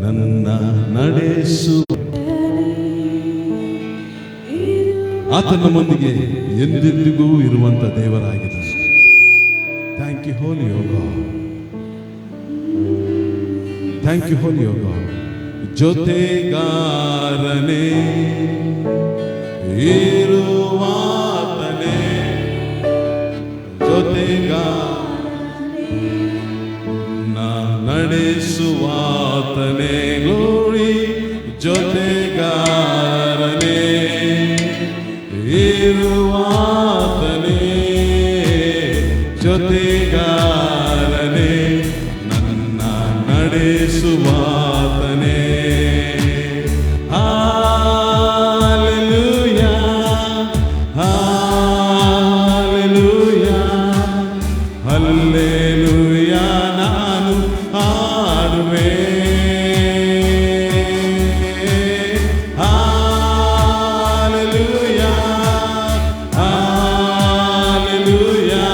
ನನ್ನ ನಡೆಸು. ಆತನ ನಮ್ಮೊಂದಿಗೆ ಎಂದೆಂದಿಗೂ ಇರುವಂತ ದೇವರಾಗಿದ್ದಾನೆ. ಥ್ಯಾಂಕ್ ಯು ಹೋಲಿ ಯೋಗ, ಥ್ಯಾಂಕ್ ಯು ಹೋಲಿ ಯೋಗ. ಜೊತೆಗಾರನೇ ಇರುವಾತನೇ, ನಡೆಸುವಾತನೇ, ಗ್ಲೋರಿ. ಜೊತೆಗಾರನೇ ಇರುವಾತನೇ, ಜೊತೆಗಾರನೇ, ನನ್ನ ನಡೆಸುವಾತನೇ. Hallelujah, hallelujah, hallelujah. ನಾನು ಹಾಡುವೆ, ಹಾಲೆಲೂಯಾ, ಹಾಲೆಲೂಯಾ,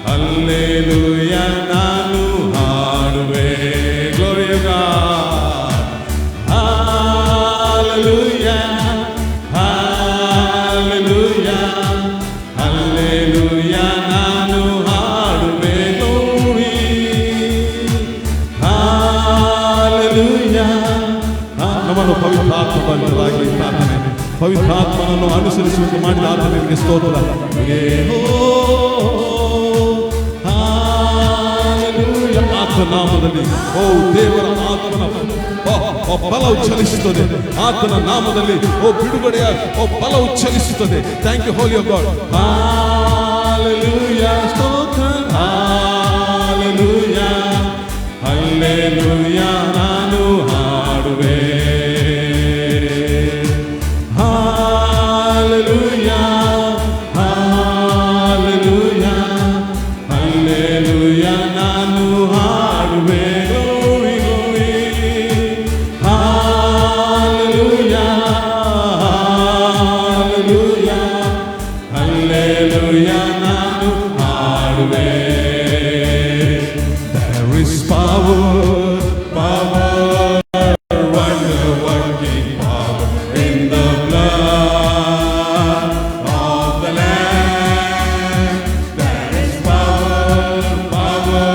ಹಲ್ಲೆಲೂಯಾ. ನಾನು ಹಾಡುವೆ. Glory to God. Hallelujah, hallelujah, hallelujah. ನಾನು ಹಾಡುವೆ. ಗ್ಲೋರಿ. ಹಾಲೆಲೂಯಾ. ನಮ್ಮನ್ನು ಪವಿತ್ರಾತ್ಮರಾಗಿ ಪ್ರಾರ್ಥನೆ, ಪವಿತ್ರಾತ್ಮನನ್ನು ಅನುಸರಿಸುವಂತೆ ಮಾಡಿದ ಆತನಿಗೆ ಸ್ತೋತ್ರ. ಆತನ ನಾಮದಲ್ಲಿ, ಓ ದೇವರ ಆತ್ಮನ ಬಲವು ಚಲಿಸುತ್ತದೆ. ಆತನ ನಾಮದಲ್ಲಿ ಓ ಬಿಡುಗಡೆಯ ಓ ಬಲವು ಚಲಿಸುತ್ತದೆ. Thank you holy God. Hallelujah, ಸ್ತೋತ್ರ. Hallelujah, hallelujah. ನಾನು ಹಾಡುವೆ. Hallelujah, hallelujah, hallelujah. ನಾನು ಹಾಡುವೆ. Glory, glory. Hallelujah, hallelujah, hallelujah. ನಾನು ಹಾಡುವೆ. There is power, power, wonder working power in the blood of the Lamb. There is power, power,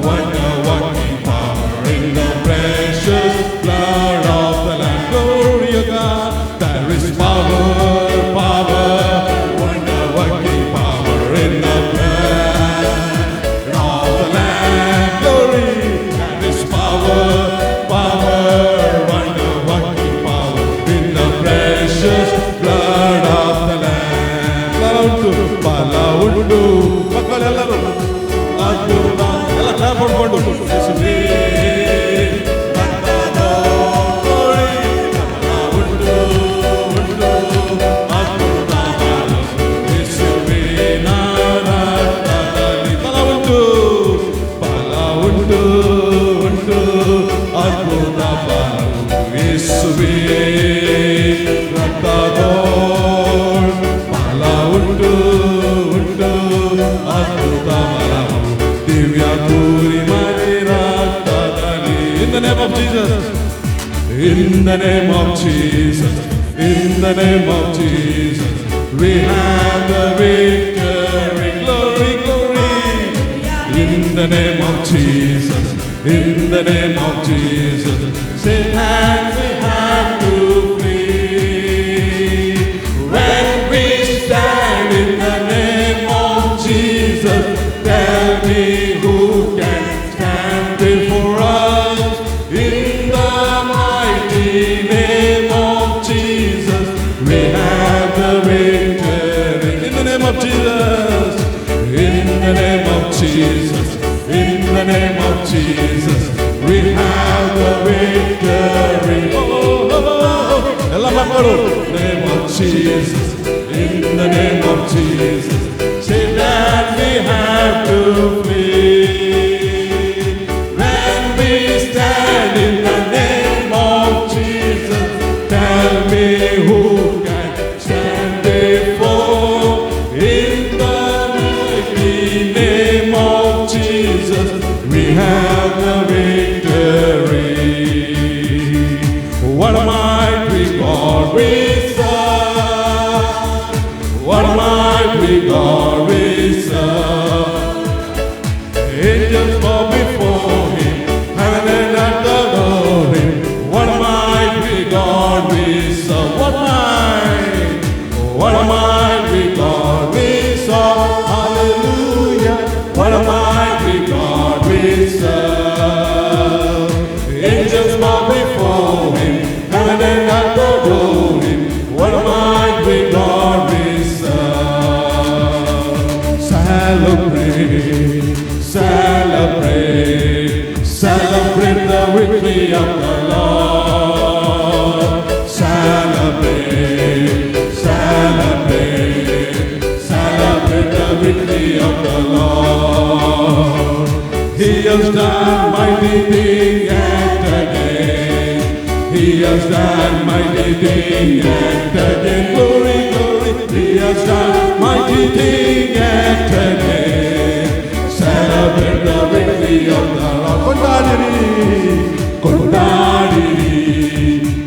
wonder working power in the precious blood of the Lamb. Glory to God. There is power, power, wonder working power in the blood of the Lamb. Glory. There is power, power, wonder working power in the precious blood of the Lamb. ಬಲ ಉಂಟು, ಬಲ ಉಂಟು. ಮಕ್ಕಳೆಲ್ಲರೂ ಅದ್ಭುತ ಎಲ್ಲ clap ಮಾಡ್ಕೊಂಡು ಯೇಸುವೇ ರಕ್ತದ ಕೋಳಿ. ಬಲ ಉಂಟು, ಉಂಟು, ಅದ್ಭುತ ಬಲ. ಯೇಸುವೇ ರಕ್ತದಲ್ಲಿ ಬಲ ಉಂಟು, ಬಲ ಉಂಟು, ಉಂಟು, ಅದ್ಭುತ ಬಲ. ಯೇಸುವೇ ರಕ್ತದ ಬಲ ಉಂಟು, ಉಂಟು, ಅದ್ಭುತ ಬಲ. ದಿವ್ಯ ಕೂರಿ ಮರಿ ರಕ್ತದಲ್ಲಿ. In the name of Jesus, in the name of Jesus, in the name of Jesus, we have the victory. Glory, glory. In the name of Jesus, in the name of Jesus, Satan we have to flee. When we stand in the name of Jesus, tell me who can stand before us. In the mighty name of Jesus, we have the victory. In the name of Jesus, in the name of Jesus, in the name of Jesus, we have the victory. Oh, oh, oh, oh. Ella makalu. In the name of Jesus, in the name of Jesus, say that we have to flee. When we stand in the name of Jesus, tell me who can stand before. In the mighty name of Jesus, we have the victory. victory of the Lord. Celebrate, celebrate, celebrate the victory of the Lord. He has done mighty things yet again. He has done mighty things yet again. Glory, glory. He has done mighty things yet again. Celebrate the victory of the Lord. Kondadiri, kondadiri,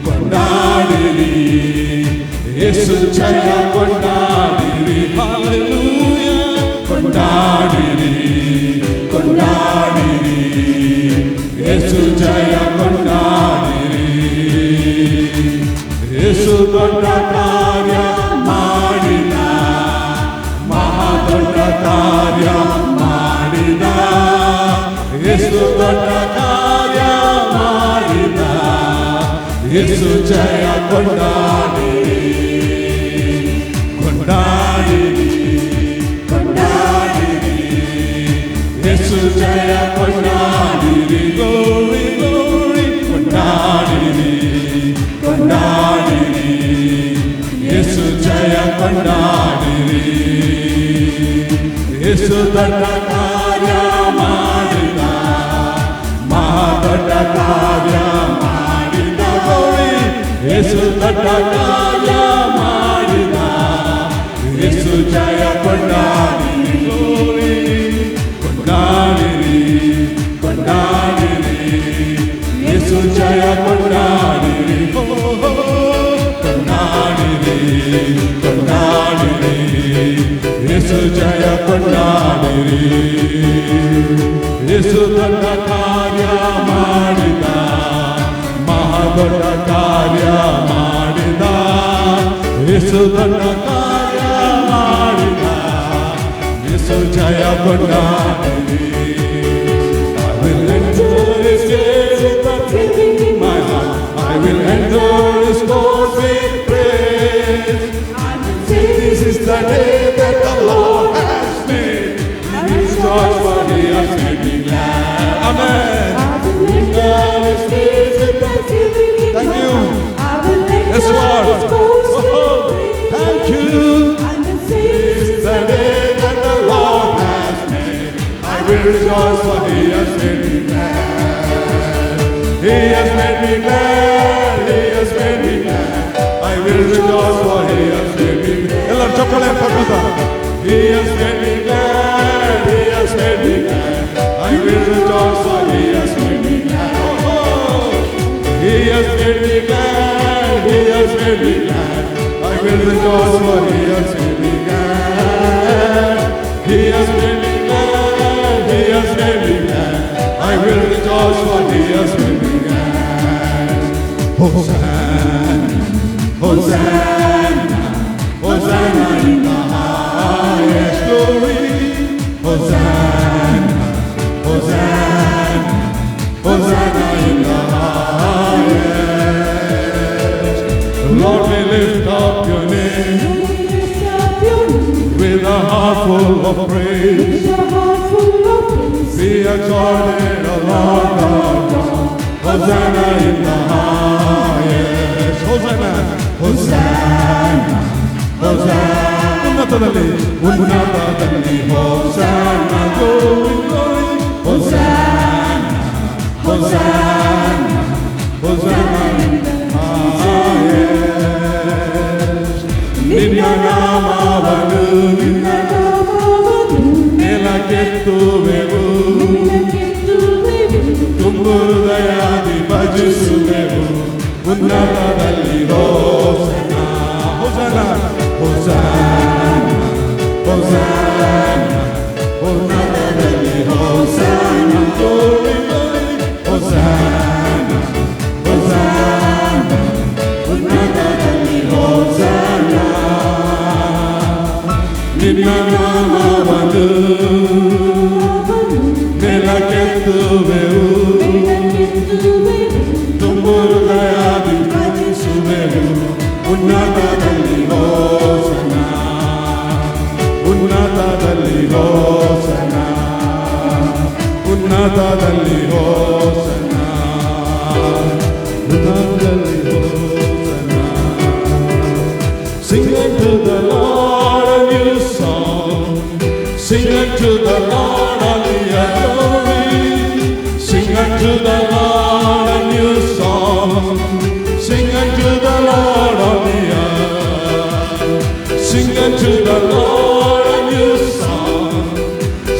kondadiri. Yesu Jaya kondadiri. Hallelujah. Kondadiri, kondadiri. Yesu Jaya kondadiri. Yesu dodda karya madida, maha dodda karya madida. Yesu dodda karya madida. Yesu Jaya kondadiri, kondadiri, kondadiri. Yesu Jaya kondadiri. Glory, glory, kondadiri, kondadiri. Yesu Jaya kondadiri. Yesu dodda karya madida, maha dodda karya madida. Glory. Yesu dodda karya madida. Yesu Jaya kondadiri. Glory. Kondadiri, kondadiri. Yesu Jaya kondadiri. Oh, oh, oh. Kondadiri, kondadiri. Yesu Jaya kondadiri. Yesu dodda karya madida, maha dodda karya madida. Yesu dodda karya madida. Yesu Jaya kondadiri. I will enter His gates with thanksgiving in my heart. I will enter His courts with praise. I will say, this is the day that the Lord has made. I will rejoice, for He has made me glad. Amen. I will enter His gates with thanksgiving in my heart. I will enter His courts with praise. Thank you. I will say, This is the day that the Lord has made. I will rejoice, for He has made me glad. He has made me glad. He has made me glad. I will rejoice, for He has made me glad. Ella chocolate He has made me glad. He has made me glad. I will rejoice, for He has made me glad. Oh, oh. He has made me glad. He has made me glad. I will rejoice, for He has made me glad. He has made me glad. He has made me glad. I will rejoice, for He has made me glad. Hosanna, Hosanna, Hosanna in the highest glory. Hosanna, Hosanna, Hosanna in the highest. Lord, we lift up Your name with a heart full of praise. Be exalted, O Lord God. Hosanna in the highest. Hosanna, Hosanna, Hosanna. Unnatadalli, unnatadalli, Hosanna, glory, glory. Hosanna, Hosanna, Hosanna in the highest. Ninnamavanu, ನೆಲಕ್ಕೆತ್ತುವೆವು, ತುಂಬು ಹೃದಯದಿ ಭಜಿಸುವೆವು. ಉನ್ನತದಲ್ಲಿ ಹೋಸನ್ನ, ಹೋಸನ್ನ, ಹೋಸನ್ನ, ಹೋಸನ್ನ, ಉನ್ನತದಲ್ಲಿ ಹೋಸನ್ನ, glory, glory, ಹೋಸನ್ನ, ಹೋಸನ್ನ, ಉನ್ನತದಲ್ಲಿ ಹೋಸನ್ನ. ನಿನ್ನ ನಾಮವನ್ನು ನೆಲಕ್ಕೆತ್ತುವೆವು, ತುಂಬು ಹೃದಯದಿ ಭಜಿಸುವೆವು. ಉನ್ನತದಲ್ಲಿ ಹೋಸನ್ನ, ಉನ್ನತದಲ್ಲಿ ಹೋಸನ್ನ, ಉನ್ನತದಲ್ಲಿ ಹೋಸನ್ನ. unto the Lord all the earth. Glory. Sing unto the Lord a new song. Sing unto the Lord all the earth. Sing unto the Lord a new song.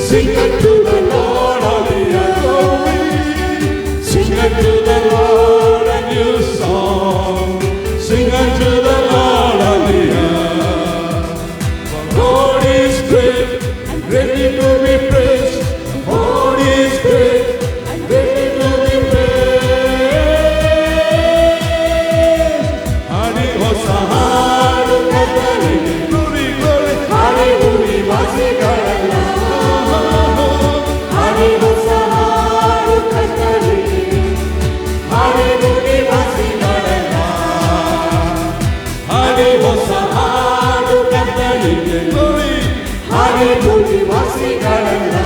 Sing unto the Lord all the earth. Glory. Sing unto the Lord a new song. Sing unto the Lord all the earth. For God is great and ready to be praised. God is great and ready to be praised. Hari Hosahadu Katharine. Glory, glory. Hari Buni Vasigaralla. Hari Hosahadu Katharine. Hari Buni Vasigaralla. Hari Hosahadu Katharine. Glory. Hari Buni Vasigaralla.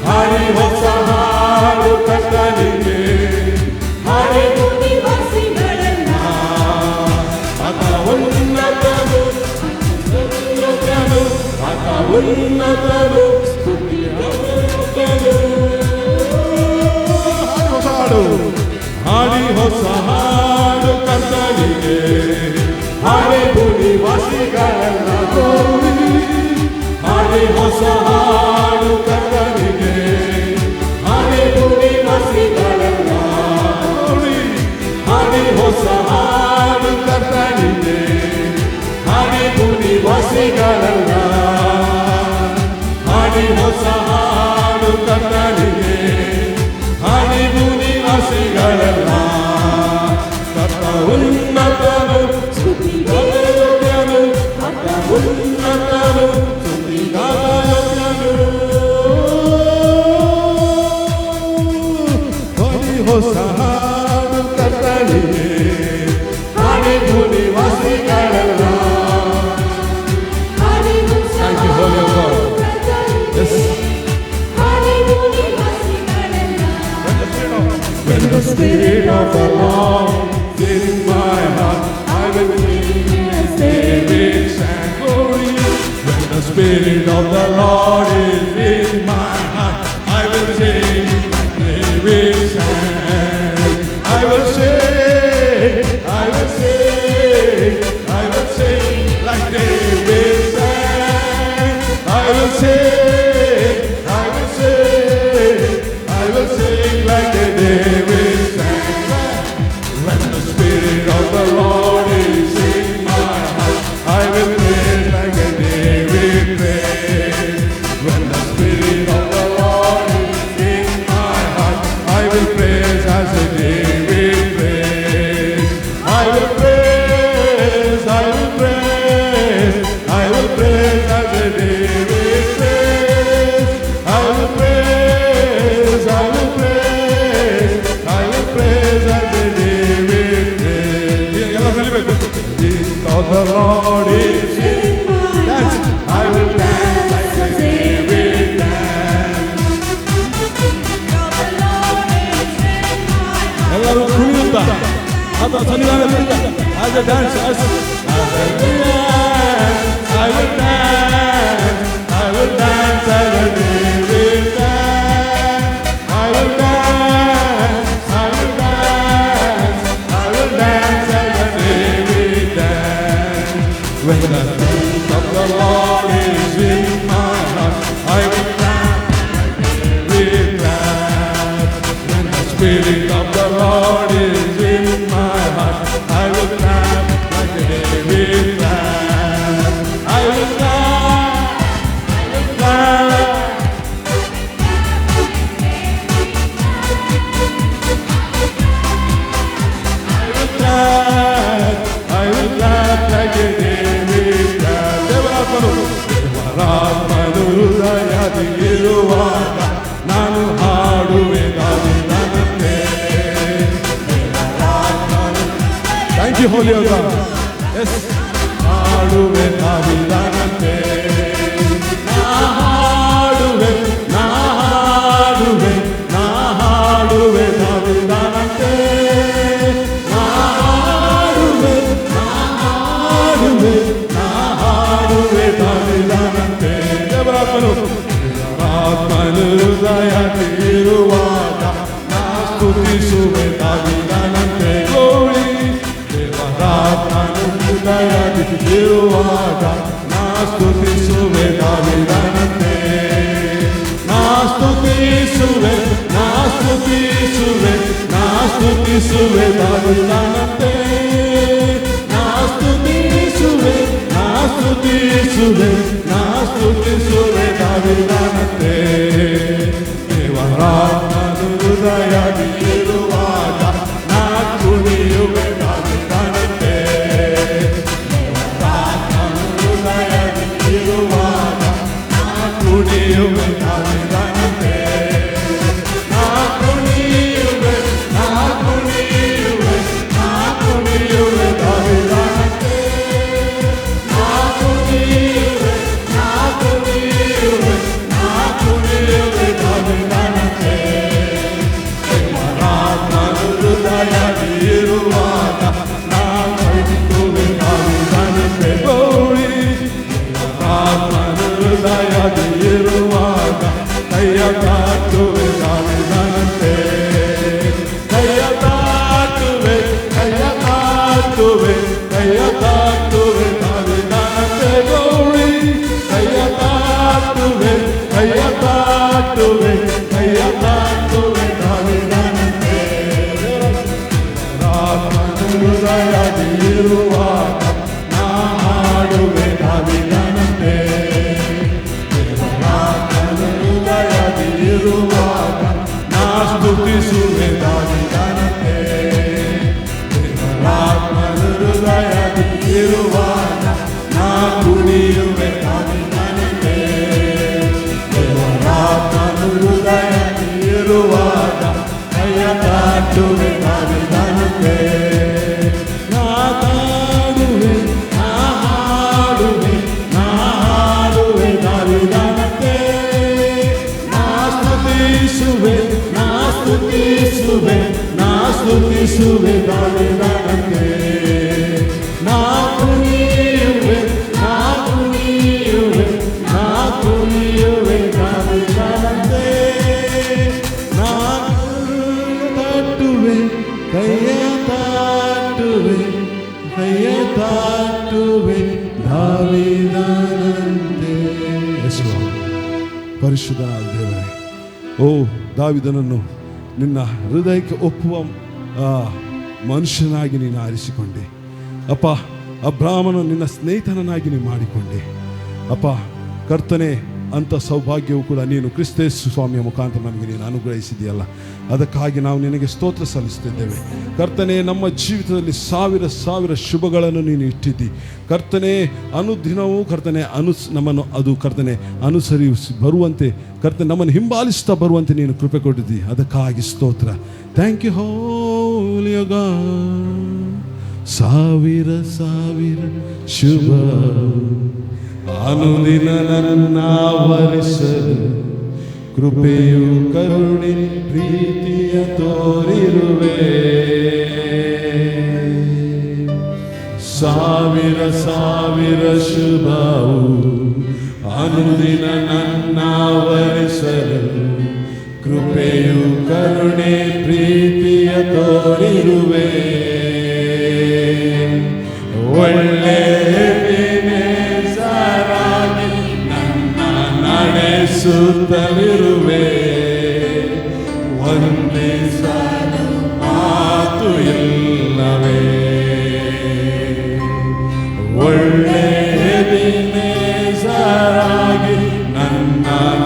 Hari Hosahadu Katharine. Hari Buni Vasigaralla. Ata unnatalu, ata unnatalu, ಸ್ತುತಿಯನು. Hari Hosahadu Katharine. Hari Buni Vasigaralla. Hari Hosahadu Katharine. Hari Buni Vasigaralla. Hari Hosahadu Katharine. Hari Buni Vasigaralla. Hari Hosahadu Katharine. Hari Buni Vasigaralla. Kata unnatalu, ಸ್ತುತಿಗಾನಯೋಗ್ಯನು. ಕತ ಉನ್ನತನು, ಸ್ತುತಿಗಾನಯೋಗ್ಯನು. Hari Hosahadu Katharine. Hari Buni Vasigaralla. Thank you, Holy God. Yes. When the Spirit of the Lord is in my heart, I will sing as David sang. Glory. When the Spirit of the Lord is in my heart, I will sing like David sang. I will sing, I will sing, I will sing like David sang. I will sing, I will sing, I will sing like David sang. When the Spirit of the Lord is in my heart, I will praise like a David praise. When the Spirit of the Lord is in my heart, I will praise as a David praise. I will praise, I will praise, I will praise as a David praise. I will praise, I will praise, I will praise as a David praise. Because the Lord is in my heart, I will dance like a David dance. ಎಲ್ಲರೂ ಕುಣಿಯುತ್ತಾ ಅಥವಾ ಸನ್ನಿಧಾನ as a dance, as a dance, I will dance, I will dance as a David dance. I will dance, I will dance, I will dance as a David dance. When the Spirit of the Lord is in my heart, I will clap like David clap. When the Spirit of the Lord is in my heart, I will clap like David clap. I will clap, I will clap. I will clap, I will clap like a David clap. ದೇವರಾತ್ಮನು ಹೃದಯದಲ್ಲಿರುವಾಗ ನಾನು ಹಾಡುವೆ ದಾವಿದನಂತೆ. Thank you, Holy God. Yes. ಹಾಡುವೆ ದಾವಿದನಂತೆ. ಹಾಡುವೆ, ಹಾಡುವೆ, ಹಾಡುವೆ ದಾವಿದನಂತೆ. ಹಾಡುವೆ, ಹಾಡುವೆ, ಹಾಡುವೆ ದಾವಿದನಂತೆ. ಇರುವಾಗ ನಾ ಸ್ತುತಿಸುವೆ ದಾವೀದನಂತೆ. ನಾ ಸ್ತುತಿಸುವೆ, ನಾ ಸ್ತುತಿಸುವೆ, ನಾ ಸ್ತುತಿಸುವೆ ದಾವೀದನಂತೆ. ನಾ ಸ್ತುತಿಸುವೆ, ನಾ ಸ್ತುತಿಸುವೆ, ನಾ ಸ್ತುತಿಸುವೆ ದಾವೀದನಂತೆ. ದೇವರಾತ್ಮನು ಹೃದಯದಲ್ಲಿರುವಾಗ ನಾ ಕುಣಿಯುವೆ ದಾವೀದನಂತೆ. ದೇವರಾತ್ಮನು ಹೃದಯದಲ್ಲಿರುವಾಗ ನಾ ಕುಣಿಯುವೆ ದಾವೀದನಂತೆ. ನಾ ಕುಣಿಯುವೆ, ನಾ ಕುಣಿಯುವೆ, ನಾ ಕುಣಿಯುವೆ ದಾವೀದನಂತೆ. ನಾ ಕುಣಿಯುವೆ, ನಾ ಕುಣಿಯುವೆ, ನಾ ಕುಣಿಯುವೆ ದಾವೀದನಂತೆ. ದೇವರಾತ್ಮನು ಹೃದಯದಲ್ಲಿರುವಾಗ ನಾ ಕುಣಿಯುವೆ ದಾವೀದನಂತೆ. ಗೌರಿ ದೇವರಾತ್ಮನು ಹೃದಯದಲ್ಲಿರುವಾಗ ಕೈಯ ತಾಟುವೆ ದಾವೀದನಂತೆ. ಕೈಯ ತಾಟುವೆ, ಕೈಯ ತಾಟುವೆ, ಕೈಯ ತಾಟುವೆ ದಾವೀದನಂತೆ. ಗೌರಿ ಕೈಯ ತಾಟುವೆ, ಕೈಯ ತಾಟುವೆ, ಕೈಯ ತಾಟುವೆ ದಾವೀದನಂತೆ. ರಾಮನು ಹೃದಯದಲ್ಲಿರುವಾಗ ನಾ ಹಾಡುವೆ ದಾವೀದನಂತೆ. ರಾಮನು ಹೃದಯದಲ್ಲಿರುವಾಗ ನಾ ಸ್ತುತಿಸುವೆ ದಾವೀದನಂತೆ. ರಾಮನು ಹೃದಯದಲ್ಲಿರುವಾಗ ನಾ ಕುಣಿಯುವೆ ದಾವೀದನಂತೆ. ರಾಮನು ಹೃದಯದಲ್ಲಿರುವಾಗ ಕೈಯ ತಾಟುವೆ ದಾವೀದನಂತೆ. ನಾ ಹಾಡುವೆ, ನಾ ಹಾಡುವೆ, ನಾ ಹಾಡುವೆ ದಾವೀದನಂತೆ. ನಾ ಸ್ತುತಿಸುವೆ, ನಾ ಸ್ತುತಿಸುವೆ, ನಾ ಸ್ತುತಿಸುವೆ ದಾವೀದನಂತೆ. ನಾ ಕುಣಿಯುವೆ, ನಾ ಕುಣಿಯುವೆ, ನಾ ಕುಣಿಯುವೆ ದಾವೀದನಂತೆ. ನಾ ತಾಟುವೆ, ಕೈಯ ತಾಟುವೆ, ಕೈಯ ತಾಟುವೆ ದಾವೀದನಂತೆ. ಪರಿಶುದ್ಧ ದೇವರೇ, ಓ ದಾವೀದನನ್ನು ನಿನ್ನ ಹೃದಯಕ್ಕೆ ಒಪ್ಪುವ ಮನುಷ್ಯನಾಗಿ ನೀನು ಆರಿಸಿಕೊಂಡೆ ಅಪ್ಪ. ಅಬ್ರಾಮನು ನಿನ್ನ ಸ್ನೇಹಿತನನ್ನಾಗಿ ನೀನು ಮಾಡಿಕೊಂಡೆ ಅಪ್ಪ. ಕರ್ತನೆ, ಅಂಥ ಸೌಭಾಗ್ಯವು ಕೂಡ ನೀನು ಕ್ರಿಸ್ತೇಸು ಸ್ವಾಮಿಯ ಮುಖಾಂತರ ನಮಗೆ ನೀನು ಅನುಗ್ರಹಿಸಿದೆಯಲ್ಲ, ಅದಕ್ಕಾಗಿ ನಾವು ನಿನಗೆ ಸ್ತೋತ್ರ ಸಲ್ಲಿಸುತ್ತಿದ್ದೇವೆ. ಕರ್ತನೆ, ನಮ್ಮ ಜೀವಿತದಲ್ಲಿ ಸಾವಿರ ಸಾವಿರ ಶುಭಗಳನ್ನು ನೀನು ಇಟ್ಟಿದ್ದಿ ಕರ್ತನೆ. ಅನುದಿನವೂ ಕರ್ತನೆ ನಮ್ಮನ್ನು ಅದು ಕರ್ತನೆ ಅನುಸರಿಸಿ ಬರುವಂತೆ, ಕರ್ತನೆ ನಮ್ಮನ್ನು ಹಿಂಬಾಲಿಸ್ತಾ ಬರುವಂತೆ ನೀನು ಕೃಪೆ ಕೊಟ್ಟಿದ್ದಿ, ಅದಕ್ಕಾಗಿ ಸ್ತೋತ್ರ. Thank you holy God. ಸಾವಿರ ಸಾವಿರ ಶುಭ ಅನುದಿನ ನನ್ನ ವರಿಸಲು ಕೃಪೆಯು ಕರುಣೆ ಪ್ರೀತಿಯ ತೋರಿರುವೆ. ಸಾವಿರ ಸಾವಿರ ಶುಭವು ಅನುದಿನ ನನ್ನ ವರಿಸಲು ಕೃಪೆಯು ಕರುಣೆ ಪ್ರೀತಿಯ ತೋರಿರುವೆ. ಒಳ್ಳೆಯರಾಗಿ ನನ್ನ ನಡೆಸುತ್ತಲಿರುವೆ. ಒಂದೇ ಸಾಲು ಮಾತು ಇಲ್ಲವೇ. ಒಳ್ಳೆಯರಾಗಿ ನನ್ನ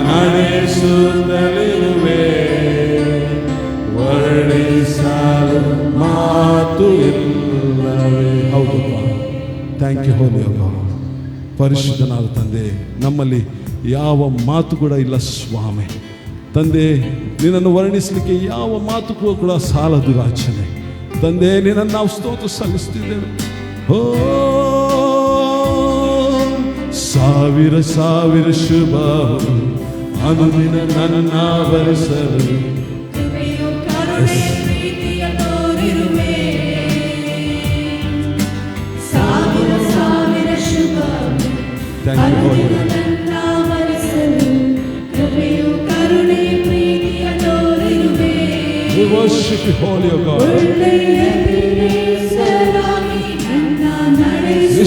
ನಡೆಸುತ್ತಲಿರುವೆ. ಒಳ್ಳೆ ಸಾಲು ಮಾತು ಇಲ್ಲವೇ. ಹೌದಪ್ಪ, ಥ್ಯಾಂಕ್ ಯು ಹೋಲಿ ಗಾಡ್. ಪರಿಶುದ್ಧನಾದ ತಂದೆ, ನಮ್ಮಲ್ಲಿ ಯಾವ ಮಾತು ಕೂಡ ಇಲ್ಲ ಸ್ವಾಮಿ. ತಂದೆ, ನಿನ್ನನ್ನು ವರ್ಣಿಸಲಿಕ್ಕೆ ಯಾವ ಮಾತು ಕೂಡ ಸಾಲದು ರಾಜನೇ. ತಂದೆ, ನಿನ್ನನ್ನು ನಾವು ಸ್ತೋತ್ರ ಸಲ್ಲಿಸ್ತಿದ್ದೇವೆ. ಓ ಸಾವಿರ ಸಾವಿರ ಶುಭ ಅನುದಿನ ನನ್ನ ವರಿಸಲು Thank you, Lord. We worship you, holy God. We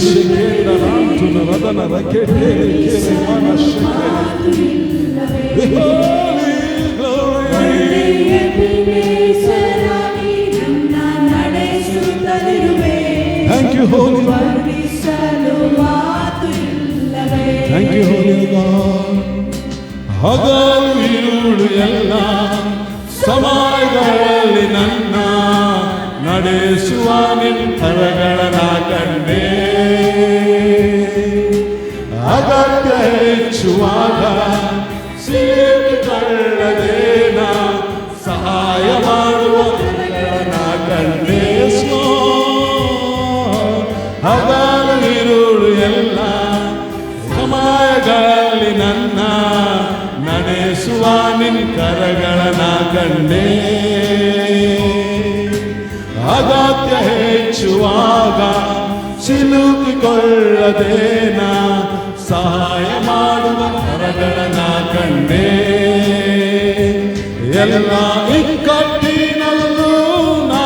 Thank you, Holy God. Thank you, Holy God. ಹಗಲು ಇರುಳು ಎಲ್ಲ ಸಮಯಗಳಲ್ಲಿ ನನ್ನ ನಡೆಸುವ ನಿಂತರಗಳನ್ನ ಕಂಡೆ. ಅಗತ್ಯ ಹೆಚ್ಚುವಾಗ ಸಿಲುಕಿಕೊಳ್ಳದೇನ ಸಹಾಯ ಮಾಡುವ ಕಂಡೆ. ಹಗಲು ಇರುಳು ಎಲ್ಲ ಸಮಯಗಳಲ್ಲಿ ನನ್ನ ನಡೆಸುವ ನಿಂತರಗಳನ್ನ ಕಂಡೆ. ಅಗತ್ಯ ಹೆಚ್ಚುವಾಗ ಸಿಲುಕಿಕೊಳ್ಳದೇನ ಸಹಾಯ ಮಾಡುವ ಕರಗಳನ್ನ ಕಂಡೆ. ಎಲ್ಲ ಇಕ್ಕಟ್ಟಿನಲ್ಲೂ ನಾ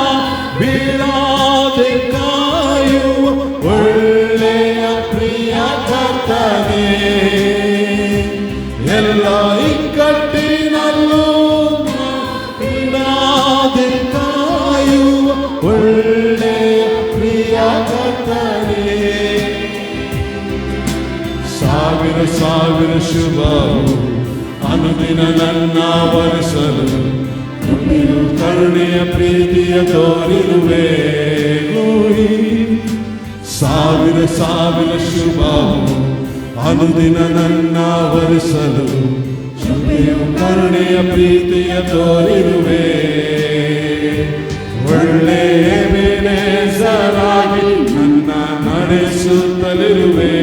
ಬೀಳಾದೆ ಕಾಯುವ ಒಳ್ಳೆಯ ಪ್ರಿಯ ಕರ್ತನೇ. ಎಲ್ಲ ಇಕ್ಕಟ್ಟಿನಲ್ಲೂ ನಾ ಬೀಳಾದೆ ಕಾಯುವ ಒಳ್ಳೆಯ ಪ್ರಿಯ ಕರ್ತನೇ. ಸಾವಿರ ಸಾವಿರ ಶುಭವು ಅನುದಿನ ನನ್ನ ವರಿಸಲು ಕರುಣೆಯ ಪ್ರೀತಿಯ ತೋರಿರುವೆ. ಸಾವಿರ ಸಾವಿರ ಶುಭವು ಅನುದಿನ ನನ್ನ ವರಿಸಲು ಕರುಣೆಯ ಪ್ರೀತಿಯ ತೋರಿರುವೆ. ಒಳ್ಳೆಯ ಬೇನೆಸರಾಗಿ ನನ್ನ ನಡೆಸುತ್ತಲಿರುವೆ.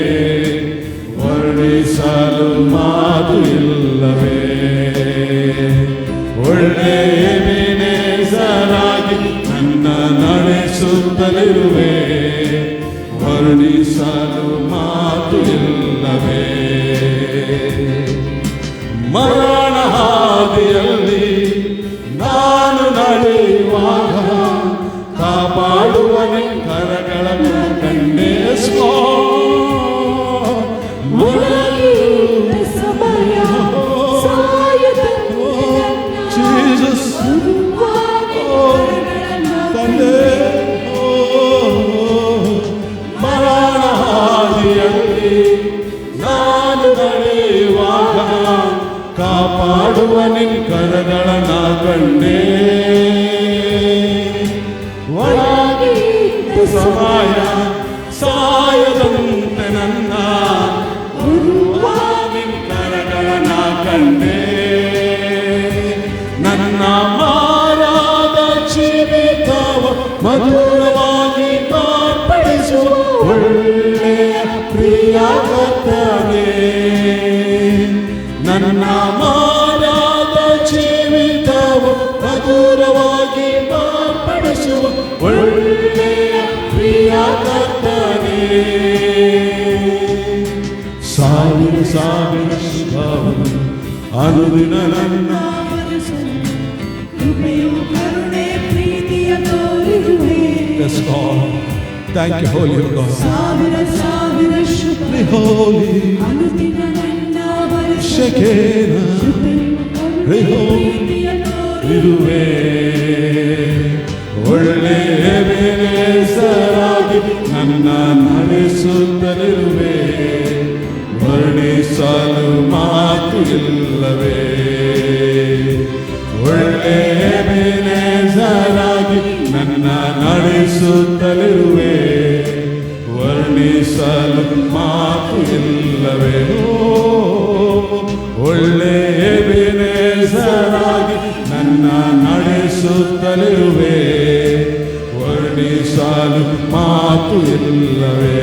ವರ್ಣಿಸಲು ಮಾತು ಇಲ್ಲವೇ. ಒಳ್ಳೆಯ ಬೇನೆಸರಾಗಿ ನನ್ನ ನಡೆಸುತ್ತಲಿರುವೆ. ವರ್ಣಿಸಲು ಮಾತು ಇಲ್ಲವೇ. ಮರಣ ಹಾದಿಯಲ್ಲಿ ನಾನು ನಡೆಯುವಾಗ ಕಾಪಾಡುವ ಕರಗಳ ಕಂಡೆ. ಮರಣ ಹಾದಿಯಲ್ಲಿ ನಾನು ನಡೆಯುವಾಗ ಕಾಪಾಡುವ ನಿನ್ ಕರಗಳನ್ನ ಕಂಡೆ. ಸಮಯ ಸಾಯದಂತೆ ನನ್ನ ನಿನ್ ಕರಗಳನ್ನ ಕಂಡೆ. ನನ್ನ ಮಾರಾದ ಜೀವಿತವ ಮಧುರವಾಗಿ ಮಾರ್ಪಡಿಸುವ ಒಳ್ಳೆಯ ಪ್ರಿಯ ಕರ್ತನೇ. ನನ್ನ ಮಾರಾದ ಜೀವಿತವ ಮಧುರವಾಗಿ ಮಾರ್ಪಡಿಸುವ ಒಳ್ಳೆಯ ಪ್ರಿಯ ಕರ್ತನೇ. ಸಾವಿರ ಸಾವಿರ ಶುಭವು ಅನುದಿನ ನನ್ನ Yes, God. Thank you, Holy God. Be holy. Shekena. Be holy. ಇರುವೆ. ಒಳ್ಳೆಯ ಬೇನೆಸರಾಗಿ ನನ್ನ ನಡೆಸುತ್ತಲಿರುವೆ. ವರ್ಣಿಸಲು ಮಾತು ಇಲ್ಲವೇ. ಒಳ್ಳೆಯ ಬೇನೆಸರಾಗಿ ನನ್ನ ನಡೆಸುತ್ತಲಿರುವೆ. ವರ್ಣಿಸಲು ಮಾತು ಇಲ್ಲವೇ. ಒಳ್ಳೆಯ ಬೇನೆಸರಾಗಿ ನನ್ನ ನಡೆಸುತ್ತಲಿರುವೆ. ವರ್ಣಿಸಲು ಮಾತು ಇಲ್ಲವೇ.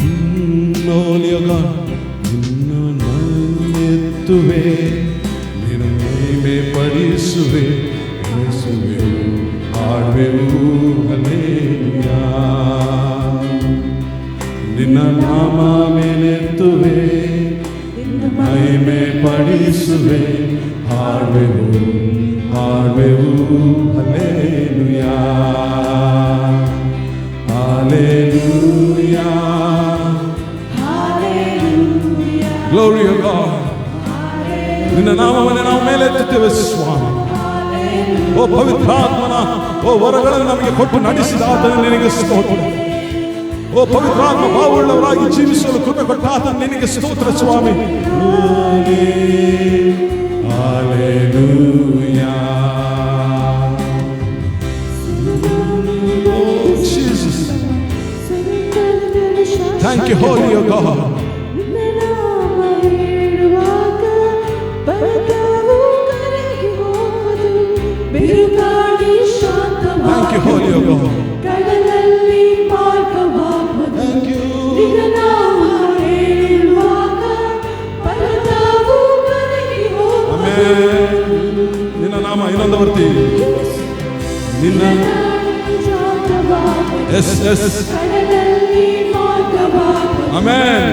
ಇನ್ನು ನನ್ನೆತ್ತುವೆ ನಿನ್ನ ಮಹಿಮೆ ಪಡಿಸುವೆ. ಹಾಡುವೆವು ಹಲ್ಲೆಲೂಯಾ. ನಿನ್ನ ನಾಮ ಮೇಲೆತ್ತುವೆ ಮಹಿಮೆ ಪಡಿಸುವೆ. ಹಾಡುವೆವು ಹಾಡುವೆವು ಹಲ್ಲೆಲೂಯಾ. Glory to God. ನಿನ್ನ ನಾಮವನ್ನೇ ನಾವು ಮೇಲೆತ್ತುತ್ತೇವೆ ಸ್ವಾಮಿ. ಓ ಪವಿತ್ರಾತ್ಮನ ವರಗಳನ್ನು ನಮಗೆ ಕೊಟ್ಟು ನಡೆಸಿದ ಆತನ ನಿನಗೆ ಸ್ತೋತ್ರ. ಓ ಪವಿತ್ರಾತ್ಮ ಭಾವವುಳ್ಳವರಾಗಿ ಜೀವಿಸಲು ಕೃಪೆ ಕೊಟ್ಟ ಆತನ ನಿನಗೆ ಸ್ತೋತ್ರ ಸ್ವಾಮಿ. Hallelujah. Oh Jesus. Thank you, Holy God. Thank you, Holy God. Thank you. Amen. ನಿನ್ನ ನಾಮ ಇನ್ನೊಂದು ಬರ್ತೀವಿ. ನಿನ್ನ yes yes. Amen.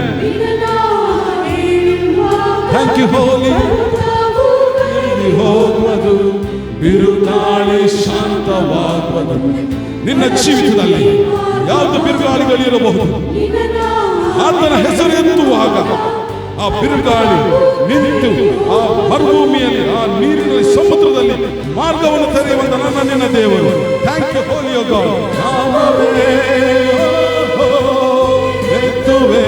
Thank you, Holy. ಹೋಗುವುದು ಬಿರುಗಾಳಿ ಶಾಂತವಾಗುವುದು. ನಿನ್ನ ಜೀವಿತದಲ್ಲಿ ಯಾವುದು ಬಿರುಗಾಳಿಗಳಿರಬಹುದು, ಆತನ ಹೆಸರು ಎತ್ತುವಾಗ ಆ ಬಿರುಗಾಳಿ ನಿಂತು ಆ ಮರುಭೂಮಿಯಲ್ಲಿ ಆ ನೀರಿನಲ್ಲಿ ಸಮುದ್ರದಲ್ಲಿ ಮಾರ್ಗವನ್ನು ತೆರೆಯುವಂತ ನನ್ನ ನಿನ್ನ ದೇವರು. Thank you holy God. ಎತ್ತುವೆ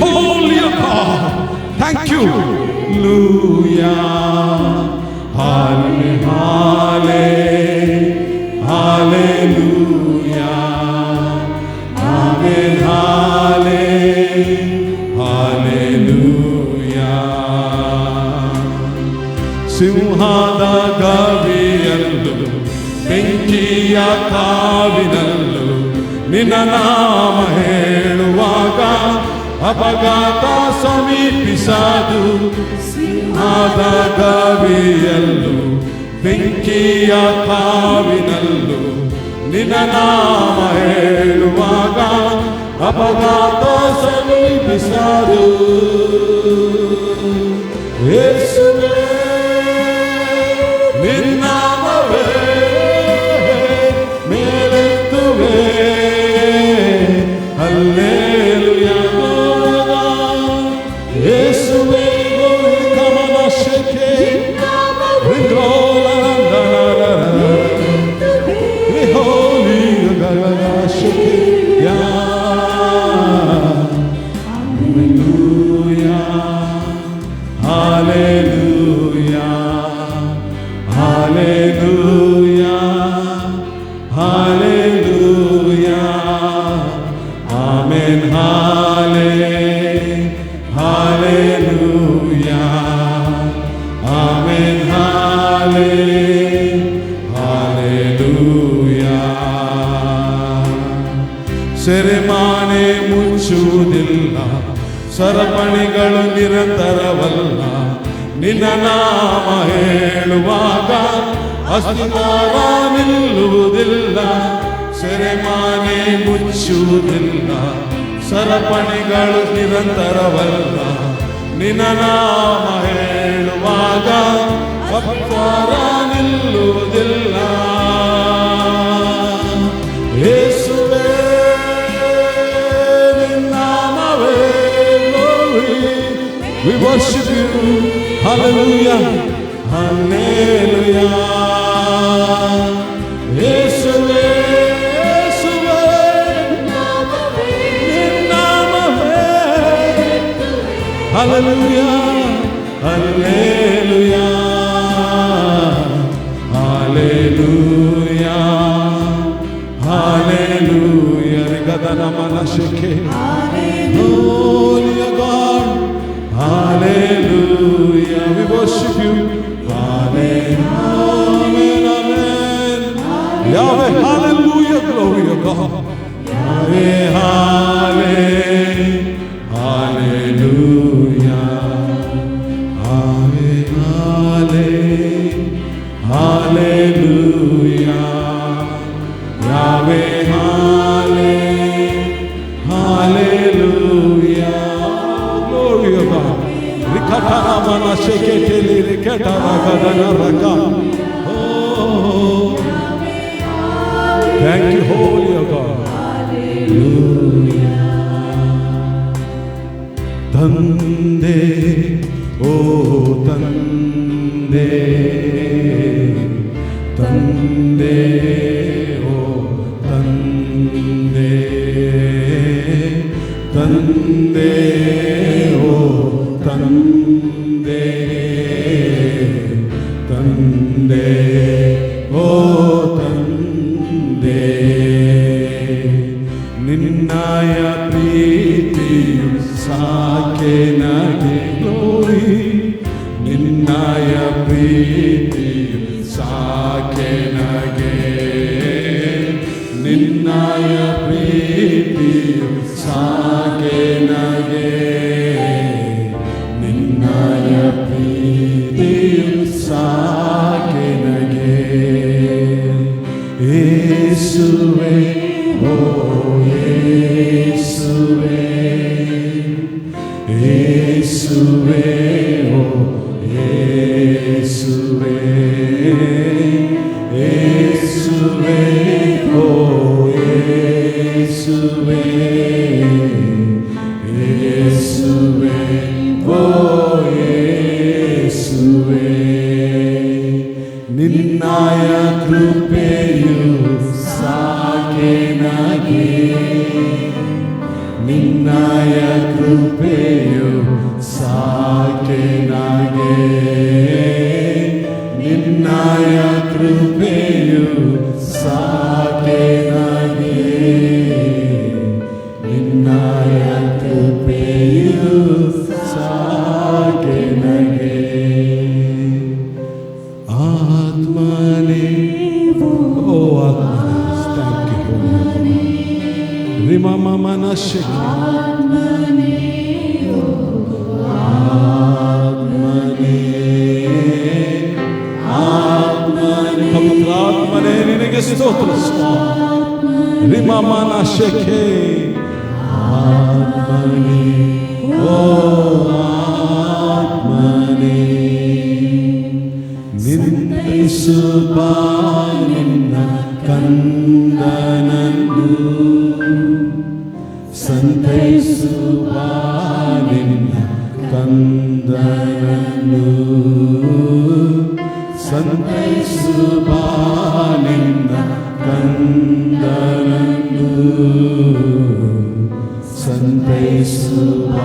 Holy God, thank you. Hallelujah, hallelujah, hallelujah, amen, hallelujah. ಸಿಂಹದ ಗವಿಯಲ್ಲೂ ಬೆಂಕಿಯ ಕಾವಿನಲ್ಲೂ ನಿನ್ನ ನಾಮ ಹೇಳುವಾಗ ಅಪಘಾತ ಸಮೀಪಿಸದು. ಸಿಂಹದ ಗವಿಯಲ್ಲೂ ಬೆಂಕಿಯ ಕಾವಿನಲ್ಲೂ ನಿನ್ನ ನಾಮ ಹೇಳುವಾಗ ಅಪಘಾತ ಸಮೀಪಿಸದು. ಯೇಸುವೇ ನಿನ್ನ ನಾಮವೇ ಮೇಲೆತ್ತುವೆ. Hallelujah. Yeshuwe kamana sheke rindola holy kamana sheke ya. Hallelujah, hallelujah, hallelujah, hallelujah. Amen, hallelujah, amen, hallelujah. ಸೆರೆಮಾನೆ ಮುಚ್ಚುವುದಿಲ್ಲ, ಸರಪಣಿಗಳು ನಿರಂತರವಲ್ಲ. ನಿನ್ನ ನಾಮ ಹೇಳುವಾಗ ಅಸ್ತಿವಾರ ನಿಲ್ಲುವುದಿಲ್ಲ. ಸೆರೆಮಾನೆ ಮುಚ್ಚುವುದಿಲ್ಲ, ಸರಪಣಿಗಳು ನಿರಂತರವಲ್ಲ. ನಿನ್ನ ನಾಮ ಹೇಳುವಾಗ ಅಸ್ತಿವಾರ ನಿಲ್ಲುವುದಿಲ್ಲ. ಯೇಸುವೇ ನಿನ್ನ ನಾಮವೇ we worship you. Hallelujah, hallelujah. Yeshuwe, Yeshuwe, Namave, hallelujah, hallelujah, hallelujah, hallelujah. Rigadana manashike, holy God, hallelujah. We worship you. Amen, amen, amen. Yahweh, hallelujah, glory to God. Yahweh, hallelujah, Yahweh, sheketele rekataragadana raka. Oh, thank you, Holy God. ತಂದೆ ಓ ತಂದೆ ತಂದೆ ಓ ತಂದೆ ತಂದೆ ಓ ತಂದೆ ತಂದೆ ಓ ತಂದೆ ನಿನ್ನಯ ಪ್ರೀತಿಯು ಸಾಕೆ ನಗೆ ಗ್ಲೋರಿ ನಿನ್ನಯ ಪ್ರೀತಿಯು ಸಾಕೆ ನಗೆ ನಿನ್ನಯ ಪ್ರೀತಿಯು ಸಾಕೆ ನಗೆ ನಿನ್ನಯ ಪ್ರೀತಿಯು ಸಾಕೆ ನಗೆ ಯೇಸುವೇ ಓ ಯೇಸುವೇ ಯೇಸುವೇ ಓ ಯೇಸುವೇ ಯೇಸುವೇ ಓ ಯೇಸುವೇ ಯೇಸುವೇ ಓ ಯೇಸುವೇ ನಿನ್ನಯ ಕೃಪೆಯು ಸಾಕೆ ನಗೆ ನಿನ್ನಯ ಕೃಪೆಯು ಸಾಕೆ ನಗೆ ನಿನ್ನಯ ಕೃಪೆಯು ಸಾಕೆ ನಗೆ ನಿನ್ನಯ ಕೃಪೆಯು ಸಾಕೆ ನಗೆ ಆತ್ಮನೇ ಓ ಆತ್ಮನೇ ಥ್ಯಾಂಕ್ ಯು ರಿಮಮ ಮನಶೆ ಆತ್ಮನೇ ಆತ್ಮನೇ ಪವಿತ್ರಾತ್ಮನೇ ನಿನಗೆ ಸ್ತೋತ್ರ ಸ್ವಾಮಿ ರಿಮಮ ಮನಶೆ ಆತ್ಮನೇ ಓ ಆತ್ಮನೇ ನಿಂದಿಸುವ ನಿನ್ನ ಕಂದನನ್ನು ಸಂತೈಸುವ ನಿನ್ನ ಕಂದನನ್ನು ಸಂತೈಸುವ ನಿನ್ನ ಕಂದನನ್ನು ಸಂತೈಸುವ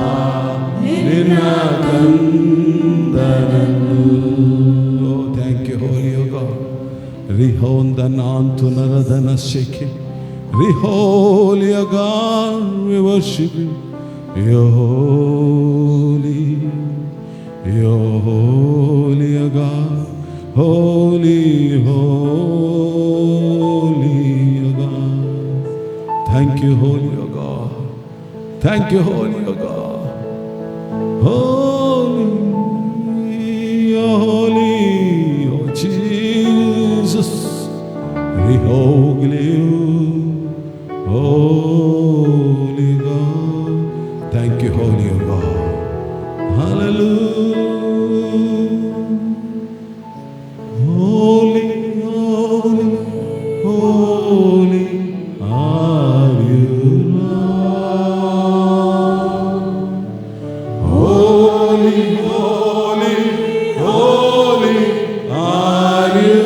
ನಿನ್ನ ಕಂದನನ್ನು. Oh, thank you, Holy God. Rihondanantu naradana sheke. Holy God, we worship you. You're holy. You're holy, God. Holy, holy, God. Thank you, Holy God. Thank you, Holy God. Holy, holy, oh Jesus. Holy, holy God. Thank you, Holy God. Hallelujah. Holy, holy, holy are you, Lord. Holy, holy, holy are you,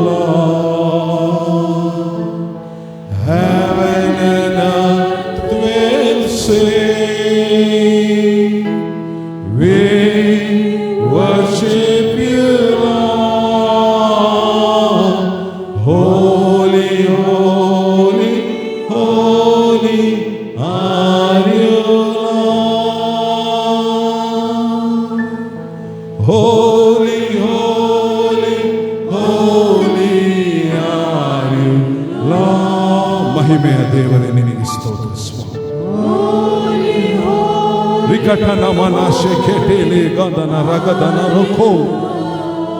Lord. Heaven and earth will sing. We worship you, Lord. Holy, holy, holy are you, Lord. Holy, holy, holy are you, Lord. ಮಹಿಮೆಯ ದೇವರೇ ನಿನಗೆ ಸ್ತೋತ್ರ ಸ್ವಾಮಿ. ವಿಕಟನ ಮನಶೆ ಕೆಟೆಲೆ ಗದನ ರಗದನ ರೊಕೋ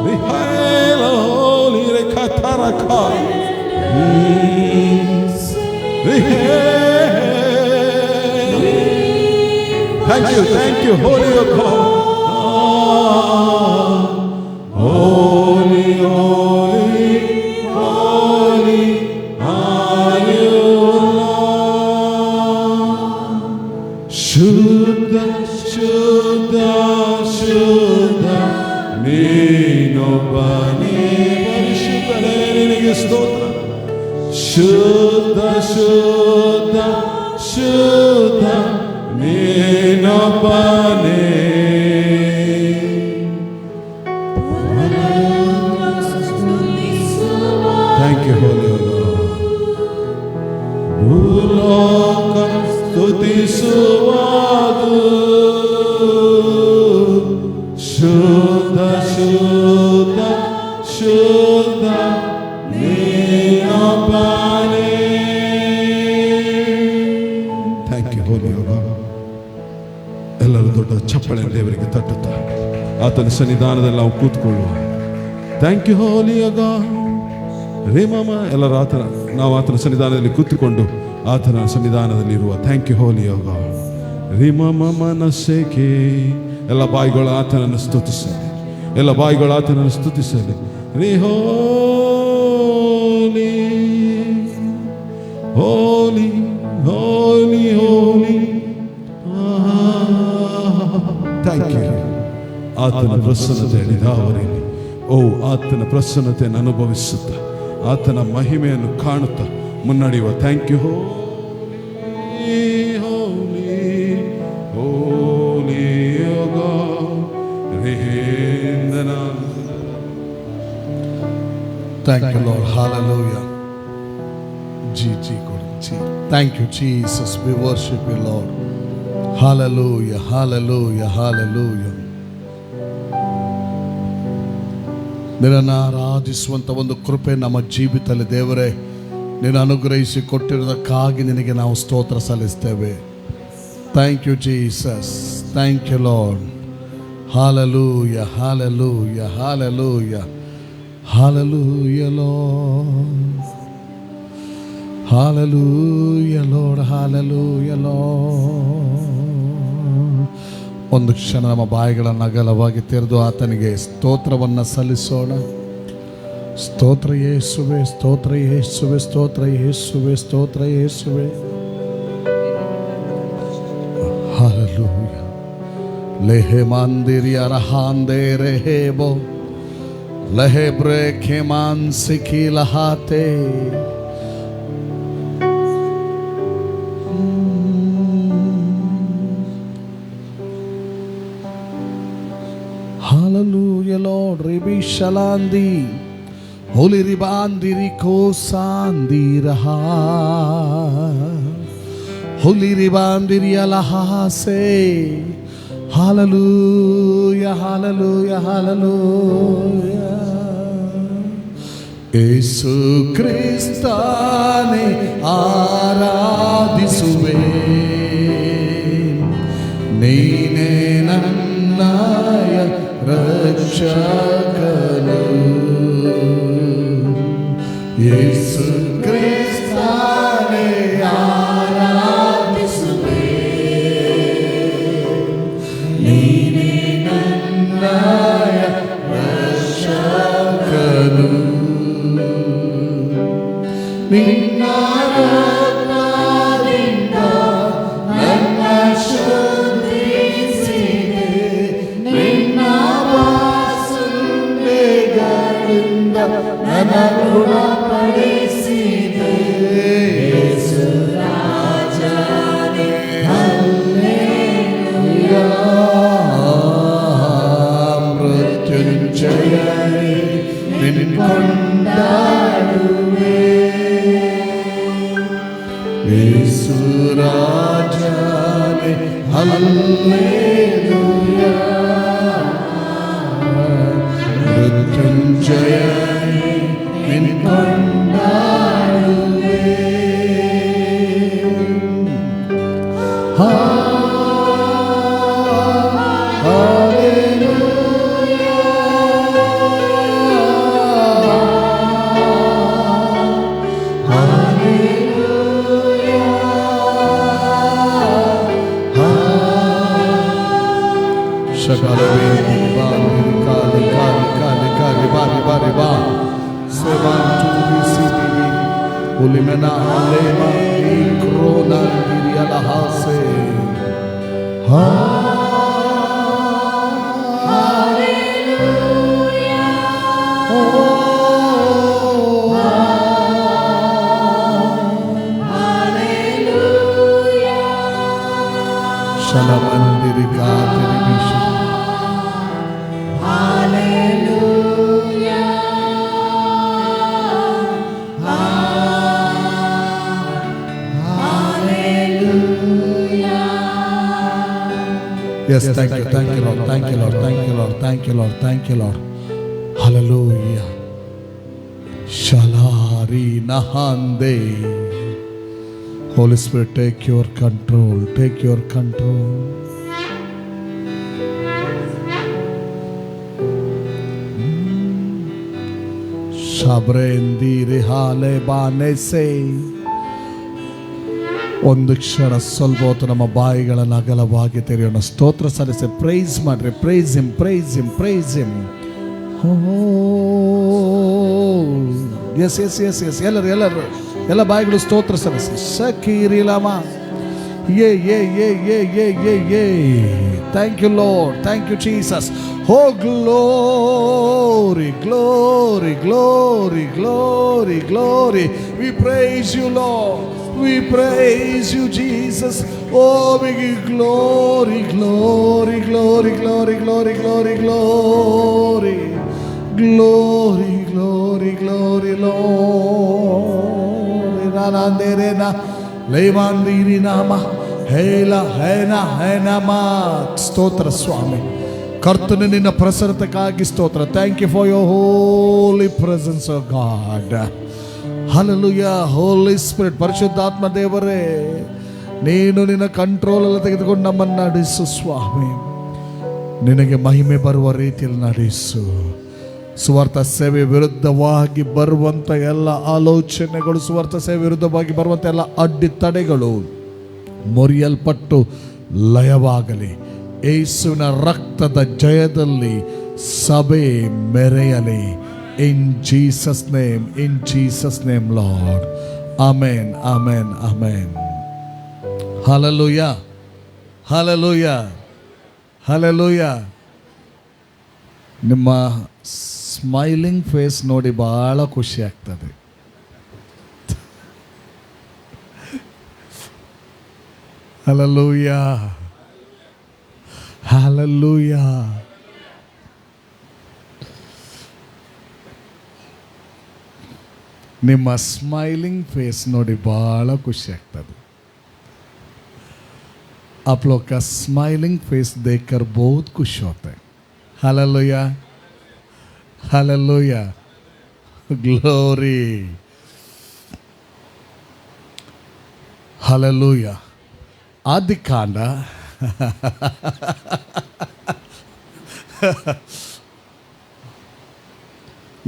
ರಿಹೇಲ ಹೋಲಿ ರೆಖತರಕ Thank you, Holy God. holy, holy are you, Lord. Shuddha, Shuddha, Shuddha ನೀನೊಬ್ಬನೇ. ಪರಿಶುದ್ಧನೇ ನಿನಗೆ ಸ್ತೋತ್ರ. ಶುದ್ಧ ಶುದ್ಧ ಶುದ್ಧ ನೀನೊಬ್ಬನೇ. Thank you, Holy Lord. ಭೂಲೋಕ ಸ್ತುತಿಸುವುದು ಶುದ್ಧ ಶುದ್ಧ ಶುದ್ಧ ನೀನೊಬ್ಬನೇ. ಥ್ಯಾಂಕ್ ಯು ಹೋಲಿ ಯೋಗ. ಎಲ್ಲರೂ ದೊಡ್ಡ ಚಪ್ಪಳೆ ದೇವರಿಗೆ ತಟ್ಟುತ್ತಾ ಆತನ ಸನ್ನಿಧಾನದಲ್ಲಿ ನಾವು ಕೂತ್ಕೊಳ್ಳುವ. ಥ್ಯಾಂಕ್ ಯು ಹೋಲಿ ಯೋಗ. ರೇಮಮ್ಮ ಎಲ್ಲರೂ ನಾವು ಆತನ ಸನ್ನಿಧಾನದಲ್ಲಿ ಕೂತ್ಕೊಂಡು ಆತನ ಸನ್ನಿಧಾನದಲ್ಲಿರುವ. ಥ್ಯಾಂಕ್ ಯು ಹೋಲಿ ಯೋಗ. ರಿಮಮ ಮನಸ್ಸೇಕೆ ಎಲ್ಲ ಬಾಯಿಗಳು ಆತನನ್ನು ಸ್ತುತಿಸಲಿ. ಎಲ್ಲ ಬಾಯಿಗಳು ಆತನನ್ನು ಸ್ತುತಿಸಲಿ. ರೇ ಹೋಲಿ holy holy Holi. Thank you. ಆತನ ಪ್ರಸನ್ನತೆ ನಿಧಾವರಿಲಿ. ಓ ಆತನ ಪ್ರಸನ್ನತೆಯನ್ನು ಅನುಭವಿಸುತ್ತ ಆತನ ಮಹಿಮೆಯನ್ನು ಕಾಣುತ್ತಾ ಮುನ್ನಡೆಯುವ. Thank you holy holy holy ಯೋಗ ರೇಂದನ. Thank you, Lord. Hallelujah. Thank you, Jesus. We worship you, Lord. Hallelujah, hallelujah, hallelujah. ನಿನ್ನನ್ನು ಆರಾಧಿಸುವಂಥ ಒಂದು ಕೃಪೆ ನಮ್ಮ ಜೀವಿತದಲ್ಲಿ ದೇವರೇ ನೀನು ಅನುಗ್ರಹಿಸಿ ಕೊಟ್ಟಿರೋದಕ್ಕಾಗಿ ನಿನಗೆ ನಾವು ಸ್ತೋತ್ರ ಸಲ್ಲಿಸ್ತೇವೆ. Thank you Jesus. Thank you Lord. Hallelujah hallelujah hallelujah hallelujah Lord. Hallelujah Lord. Hallelujah Lord. ಒಂದು ಕ್ಷಣ ನಮ್ಮ ಬಾಯಿಗಳನ್ನು ಅಗಲವಾಗಿ ತೆರೆದು ಆತನಿಗೆ ಸ್ತೋತ್ರವನ್ನು ಸಲ್ಲಿಸೋಣ. ಸ್ತೋತ್ರ ಯೇಸುವೆ, ಸ್ತೋತ್ರ ಯೇಸುವೆ, ಸ್ತೋತ್ರ ಯೇಸುವೆ, ಸ್ತೋತ್ರ ಯೇಸುವೆ. Hallelujah. Lehe mandiri arahande rehebo. Lehe breke mansiki lahate. Hallelujah, Lord. Ribi shalandi. Holy ribandiri kosandiraha. Holy ribandiri alahase. Hallelujah, hallelujah, hallelujah. Yesu Kristane aradisuve. Neene nannaya rakshakanu. Yesu Kristane aradisuve. Neene nannaya rakshakanu. Ninna rotadinda nanna shuddhiside. Ninna vasundegalinda nanna guಣಪಡಿಸಿದೆ. ಯೇಸು ರಾಜನೇ hallelujah. ಮೃತ್ಯುಂಜಯನೇ ನಿನ್ನ ಕೊಂಡಾಡುವೆ. ಯೇಸು ರಾಜನೇ hallelujah. ಮೃತ್ಯುಂಜಯನೇ ನಿನ್ನ ಕೊಂಡಾಡುವೆ. Shagala Yes, thank you, Lord, thank you, Lord, thank you, Lord, thank you, Lord, thank you, Lord. Hallelujah. Shalari Nahande. Holy Spirit, take your control, take your control. Shabrendi Rihale Banese. ಒಂದು ಕ್ಷಣ ಸ್ವಲ್ಪ ಹೊತ್ತು ನಮ್ಮ ಬಾಯಿಗಳನ್ನು ಅಗಲವಾಗಿ ತೆರೆಯೋಣ. ಸ್ತೋತ್ರ ಸಲ್ಲಿಸಿ praise ಮಾಡ್ರಿ. Praise him, praise him, praise him. Yes yes yes yes ಎಲ್ಲರೂ ಎಲ್ಲ ಬಾಯಿಗಳು ಸ್ತೋತ್ರ ಸಲ್ಲಿಸಿ. ಸಕೀರಿಲಮ ಯೇ yeah yeah yeah yeah yeah yeah. Thank you Lord, thank you Jesus. Oh glory, glory, glory, glory, glory. We praise you, Lord. We praise you, Jesus. Oh, we give glory, glory, glory, glory, glory, glory, glory, glory, glory, glory, Lord. Nananderena, levandirinama, hela, hena, henama. Stotra Swami. ಕರ್ತನೆ ನಿನ್ನ ಪ್ರಸನ್ನತೆಗಾಗಿ ಸ್ತೋತ್ರ. Thank you for your holy presence of God. Hallelujah. Holy spirit, ಪರಿಶುದ್ಧಾತ್ಮ ದೇವರೇ, ನೀನು ನಿನ್ನ control ಎಲ್ಲ ತೆಗೆದುಕೊಂಡು ನಮ್ಮನ್ನು ನಡೆಸು ಸ್ವಾಮಿ. ನಿನಗೆ ಮಹಿಮೆ ಬರುವ ರೀತಿಯಲ್ಲಿ ನಡೆಸು. ಸುವಾರ್ಥ ಸೇವೆ ವಿರುದ್ಧವಾಗಿ ಬರುವಂಥ ಎಲ್ಲ ಆಲೋಚನೆಗಳು, ಸುವಾರ್ಥ ಸೇವೆ ವಿರುದ್ಧವಾಗಿ ಬರುವಂಥ ಎಲ್ಲ ಅಡ್ಡಿತಡೆಗಳು ಮುರಿಯಲ್ಪಟ್ಟು ಲಯವಾಗಲಿ. ಯೇಸುವಿನ ರಕ್ತದ ಜಯದಲ್ಲಿ ಸಭೆ ಮೆರೆಯಲಿ. In Jesus name, in Jesus name Lord. Amen, amen, amen. Hallelujah, hallelujah, hallelujah. ನಿಮ್ಮ ಸ್ಮೈಲಿಂಗ್ ಫೇಸ್ ನೋಡಿ ಬಹಳ ಖುಷಿ ಆಗ್ತದೆ. Hallelujah, hallelujah. ನಿಮ್ಮ ಸ್ಮೈಲಿಂಗ್ ಫೇಸ್ ನೋಡಿ ಬಹಳ ಖುಷಿ ಆಗ್ತದೆ. आप लोग का स्माइलिंग फेस देखकर बहुत खुश होते हैं. Hallelujah, hallelujah, glory, hallelujah. आदिकांड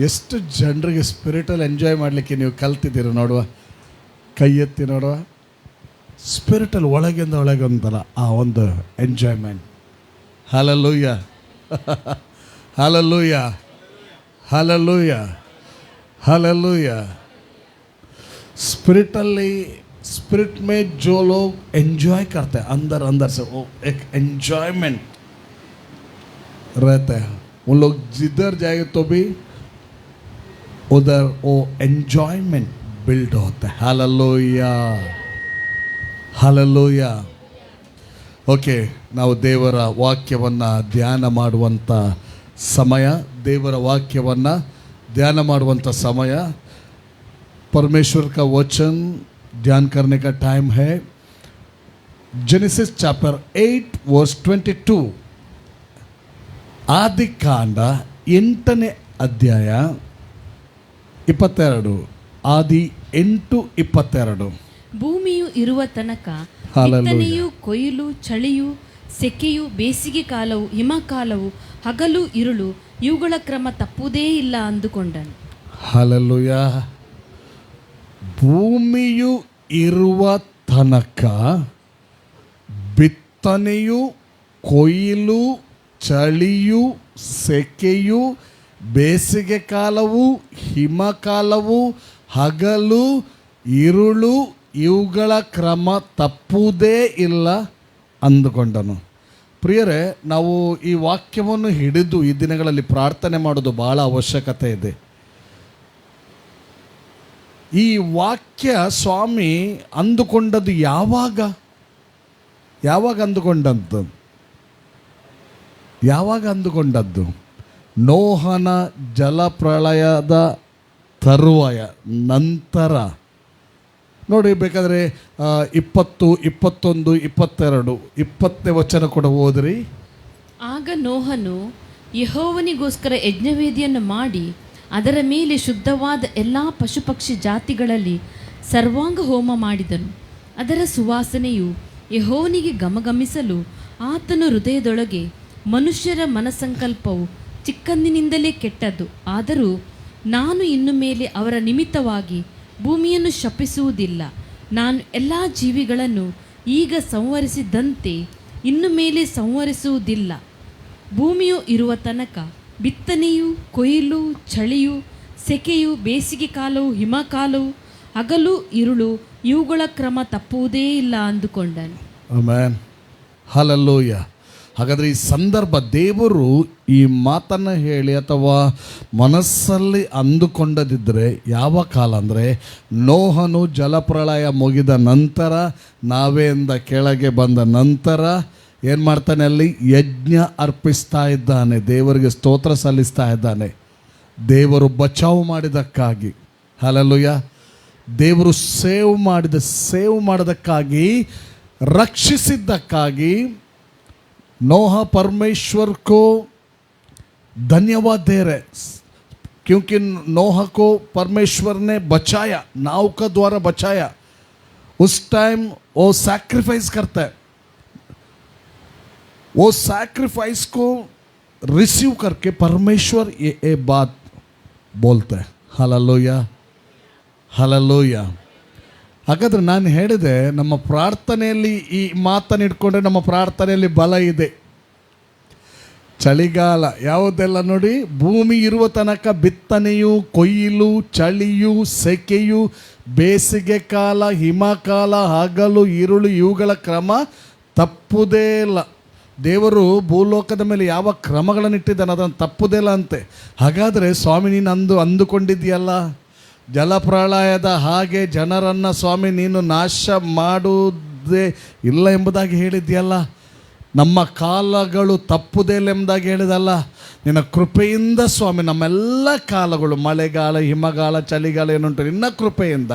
ಎಷ್ಟು ಜನರಿಗೆ ಸ್ಪಿರಿಟಲ್ಲಿ ಎಂಜಾಯ್ ಮಾಡಲಿಕ್ಕೆ ನೀವು ಕಲ್ತಿದ್ದೀರ ನೋಡುವ. ಕೈ ಎತ್ತಿ ನೋಡುವ. ಸ್ಪಿರಿಟಲ್ಲಿ ಒಳಗಿಂದ ಒಳಗೆ ಒಂಥರ ಆ ಒಂದು enjoyment. Hallelujah, hallelujah, hallelujah, hallelujah. Spiritually spirit में जो लोग एंजॉय करते हैं, अंदर अंदर से वो एक एंजॉयमेंट रहता है. उन लोग जिधर जाएंगे तो भी उधर वो एंजॉयमेंट बिल्ड होता है. Hallelujah, hallelujah. ಓಕೆ, ನಾವು ದೇವರ ವಾಕ್ಯವನ್ನು ಧ್ಯಾನ ಮಾಡುವಂಥ ಸಮಯ. ದೇವರ ವಾಕ್ಯವನ್ನು ಧ್ಯಾನ ಮಾಡುವಂಥ ಸಮಯ. परमेश्वर का वचन ध्यान करने का टाइम है. Genesis chapter 8 verse 22. ಆದಿಕಾಂಡ 8ನೇ ಅಧ್ಯಾಯ 22. ಆದಿ 8:22. ಭೂಮಿಯು ಇರುವ ತನಕ ಬಿತ್ತನೆಯು, ಕೊಯ್ಲು, ಚಳಿಯು, ಸೆಕೆಯು, ಬೇಸಿಗೆ ಕಾಲವು, ಹಿಮಕಾಲವು, ಹಗಲು ಇರುಳು, ಇವುಗಳ ಕ್ರಮ ತಪ್ಪುವುದೇ ಇಲ್ಲ ಅಂದುಕೊಂಡನು. ಹಲ್ಲೆಲೂಯಾ. ಭೂಮಿಯು ಇರುವ ತನಕ ಬಿತ್ತನೆಯು, ಕೊಯ್ಲು, ಚಳಿಯು, ಸೆಕೆಯು, ಬೇಸಿಗೆ ಕಾಲವು, ಹಿಮಕಾಲವು, ಹಗಲು ಇರುಳು, ಇವುಗಳ ಕ್ರಮ ತಪ್ಪುವುದೇ ಇಲ್ಲ ಅಂದುಕೊಂಡನು. ಪ್ರಿಯರೇ, ನಾವು ಈ ವಾಕ್ಯವನ್ನು ಹಿಡಿದು ಈ ದಿನಗಳಲ್ಲಿ ಪ್ರಾರ್ಥನೆ ಮಾಡೋದು ಬಹಳ ಅವಶ್ಯಕತೆ ಇದೆ. ಈ ವಾಕ್ಯ ಸ್ವಾಮಿ ಅಂದುಕೊಂಡದ್ದು ಯಾವಾಗ ಅಂದುಕೊಂಡದ್ದು? ನೋಹನ ಜಲಪ್ರಳಯದ ತರುವಾಯ ನಂತರ. ನೋಡಿ, ಬೇಕಾದರೆ 20, 21, 22, 20ನೇ ವಚನ ಕೂಡ ಓದ್ರಿ. ಆಗ ನೋಹನು ಯೆಹೋವನಿಗೋಸ್ಕರ ಯಜ್ಞವೇದಿಯನ್ನು ಮಾಡಿ ಅದರ ಮೇಲೆ ಶುದ್ಧವಾದ ಎಲ್ಲ ಪಶುಪಕ್ಷಿ ಜಾತಿಗಳಲ್ಲಿ ಸರ್ವಾಂಗ ಹೋಮ ಮಾಡಿದನು. ಅದರ ಸುವಾಸನೆಯು ಯೆಹೋವನಿಗೆ ಗಮಗಮಿಸಲು ಆತನ ಹೃದಯದೊಳಗೆ ಮನುಷ್ಯರ ಮನಸಂಕಲ್ಪವು ಚಿಕ್ಕಂದಿನಿಂದಲೇ ಕೆಟ್ಟದ್ದು. ಆದರೂ ನಾನು ಇನ್ನು ಮೇಲೆ ಅವರ ನಿಮಿತ್ತವಾಗಿ ಭೂಮಿಯನ್ನು ಶಪಿಸುವುದಿಲ್ಲ. ನಾನು ಎಲ್ಲ ಜೀವಿಗಳನ್ನು ಈಗ ಸಂವರಿಸಿದಂತೆ ಇನ್ನು ಮೇಲೆ ಸಂವರಿಸುವುದಿಲ್ಲ. ಭೂಮಿಯು ಇರುವ ತನಕ ಬಿತ್ತನೆಯು, ಕೊಯ್ಲು, ಚಳಿಯು, ಸೆಕೆಯು, ಬೇಸಿಗೆ ಕಾಲವು, ಹಿಮಕಾಲವು, ಹಗಲು ಇರುಳು ಇವುಗಳ ಕ್ರಮ ತಪ್ಪುವುದೇ ಇಲ್ಲ ಅಂದುಕೊಂಡನು. Amen, hallelujah. ಹಾಗಾದರೆ ಈ ಸಂದರ್ಭ ದೇವರು ಈ ಮಾತನ್ನು ಹೇಳಿ ಅಥವಾ ಮನಸ್ಸಲ್ಲಿ ಅಂದುಕೊಂಡದಿದ್ದರೆ ಯಾವ ಕಾಲ ಅಂದರೆ, ನೋಹನು ಜಲಪ್ರಳಯ ಮುಗಿದ ನಂತರ, ನಾವೆಯಿಂದ ಕೆಳಗೆ ಬಂದ ನಂತರ ಏನು ಮಾಡ್ತಾನೆ? ಅಲ್ಲಿ ಯಜ್ಞ ಅರ್ಪಿಸ್ತಾ ಇದ್ದಾನೆ, ದೇವರಿಗೆ ಸ್ತೋತ್ರ ಸಲ್ಲಿಸ್ತಾ ಇದ್ದಾನೆ. ದೇವರು ಬಚಾವು ಮಾಡಿದ್ದಕ್ಕಾಗಿ, ಹಲ್ಲೆಲೂಯ, ದೇವರು ಸೇವ್ ಮಾಡೋದಕ್ಕಾಗಿ, ರಕ್ಷಿಸಿದ್ದಕ್ಕಾಗಿ नोह परमेश्वर को धन्यवाद दे रहे, क्योंकि नोह को परमेश्वर ने बचाया, नाव का द्वारा बचाया. उस टाइम वो सैक्रिफाइस करता है, वो सैक्रिफाइस को रिसीव करके परमेश्वर ये बात बोलता है. Hallelujah, hallelujah. ಹಾಗಾದರೆ ನಾನು ಹೇಳಿದೆ, ನಮ್ಮ ಪ್ರಾರ್ಥನೆಯಲ್ಲಿ ಈ ಮಾತನ್ನು ಇಟ್ಕೊಂಡ್ರೆ ನಮ್ಮ ಪ್ರಾರ್ಥನೆಯಲ್ಲಿ ಬಲ ಇದೆ. ಚಳಿಗಾಲ ಯಾವುದೆಲ್ಲ ನೋಡಿ, ಭೂಮಿ ಇರುವ ತನಕ ಬಿತ್ತನೆಯು, ಕೊಯ್ಲು, ಚಳಿಯು, ಸೆಕೆಯು, ಬೇಸಿಗೆ ಕಾಲ, ಹಿಮಕಾಲ, ಹಗಲು ಇರುಳು ಇವುಗಳ ಕ್ರಮ ತಪ್ಪುವುದೇ ಇಲ್ಲ. ದೇವರು ಭೂಲೋಕದ ಮೇಲೆ ಯಾವ ಕ್ರಮಗಳನ್ನು ಇಟ್ಟಿದ್ದಾನೆ ಅದನ್ನು ತಪ್ಪುವುದೇ ಇಲ್ಲ ಅಂತೆ. ಹಾಗಾದರೆ ಸ್ವಾಮಿ ನೀನು ಅಂದುಕೊಂಡಿದ್ದೀಯಲ್ಲ, ಜಲಪ್ರಳಯದ ಹಾಗೆ ಜನರನ್ನು ಸ್ವಾಮಿ ನೀನು ನಾಶ ಮಾಡುವುದೇ ಇಲ್ಲ ಎಂಬುದಾಗಿ ಹೇಳಿದ್ಯಲ್ಲ, ನಮ್ಮ ಕಾಲಗಳು ತಪ್ಪುದೇ ಇಲ್ಲ ಎಂಬುದಾಗಿ ಹೇಳಿದಲ್ಲ. ನಿನ್ನ ಕೃಪೆಯಿಂದ ಸ್ವಾಮಿ ನಮ್ಮೆಲ್ಲ ಕಾಲಗಳು, ಮಳೆಗಾಲ, ಹಿಮಗಾಲ, ಚಳಿಗಾಲ ಏನುಂಟು ನಿನ್ನ ಕೃಪೆಯಿಂದ,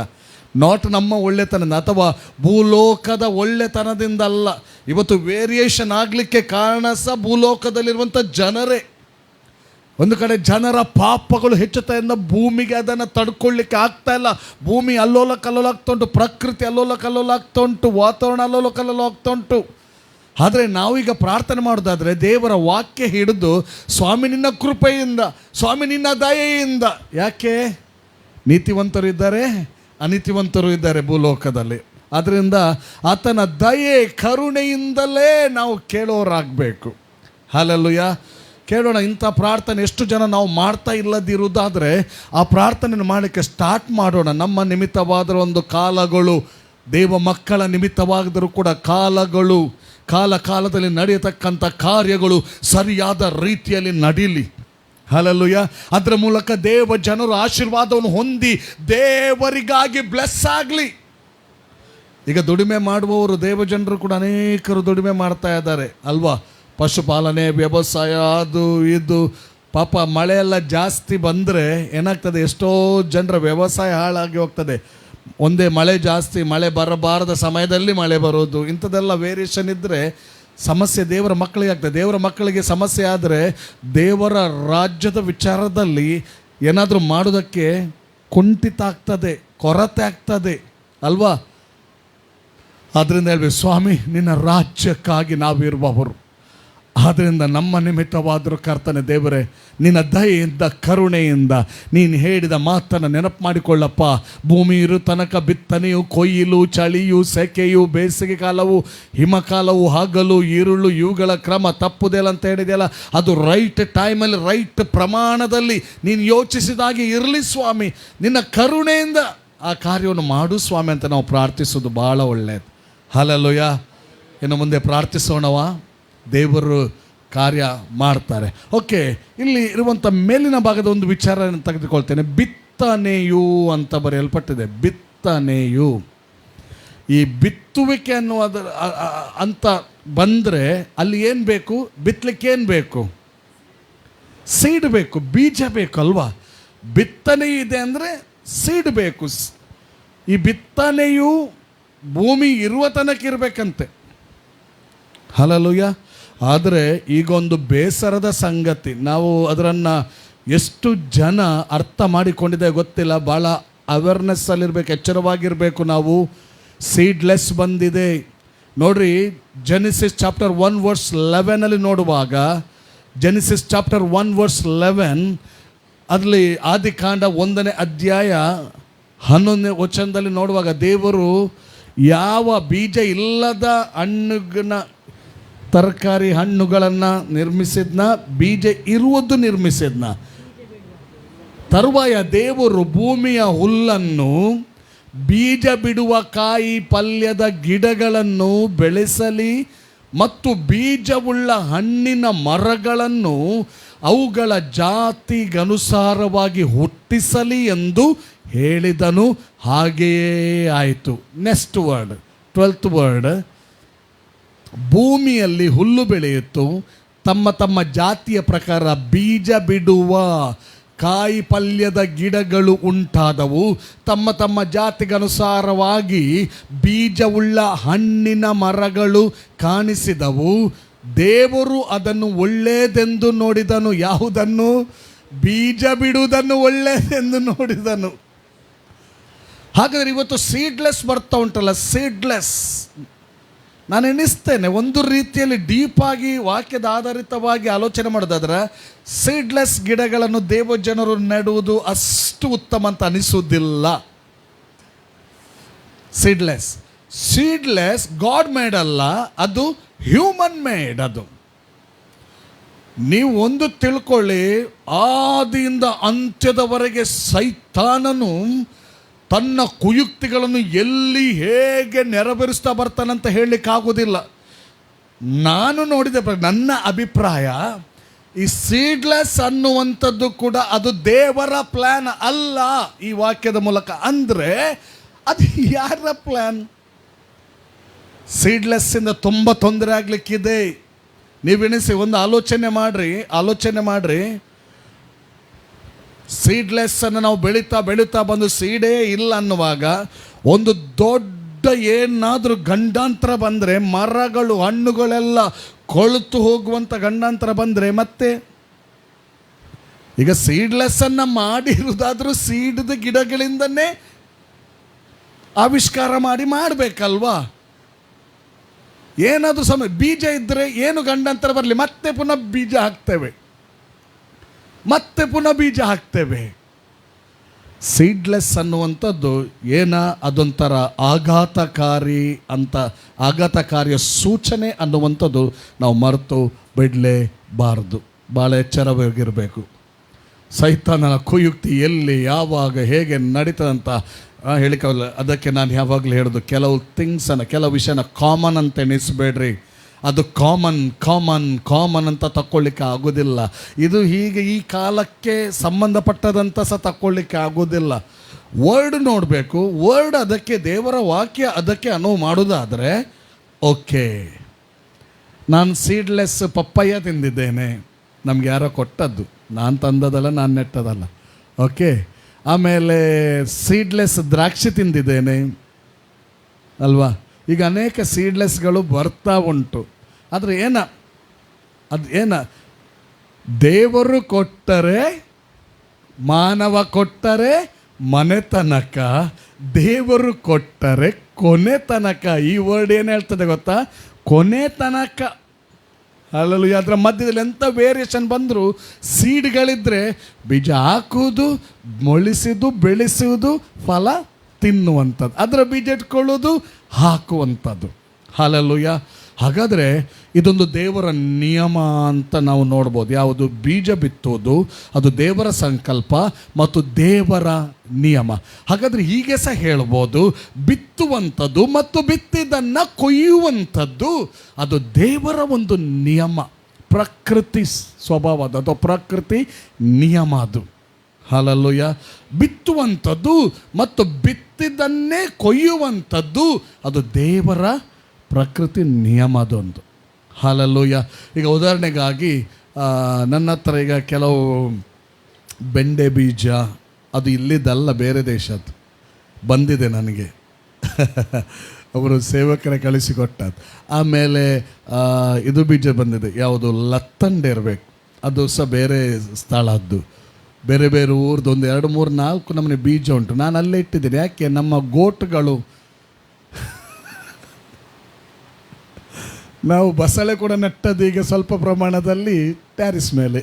ನಾಟ್ ನಮ್ಮ ಒಳ್ಳೆತನದಿಂದ ಅಥವಾ ಭೂಲೋಕದ ಒಳ್ಳೆತನದಿಂದ ಅಲ್ಲ. ಇವತ್ತು ವೇರಿಯೇಷನ್ ಆಗಲಿಕ್ಕೆ ಕಾರಣ ಸಹ ಭೂಲೋಕದಲ್ಲಿರುವಂಥ ಜನರೇ. ಒಂದು ಕಡೆ ಜನರ ಪಾಪಗಳು ಹೆಚ್ಚುತ್ತಾ ಇದ್ದ ಭೂಮಿಗೆ ಅದನ್ನು ತಡ್ಕೊಳ್ಳಿಕ್ಕೆ ಆಗ್ತಾ ಇಲ್ಲ. ಭೂಮಿ ಅಲ್ಲೋಲ ಕಲ್ಲೋಲ ಆಗ್ತಾ ಉಂಟು, ಪ್ರಕೃತಿ ಅಲ್ಲೋಲ ಕಲ್ಲೋಲ ಆಗ್ತಾ ಉಂಟು, ವಾತಾವರಣ ಅಲ್ಲೋಲ ಕಲ್ಲೋಲ ಆಗ್ತಾ ಉಂಟು. ಆದರೆ ನಾವೀಗ ಪ್ರಾರ್ಥನೆ ಮಾಡೋದಾದರೆ ದೇವರ ವಾಕ್ಯ ಹಿಡಿದು, ಸ್ವಾಮಿ ನಿನ್ನ ಕೃಪೆಯಿಂದ, ಸ್ವಾಮಿ ನಿನ್ನ ದಯೆಯಿಂದ. ಯಾಕೆ? ನೀತಿವಂತರು ಇದ್ದಾರೆ, ಅನೀತಿವಂತರು ಇದ್ದಾರೆ ಭೂಲೋಕದಲ್ಲಿ. ಆದ್ದರಿಂದ ಆತನ ದಯೆ ಕರುಣೆಯಿಂದಲೇ ನಾವು ಕೇಳೋರಾಗಬೇಕು. ಹಲ್ಲೆಲೂಯ. ಕೇಳೋಣ, ಇಂಥ ಪ್ರಾರ್ಥನೆ ಎಷ್ಟು ಜನ ನಾವು ಮಾಡ್ತಾ ಇಲ್ಲದಿರುವುದಾದರೆ ಆ ಪ್ರಾರ್ಥನೆಯನ್ನು ಮಾಡಲಿಕ್ಕೆ ಸ್ಟಾರ್ಟ್ ಮಾಡೋಣ. ನಮ್ಮ ನಿಮಿತ್ತವಾದ ಒಂದು ಕಾಲಗಳು, ದೇವ ಮಕ್ಕಳ ನಿಮಿತ್ತವಾದರೂ ಕೂಡ ಕಾಲಗಳು, ಕಾಲದಲ್ಲಿ ನಡೆಯತಕ್ಕಂಥ ಕಾರ್ಯಗಳು ಸರಿಯಾದ ರೀತಿಯಲ್ಲಿ ನಡೀಲಿ. ಹಲ್ಲೆಲೂಯ. ಅದರ ಮೂಲಕ ದೇವ ಜನರು ಆಶೀರ್ವಾದವನ್ನು ಹೊಂದಿ ದೇವರಿಗಾಗಿ ಬ್ಲೆಸ್ ಆಗಲಿ. ಈಗ ದುಡಿಮೆ ಮಾಡುವವರು ದೇವಜನರು ಕೂಡ ಅನೇಕರು ದುಡಿಮೆ ಮಾಡ್ತಾ ಇದ್ದಾರೆ ಅಲ್ವಾ? ಪಶುಪಾಲನೆ, ವ್ಯವಸಾಯ, ಅದು ಇದು. ಪಾಪ ಮಳೆಯೆಲ್ಲ ಜಾಸ್ತಿ ಬಂದರೆ ಏನಾಗ್ತದೆ, ಎಷ್ಟೋ ಜನರ ವ್ಯವಸಾಯ ಹಾಳಾಗಿ ಹೋಗ್ತದೆ. ಒಂದೇ ಮಳೆ ಜಾಸ್ತಿ, ಮಳೆ ಬರಬಾರದ ಸಮಯದಲ್ಲಿ ಮಳೆ ಬರೋದು, ಇಂಥದ್ದೆಲ್ಲ ವೇರಿಯೇಷನ್ ಇದ್ದರೆ ಸಮಸ್ಯೆ ದೇವರ ಮಕ್ಕಳಿಗೆ ಆಗ್ತದೆ. ದೇವರ ಮಕ್ಕಳಿಗೆ ಸಮಸ್ಯೆ ಆದರೆ ದೇವರ ರಾಜ್ಯದ ವಿಚಾರದಲ್ಲಿ ಏನಾದರೂ ಮಾಡೋದಕ್ಕೆ ಕುಂಠಿತ ಆಗ್ತದೆ, ಕೊರತೆ ಆಗ್ತದೆ ಅಲ್ವಾ? ಆದ್ದರಿಂದ ಹೇಳ್ಬೇಕು, ಸ್ವಾಮಿ ನಿನ್ನ ರಾಜ್ಯಕ್ಕಾಗಿ ನಾವಿರುವವರು, ಆದ್ದರಿಂದ ನಮ್ಮ ನಿಮಿತ್ತವಾದರೂ ಕರ್ತನೆ ದೇವರೇ, ನಿನ್ನ ದಯೆಯಿಂದ, ಕರುಣೆಯಿಂದ ನೀನು ಹೇಳಿದ ಮಾತನ್ನು ನೆನಪು ಮಾಡಿಕೊಳ್ಳಪ್ಪ. ಭೂಮಿ ಇರು ತನಕ ಬಿತ್ತನೆಯು, ಕೊಯ್ಲು, ಚಳಿಯು, ಸೆಕೆಯು, ಬೇಸಿಗೆ ಕಾಲವು, ಹಿಮಕಾಲವು, ಹಗಲು ಇರುಳು ಇವುಗಳ ಕ್ರಮ ತಪ್ಪುದಿಲ್ಲ ಅಂತ ಹೇಳಿದೆಯಲ್ಲ, ಅದು ರೈಟ್ ಟೈಮಲ್ಲಿ, ರೈಟ್ ಪ್ರಮಾಣದಲ್ಲಿ ನೀನು ಯೋಚಿಸಿದಾಗೆ ಇರಲಿ ಸ್ವಾಮಿ. ನಿನ್ನ ಕರುಣೆಯಿಂದ ಆ ಕಾರ್ಯವನ್ನು ಮಾಡು ಸ್ವಾಮಿ ಅಂತ ನಾವು ಪ್ರಾರ್ಥಿಸೋದು ಭಾಳ ಒಳ್ಳೆಯದು. ಹಲ್ಲೆಲೂಯಾ. ಇನ್ನು ಮುಂದೆ ಪ್ರಾರ್ಥಿಸೋಣವಾ? ದೇವರು ಕಾರ್ಯ ಮಾಡ್ತಾರೆ. ಓಕೆ, ಇಲ್ಲಿ ಇರುವಂಥ ಮೇಲಿನ ಭಾಗದ ಒಂದು ವಿಚಾರ ತೆಗೆದುಕೊಳ್ತೇನೆ. ಬಿತ್ತನೆಯು ಅಂತ ಬರೆಯಲ್ಪಟ್ಟಿದೆ. ಬಿತ್ತನೆಯು, ಈ ಬಿತ್ತುವಿಕೆ ಅನ್ನುವುದ ಅಂತ ಬಂದರೆ ಅಲ್ಲಿ ಏನು ಬೇಕು? ಬಿತ್ತಲಿಕ್ಕೆ ಏನು ಬೇಕು? ಸೀಡ್ ಬೇಕು, ಬೀಜ ಬೇಕು ಅಲ್ವಾ? ಬಿತ್ತನೆ ಇದೆ ಅಂದರೆ ಸೀಡ್ ಬೇಕು. ಈ ಬಿತ್ತನೆಯು ಭೂಮಿ ಇರುವ ತನಕ ಇರಬೇಕಂತೆ. ಹಲ್ಲೆಲೂಯಾ. ಆದರೆ ಈಗ ಒಂದು ಬೇಸರದ ಸಂಗತಿ, ನಾವು ಅದನ್ನು ಎಷ್ಟು ಜನ ಅರ್ಥ ಮಾಡಿಕೊಂಡಿದೆ ಗೊತ್ತಿಲ್ಲ. ಭಾಳ ಅವೇರ್ನೆಸ್ಸಲ್ಲಿರಬೇಕು, ಎಚ್ಚರವಾಗಿರಬೇಕು ನಾವು. ಸೀಡ್ಲೆಸ್ ಬಂದಿದೆ ನೋಡ್ರಿ. ಜೆನಿಸಿಸ್ ಚಾಪ್ಟರ್ 1:11 ನೋಡುವಾಗ, ಜೆನಿಸಿಸ್ ಚಾಪ್ಟರ್ 1:11 ಅದರಲ್ಲಿ ಆದಿಕಾಂಡ 1ನೇ ಅಧ್ಯಾಯ 11ನೇ ವಚನದಲ್ಲಿ ನೋಡುವಾಗ, ದೇವರು ಯಾವ ಬೀಜ ಇಲ್ಲದ ತರಕಾರಿ ಹಣ್ಣುಗಳನ್ನು ನಿರ್ಮಿಸಿದ್ನ, ಬೀಜ ಇರುವುದು ನಿರ್ಮಿಸಿದ್ನ. ತರುವಾಯ ದೇವರು ಭೂಮಿಯ ಹುಲ್ಲನ್ನು, ಬೀಜ ಬಿಡುವ ಕಾಯಿ ಪಲ್ಯದ ಗಿಡಗಳನ್ನು ಬೆಳೆಸಲಿ ಮತ್ತು ಬೀಜವುಳ್ಳ ಹಣ್ಣಿನ ಮರಗಳನ್ನು ಅವುಗಳ ಜಾತಿಗನುಸಾರವಾಗಿ ಹುಟ್ಟಿಸಲಿ ಎಂದು ಹೇಳಿದನು. ಹಾಗೆಯೇ ಆಯಿತು. Next word, 12th word. ಭೂಮಿಯಲ್ಲಿ ಹುಲ್ಲು ಬೆಳೆಯಿತು, ತಮ್ಮ ತಮ್ಮ ಜಾತಿಯ ಪ್ರಕಾರ ಬೀಜ ಬಿಡುವ ಕಾಯಿ ಪಲ್ಯದ ಗಿಡಗಳು ಉಂಟಾದವು. ತಮ್ಮ ತಮ್ಮ ಜಾತಿಗನುಸಾರವಾಗಿ ಬೀಜವುಳ್ಳ ಹಣ್ಣಿನ ಮರಗಳು ಕಾಣಿಸಿದವು. ದೇವರು ಅದನ್ನು ಒಳ್ಳೆಯದೆಂದು ನೋಡಿದನು. ಯಾವುದನ್ನು? ಬೀಜ ಬಿಡುವುದನ್ನು ಒಳ್ಳೆಯದೆಂದು ನೋಡಿದನು. ಹಾಗಾದರೆ ಇವತ್ತು ಸೀಡ್ಲೆಸ್ ಬರ್ತಾ ಉಂಟಲ್ಲ, ಸೀಡ್ಲೆಸ್. ನಾನು ಎಣಿಸ್ತೇನೆ ಒಂದು ರೀತಿಯಲ್ಲಿ ಡೀಪಾಗಿ ವಾಕ್ಯದ ಆಧಾರಿತವಾಗಿ ಆಲೋಚನೆ ಮಾಡೋದಾದ್ರೆ, ಸೀಡ್ಲೆಸ್ ಗಿಡಗಳನ್ನು ದೇವಜನರು ನೆಡುವುದು ಅಷ್ಟು ಉತ್ತಮ ಅಂತ ಅನಿಸುವುದಿಲ್ಲ. ಸೀಡ್ಲೆಸ್ ಗಾಡ್ ಮೇಡ್ ಅಲ್ಲ, ಅದು ಹ್ಯೂಮನ್ ಮೇಡ್. ಅದು ನೀವು ಒಂದು ತಿಳ್ಕೊಳ್ಳಿ, ಆದಿಯಿಂದ ಅಂತ್ಯದವರೆಗೆ ಸೈತಾನನು ತನ್ನ ಕುಯುಕ್ತಿಗಳನ್ನು ಎಲ್ಲಿ ಹೇಗೆ ನೆರವೇರಿಸ್ತಾ ಬರ್ತಾನಂತ ಹೇಳಲಿಕ್ಕಾಗೋದಿಲ್ಲ. ನಾನು ನೋಡಿದ ನನ್ನ ಅಭಿಪ್ರಾಯ, ಈ ಸೀಡ್ಲೆಸ್ ಅನ್ನುವಂಥದ್ದು ಕೂಡ ಅದು ದೇವರ ಪ್ಲ್ಯಾನ್ ಅಲ್ಲ ಈ ವಾಕ್ಯದ ಮೂಲಕ. ಅಂದರೆ ಅದು ಯಾರ ಪ್ಲ್ಯಾನ್? ಸೀಡ್ಲೆಸ್ಸಿಂದ ತುಂಬ ತೊಂದರೆ ಆಗಲಿಕ್ಕಿದೆ. ನೀವೆಣಿಸಿ, ಒಂದು ಆಲೋಚನೆ ಮಾಡ್ರಿ. ಸೀಡ್ಲೆಸ್ಸನ್ನು ನಾವು ಬೆಳೀತಾ ಬಂದು ಸೀಡೇ ಇಲ್ಲ ಅನ್ನುವಾಗ, ಒಂದು ದೊಡ್ಡ ಏನಾದರೂ ಗಂಡಾಂತರ ಬಂದರೆ, ಮರಗಳು ಹಣ್ಣುಗಳೆಲ್ಲ ಕೊಳೆತು ಹೋಗುವಂಥ ಗಂಡಾಂತರ ಬಂದರೆ, ಮತ್ತೆ ಈಗ ಸೀಡ್ಲೆಸ್ಸನ್ನು ಮಾಡಿರುವುದಾದ್ರೂ ಸೀಡ್ದ ಗಿಡಗಳಿಂದನೇ ಆವಿಷ್ಕಾರ ಮಾಡಬೇಕಲ್ವಾ? ಏನಾದರೂ ಸಮಯ ಬೀಜ ಇದ್ದರೆ ಏನು ಗಂಡಾಂತರ ಬರಲಿ, ಮತ್ತೆ ಪುನಃ ಬೀಜ ಹಾಕ್ತೇವೆ. ಸೀಡ್ಲೆಸ್ ಅನ್ನುವಂಥದ್ದು ಅದೊಂಥರ ಆಘಾತಕಾರಿಯ ಸೂಚನೆ ಅನ್ನುವಂಥದ್ದು ನಾವು ಮರೆತು ಬಿಡಲೇಬಾರದು. ಭಾಳ ಎಚ್ಚರವಾಗಿರಬೇಕು. ಸೈತಾನನ ಕುಯುಕ್ತಿ ಎಲ್ಲಿ, ಯಾವಾಗ, ಹೇಗೆ ನಡೀತದಂತ ಹೇಳಿಕಲ್ಲ. ಅದಕ್ಕೆ ನಾನು ಯಾವಾಗಲೂ ಹೇಳೋದು, ಕೆಲವು ವಿಷಯನ ಕಾಮನ್ ಅಂತ ಎಣಿಸ್ಬೇಡ್ರಿ. ಅದು ಕಾಮನ್ ಅಂತ ತಕ್ಕೊಳ್ಳಿಕ್ಕೆ ಆಗೋದಿಲ್ಲ. ಇದು ಹೀಗೆ ಈ ಕಾಲಕ್ಕೆ ಸಂಬಂಧಪಟ್ಟದಂತ ಸಹ ತಕ್ಕೊಳ್ಳಿಕ್ಕೆ ಆಗೋದಿಲ್ಲ. ವರ್ಡ್ ನೋಡಬೇಕು. ವರ್ಡ್ ಅದಕ್ಕೆ, ದೇವರ ವಾಕ್ಯ ಅದಕ್ಕೆ ಅನುವು ಮಾಡೋದಾದರೆ ಓಕೆ. ನಾನು ಸೀಡ್ಲೆಸ್ ಪಪ್ಪಯ್ಯ ತಿಂದಿದ್ದೇನೆ, ನಮ್ಗೆ ಯಾರೋ ಕೊಟ್ಟದ್ದು, ನಾನು ತಂದದಲ್ಲ, ನಾನು ನೆಟ್ಟದಲ್ಲ. ಓಕೆ. ಆಮೇಲೆ ಸೀಡ್ಲೆಸ್ ದ್ರಾಕ್ಷಿ ತಿಂದಿದ್ದೇನೆ ಅಲ್ವಾ? ಈಗ ಅನೇಕ ಸೀಡ್ಲೆಸ್ಗಳು ಬರ್ತಾ ಉಂಟು. ಆದರೆ ದೇವರು ಕೊಟ್ಟರೆ, ಮಾನವ ಕೊಟ್ಟರೆ ಮನೆ ತನಕ, ದೇವರು ಕೊಟ್ಟರೆ ಕೊನೆ ತನಕ. ಈ ವರ್ಡ್ ಏನು ಹೇಳ್ತದೆ ಗೊತ್ತಾ? ಕೊನೆ ತನಕ. ಅಲ್ಲೂ ಅದರ ಮಧ್ಯದಲ್ಲಿ ಎಂಥ ವೇರಿಯೇಷನ್ ಬಂದರೂ, ಸೀಡ್ಗಳಿದ್ದರೆ ಬೀಜ ಹಾಕುವುದು, ಮೊಳಿಸುವುದು, ಬೆಳೆಸುವುದು, ಫಲ ತಿನ್ನುವಂಥದ್ದು, ಅದರ ಬೀಜ ಇಟ್ಕೊಳ್ಳೋದು, ಹಾಕುವಂಥದ್ದು. ಹಲ್ಲೆಲೂಯಾ. ಹಾಗಾದರೆ ಇದೊಂದು ದೇವರ ನಿಯಮ ಅಂತ ನಾವು ನೋಡ್ಬೋದು. ಯಾವುದು? ಬೀಜ ಬಿತ್ತೋದು ಅದು ದೇವರ ಸಂಕಲ್ಪ ಮತ್ತು ದೇವರ ನಿಯಮ. ಹಾಗಾದರೆ ಹೀಗೆ ಸಹ ಹೇಳ್ಬೋದು, ಬಿತ್ತುವಂಥದ್ದು ಮತ್ತು ಬಿತ್ತಿದ್ದನ್ನು ಕೊಯ್ಯುವಂಥದ್ದು ಅದು ದೇವರ ಒಂದು ನಿಯಮ, ಪ್ರಕೃತಿ ಸ್ವಭಾವದ ಅಥವಾ ಪ್ರಕೃತಿ ನಿಯಮ ಅದು. ಹಲ್ಲೆಲೂಯಾ. ಬಿತ್ತುವಂಥದ್ದು ಮತ್ತು ಬಿತ್ತಿದ್ದನ್ನೇ ಕೊಯ್ಯುವಂಥದ್ದು ಅದು ದೇವರ ಪ್ರಕೃತಿ ನಿಯಮದೊಂದು. ಹಲ್ಲೆಲೂಯಾ. ಈಗ ಉದಾಹರಣೆಗಾಗಿ ನನ್ನ ಹತ್ರ ಈಗ ಕೆಲವು ಬೆಂಡೆ ಬೀಜ, ಅದು ಇಲ್ಲಿದ್ದಲ್ಲ, ಬೇರೆ ದೇಶದ್ದು ಬಂದಿದೆ ನನಗೆ. ಅವರು ಸೇವಕರ ಕಳಿಸಿಕೊಟ್ಟದ್ದು. ಆಮೇಲೆ ಇದು ಬೀಜ ಬಂದಿದೆ, ಯಾವುದು? ಲತ್ತಂಡೆ ಇರಬೇಕು, ಅದು ಸಹ ಬೇರೆ ಸ್ಥಳದ್ದು, ಬೇರೆ ಬೇರೆ ಊರ್ದು ಒಂದು 2, 3, 4 ನಮೂನೆ ಬೀಜ ಉಂಟು. ನಾನು ಅಲ್ಲೇ ಇಟ್ಟಿದ್ದೀನಿ. ಯಾಕೆ? ನಮ್ಮ ಗೋಟುಗಳು, ನಾವು ಬಸಳೆ ಕೂಡ ನೆಟ್ಟದ್ದು ಈಗ ಸ್ವಲ್ಪ ಪ್ರಮಾಣದಲ್ಲಿ ಟ್ಯಾರಿಸ್ ಮೇಲೆ.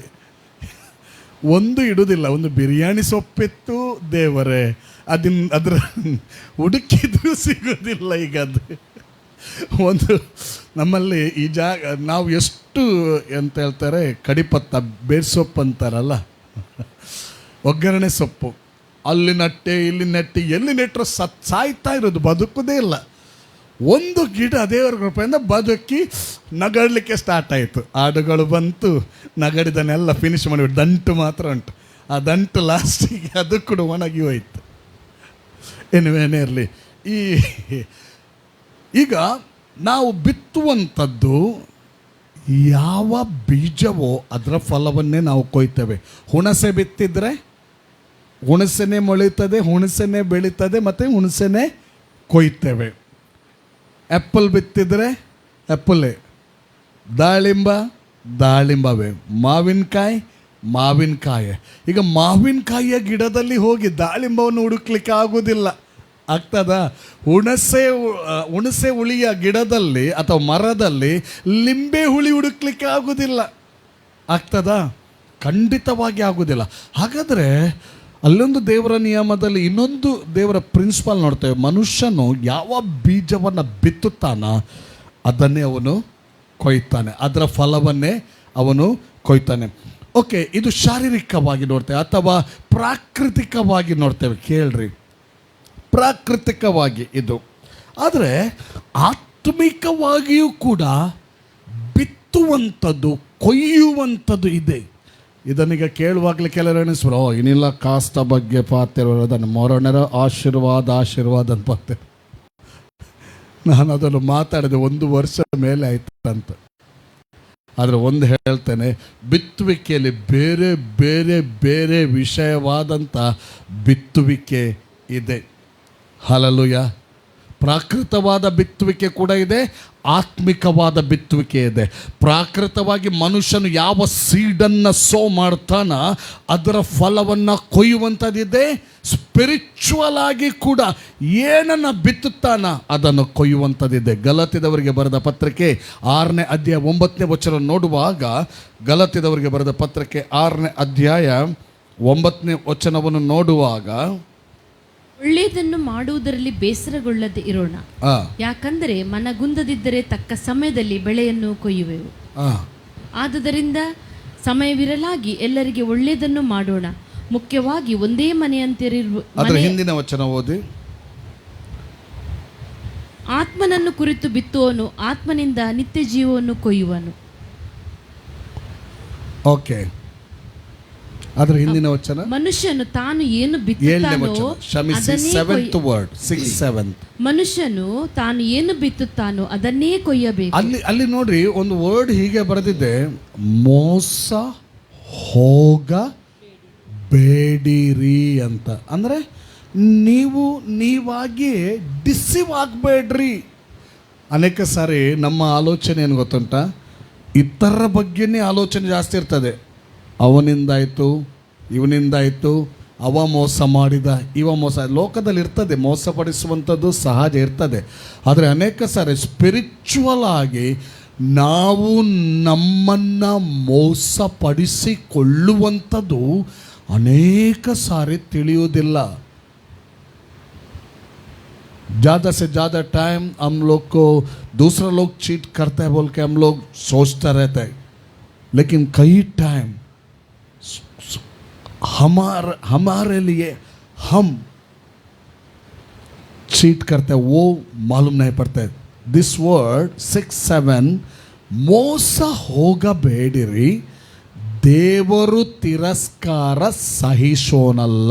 ಒಂದು ಇಡುವುದಿಲ್ಲ. ಒಂದು ಬಿರಿಯಾನಿ ಸೊಪ್ಪಿತ್ತು ದೇವರೇ, ಅದರ ಹುಡುಕಿದ್ರೂ ಸಿಗೋದಿಲ್ಲ ಈಗ. ಅದು ಒಂದು ನಮ್ಮಲ್ಲಿ ಈ ಜಾಗ ನಾವು ಎಷ್ಟು ಅಂತ ಹೇಳ್ತಾರೆ, ಕಡಿಪತ್ತ, ಬೇರ್ಸೊಪ್ಪು ಅಂತಾರಲ್ಲ, ಒಗ್ಗರಣೆ ಸೊಪ್ಪು, ಅಲ್ಲಿ ನಟ್ಟೆ ಇಲ್ಲಿ ನೆಟ್ಟಿ, ಎಲ್ಲಿ ನೆಟ್ಟರು ಸಾಯ್ತಾ ಇರೋದು, ಬದುಕೋದೇ ಇಲ್ಲ. ಒಂದು ಗಿಡ ದೇವರ ಕೃಪೆಯಿಂದ ಬದುಕಿ ನಗಡಲಿಕ್ಕೆ ಸ್ಟಾರ್ಟ್ ಆಯಿತು. ಆಡುಗಳು ಬಂತು, ನಗಡಿದನ್ನೆಲ್ಲ ಫಿನಿಶ್ ಮಾಡಿಬಿಟ್ಟು ದಂಟು ಮಾತ್ರ ಉಂಟು. ಆ ದಂಟು ಲಾಸ್ಟಿಗೆ ಅದು ಕೂಡ ಒಣಗಿ ಹೋಯಿತು. ಏನೇ ಇರಲಿ, ಈಗ ನಾವು ಬಿತ್ತುವಂಥದ್ದು ಯಾವ ಬೀಜವೋ ಅದರ ಫಲವನ್ನೇ ನಾವು ಕೊಯ್ತೇವೆ. ಹುಣಸೆ ಬಿತ್ತಿದ್ರೆ ಹುಣಸೆನೇ ಮೊಳೀತದೆ, ಹುಣಸೆನೇ ಬೆಳೀತದೆ, ಮತ್ತು ಹುಣಸೆನೇ ಕೊಯ್ತೇವೆ. ಆ್ಯಪಲ್ ಬಿತ್ತಿದ್ರೆ ಆ್ಯಪಲ್ಲೇ, ದಾಳಿಂಬವೇ, ಮಾವಿನಕಾಯಿ. ಈಗ ಮಾವಿನಕಾಯಿಯ ಗಿಡದಲ್ಲಿ ಹೋಗಿ ದಾಳಿಂಬವನ್ನು ಹುಡುಕ್ಲಿಕ್ಕೆ ಆಗೋದಿಲ್ಲ, ಆಗ್ತದಾ? ಹುಣಸೆ ಹುಳಿಯ ಗಿಡದಲ್ಲಿ ಅಥವಾ ಮರದಲ್ಲಿ ಲಿಂಬೆ ಹುಳಿ ಹುಡುಕ್ಲಿಕ್ಕೆ ಆಗೋದಿಲ್ಲ, ಆಗ್ತದಾ? ಖಂಡಿತವಾಗಿ ಆಗೋದಿಲ್ಲ. ಹಾಗಾದರೆ ಅಲ್ಲೊಂದು ದೇವರ ನಿಯಮದಲ್ಲಿ ಇನ್ನೊಂದು ದೇವರ ಪ್ರಿನ್ಸಿಪಲ್ ನೋಡ್ತೇವೆ. ಮನುಷ್ಯನು ಯಾವ ಬೀಜವನ್ನು ಬಿತ್ತುತ್ತಾನ ಅದನ್ನೇ ಅವನು ಕೊಯ್ತಾನೆ, ಅದರ ಫಲವನ್ನೇ ಅವನು ಕೊಯ್ತಾನೆ. ಓಕೆ, ಇದು ಶಾರೀರಿಕವಾಗಿ ನೋಡ್ತೇವೆ ಅಥವಾ ಪ್ರಾಕೃತಿಕವಾಗಿ ನೋಡ್ತೇವೆ. ಕೇಳ್ರಿ, ಪ್ರಾಕೃತಿಕವಾಗಿ ಇದು. ಆದರೆ ಆತ್ಮಿಕವಾಗಿಯೂ ಕೂಡ ಬಿತ್ತುವಂಥದ್ದು, ಕೊಯ್ಯುವಂಥದ್ದು ಇದೆ. ಇದನ್ನೀಗ ಕೇಳುವಾಗಲೇ ಕೆಲವರು ಎಣಿಸ್ಬರು, ಇನ್ನಿಲ್ಲ ಕಾಸ್ತ ಬಗ್ಗೆ ಪಾತಿರೋದನ್ನು ಮೊರಣರ ಆಶೀರ್ವಾದ ಅಂತ ಪಾತ್ರೆ. ನಾನು ಅದನ್ನು ಮಾತಾಡಿದೆ 1 ವರ್ಷ ಮೇಲೆ ಆಯ್ತಂತ. ಆದರೆ ಒಂದು ಹೇಳ್ತೇನೆ, ಬಿತ್ತುವಿಕೆಯಲ್ಲಿ ಬೇರೆ ಬೇರೆ ಬೇರೆ ವಿಷಯವಾದಂಥ ಬಿತ್ತುವಿಕೆ ಇದೆ. ಹಲ್ಲೆಲೂಯಾ. ಪ್ರಾಕೃತವಾದ ಬಿತ್ತುವಿಕೆ ಕೂಡ ಇದೆ, ಆತ್ಮಿಕವಾದ ಬಿತ್ತುವಿಕೆ ಇದೆ. ಪ್ರಾಕೃತವಾಗಿ ಮನುಷ್ಯನು ಯಾವ ಸೀಡನ್ನು ಸೋ ಮಾಡ್ತಾನ ಅದರ ಫಲವನ್ನು ಕೊಯ್ಯುವಂಥದ್ದಿದೆ. ಸ್ಪಿರಿಚುವಲ್ ಆಗಿ ಕೂಡ ಏನನ್ನು ಬಿತ್ತುತ್ತಾನ ಅದನ್ನು ಕೊಯ್ಯುವಂಥದ್ದಿದೆ. ಗಲಾತ್ಯದವರಿಗೆ ಬರೆದ ಪತ್ರಿಕೆ 6ನೇ ಅಧ್ಯಾಯ 9ನೇ ವಚನ ನೋಡುವಾಗ, ಗಲಾತ್ಯದವರಿಗೆ ಬರೆದ ಪತ್ರಿಕೆ 6ನೇ ಅಧ್ಯಾಯ 9ನೇ ವಚನವನ್ನು ನೋಡುವಾಗ, ಒಳ್ಳೆಯದನ್ನು ಮಾಡುವುದರಲ್ಲಿ ಬೇಸರಗೊಳ್ಳದೆ ಇರೋಣ, ಯಾಕಂದರೆ ಮನಗುಂದದಿದ್ದರೆ ತಕ್ಕ ಸಮಯದಲ್ಲಿ ಬೆಳೆಯನ್ನು ಕೊಯ್ಯುವೆವು. ಆದುದರಿಂದ ಸಮಯವಿರಲಾಗಿ ಎಲ್ಲರಿಗೆ ಒಳ್ಳೆಯದನ್ನು ಮಾಡೋಣ, ಮುಖ್ಯವಾಗಿ ಒಂದೇ ಮನೆಯಂತಿರುವ. ಅದರ ಹಿಂದಿನ ವಚನ ಓದಿ. ಆತ್ಮನನ್ನು ಕುರಿತು ಬಿತ್ತುವನು ಆತ್ಮನಿಂದ ನಿತ್ಯ ಜೀವವನ್ನು ಕೊಯ್ಯುವನು. ಓಕೆ, ಅದರ ಹಿಂದಿನ ವಚನ. ಮನುಷ್ಯನು ತಾನು ಏನು ಬಿತ್ತುತ್ತಾನೋ ಮನುಷ್ಯನು ತಾನು ಏನು ಬಿತ್ತುತ್ತಾನೋ ಅದನ್ನೇ ಕೊಯ್ಯಬೇಕು. ಅಲ್ಲಿ ನೋಡ್ರಿ, ಒಂದು ವರ್ಡ್ ಹೀಗೆ ಬರೆದಿದೆ, ಮೋಸ ಹೋಗಬೇಡಿರಿ ಅಂತ. ಅಂದ್ರೆ ನೀವಾಗಿ ಡಿಸೀವ್ ಆಗಬೇಡ್ರಿ. ಅನೇಕ ಸಾರಿ ನಮ್ಮ ಆಲೋಚನೆ ಏನು ಗೊತ್ತುಂಟ, ಇತರ ಬಗ್ಗೆನೇ ಆಲೋಚನೆ ಜಾಸ್ತಿ ಇರ್ತದೆ. ಅವನಿಂದಾಯಿತು, ಇವನಿಂದಾಯಿತು, ಅವ ಮೋಸ ಮಾಡಿದ, ಇವ ಮೋಸ. ಲೋಕದಲ್ಲಿ ಇರ್ತದೆ, ಮೋಸಪಡಿಸುವಂಥದ್ದು ಸಹಜ ಇರ್ತದೆ. ಆದರೆ ಅನೇಕ ಸಾರಿ ಸ್ಪಿರಿಚುವಲ್ ಆಗಿ ನಾವು ನಮ್ಮನ್ನು ಮೋಸಪಡಿಸಿಕೊಳ್ಳುವಂಥದ್ದು ಅನೇಕ ಸಾರಿ ತಿಳಿಯುವುದಿಲ್ಲ. ज़्यादा से ज़्यादा टाइम हम लोग को दूसरा लोग चीट करते हैं बोल के हम लोग सोचते रहते हैं, लेकिन कई टाइम हमारे लिए हम चीट करते हैं वो मालूम नहीं पड़ता है. दिस वर्ड 6:7 ಮೋಸ ಹೋಗಬೇಡಿರಿ, ದೇವರು ತಿರಸ್ಕಾರ ಸಹಿಸೋನಲ್ಲ.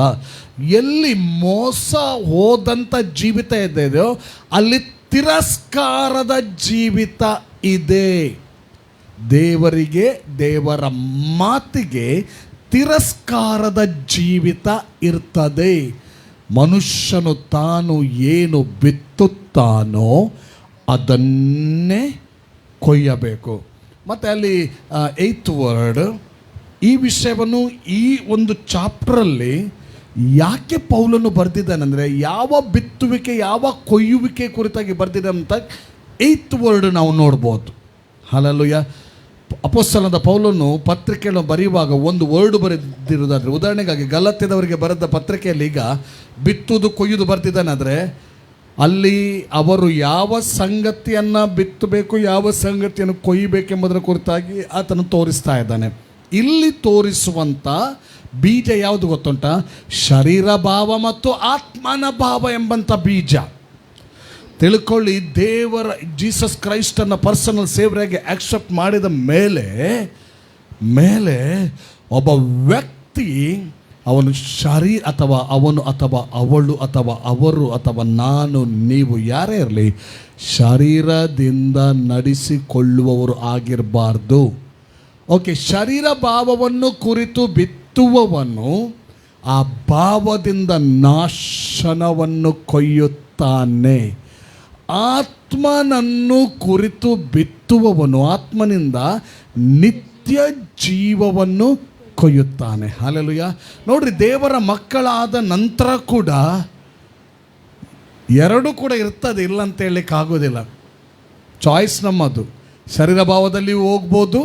ಎಲ್ಲಿ ಮೋಸ ಹೋದಂಥ ಜೀವಿತ ಇದೆಯೋ ಅಲ್ಲಿ ತಿರಸ್ಕಾರದ ಜೀವಿತ ಇದೆ. ದೇವರಿಗೆ, ದೇವರ ಮಾತಿಗೆ ತಿರಸ್ಕಾರದ ಜೀವಿತ ಇರ್ತದೆ. ಮನುಷ್ಯನು ತಾನು ಏನು ಬಿತ್ತುತ್ತಾನೋ ಅದನ್ನೇ ಕೊಯ್ಯಬೇಕು. ಮತ್ತು ಅಲ್ಲಿ 8th ವರ್ಡ್, ಈ ವಿಷಯವನ್ನು ಈ ಒಂದು ಚಾಪ್ಟ್ರಲ್ಲಿ ಯಾಕೆ ಪೌಲನು ಬರೆದಿದ್ದಾನೆಂದರೆ ಯಾವ ಬಿತ್ತುವಿಕೆ ಯಾವ ಕೊಯ್ಯುವಿಕೆ ಕುರಿತಾಗಿ ಬರೆದಿದ್ದಾನೆ ಅಂತ 8th ವರ್ಡ್ ನಾವು ನೋಡ್ಬೋದು. ಹಲ್ಲೆಲೂಯಾ. ಅಪೊಸ್ತಲನಾದ ಪೌಲನು ಪತ್ರಿಕೆಯನ್ನು ಬರೆಯುವಾಗ ಒಂದು ವರ್ಡ್ ಬರೆದಿರುವುದಾದರೆ, ಉದಾಹರಣೆಗಾಗಿ ಗಲಾತ್ಯದವರಿಗೆ ಬರೆದ ಪತ್ರಿಕೆಯಲ್ಲಿ ಈಗ ಬಿತ್ತುವುದು ಕೊಯ್ಯುವುದು ಬರ್ತಿದ್ದಾನಾದರೆ ಅಲ್ಲಿ ಅವರು ಯಾವ ಸಂಗತಿಯನ್ನು ಬಿತ್ತಬೇಕು ಯಾವ ಸಂಗತಿಯನ್ನು ಕೊಯ್ಯಬೇಕೆಂಬುದರ ಕುರಿತಾಗಿ ಆತನು ತೋರಿಸ್ತಾ ಇದ್ದಾನೆ. ಇಲ್ಲಿ ತೋರಿಸುವಂಥ ಬೀಜ ಯಾವುದು ಗೊತ್ತುಂಟ? ಶರೀರ ಭಾವ ಮತ್ತು ಆತ್ಮನ ಭಾವ ಎಂಬಂಥ ಬೀಜ. ತಿಳ್ಕೊಳ್ಳಿ, ದೇವರ ಜೀಸಸ್ ಕ್ರೈಸ್ಟನ್ನು ಪರ್ಸನಲ್ ಸೇವರಾಗಿ ಆಕ್ಸೆಪ್ಟ್ ಮಾಡಿದ ಮೇಲೆ ಒಬ್ಬ ವ್ಯಕ್ತಿ ಅವನು ಅವನು ಅಥವಾ ಅವಳು ಅಥವಾ ಅವರು ಅಥವಾ ನಾನು ನೀವು ಯಾರೇ ಇರಲಿ ಶರೀರದಿಂದ ನಡೆಸಿಕೊಳ್ಳುವವರು ಆಗಿರಬಾರ್ದು. ಓಕೆ, ಶರೀರ ಭಾವವನ್ನು ಕುರಿತು ಬಿತ್ತುವವನು ಆ ಭಾವದಿಂದ ನಾಶನವನ್ನು ಕೊಯ್ಯುತ್ತಾನೆ. ಆತ್ಮನನ್ನು ಕುರಿತು ಬಿತ್ತುವವನು ಆತ್ಮನಿಂದ ನಿತ್ಯ ಜೀವವನ್ನು ಕೊಯ್ಯುತ್ತಾನೆ. ಹಲ್ಲೆಲೂಯಾ. ನೋಡ್ರಿ, ದೇವರ ಮಕ್ಕಳಾದ ನಂತರ ಕೂಡ ಎರಡೂ ಕೂಡ ಇರ್ತದೆ, ಇಲ್ಲ ಅಂತ ಹೇಳಲಿಕ್ಕೆ ಆಗೋದಿಲ್ಲ. ಚಾಯ್ಸ್ ನಮ್ಮದು. ಶರೀರ ಭಾವದಲ್ಲಿ ಹೋಗ್ಬೋದು,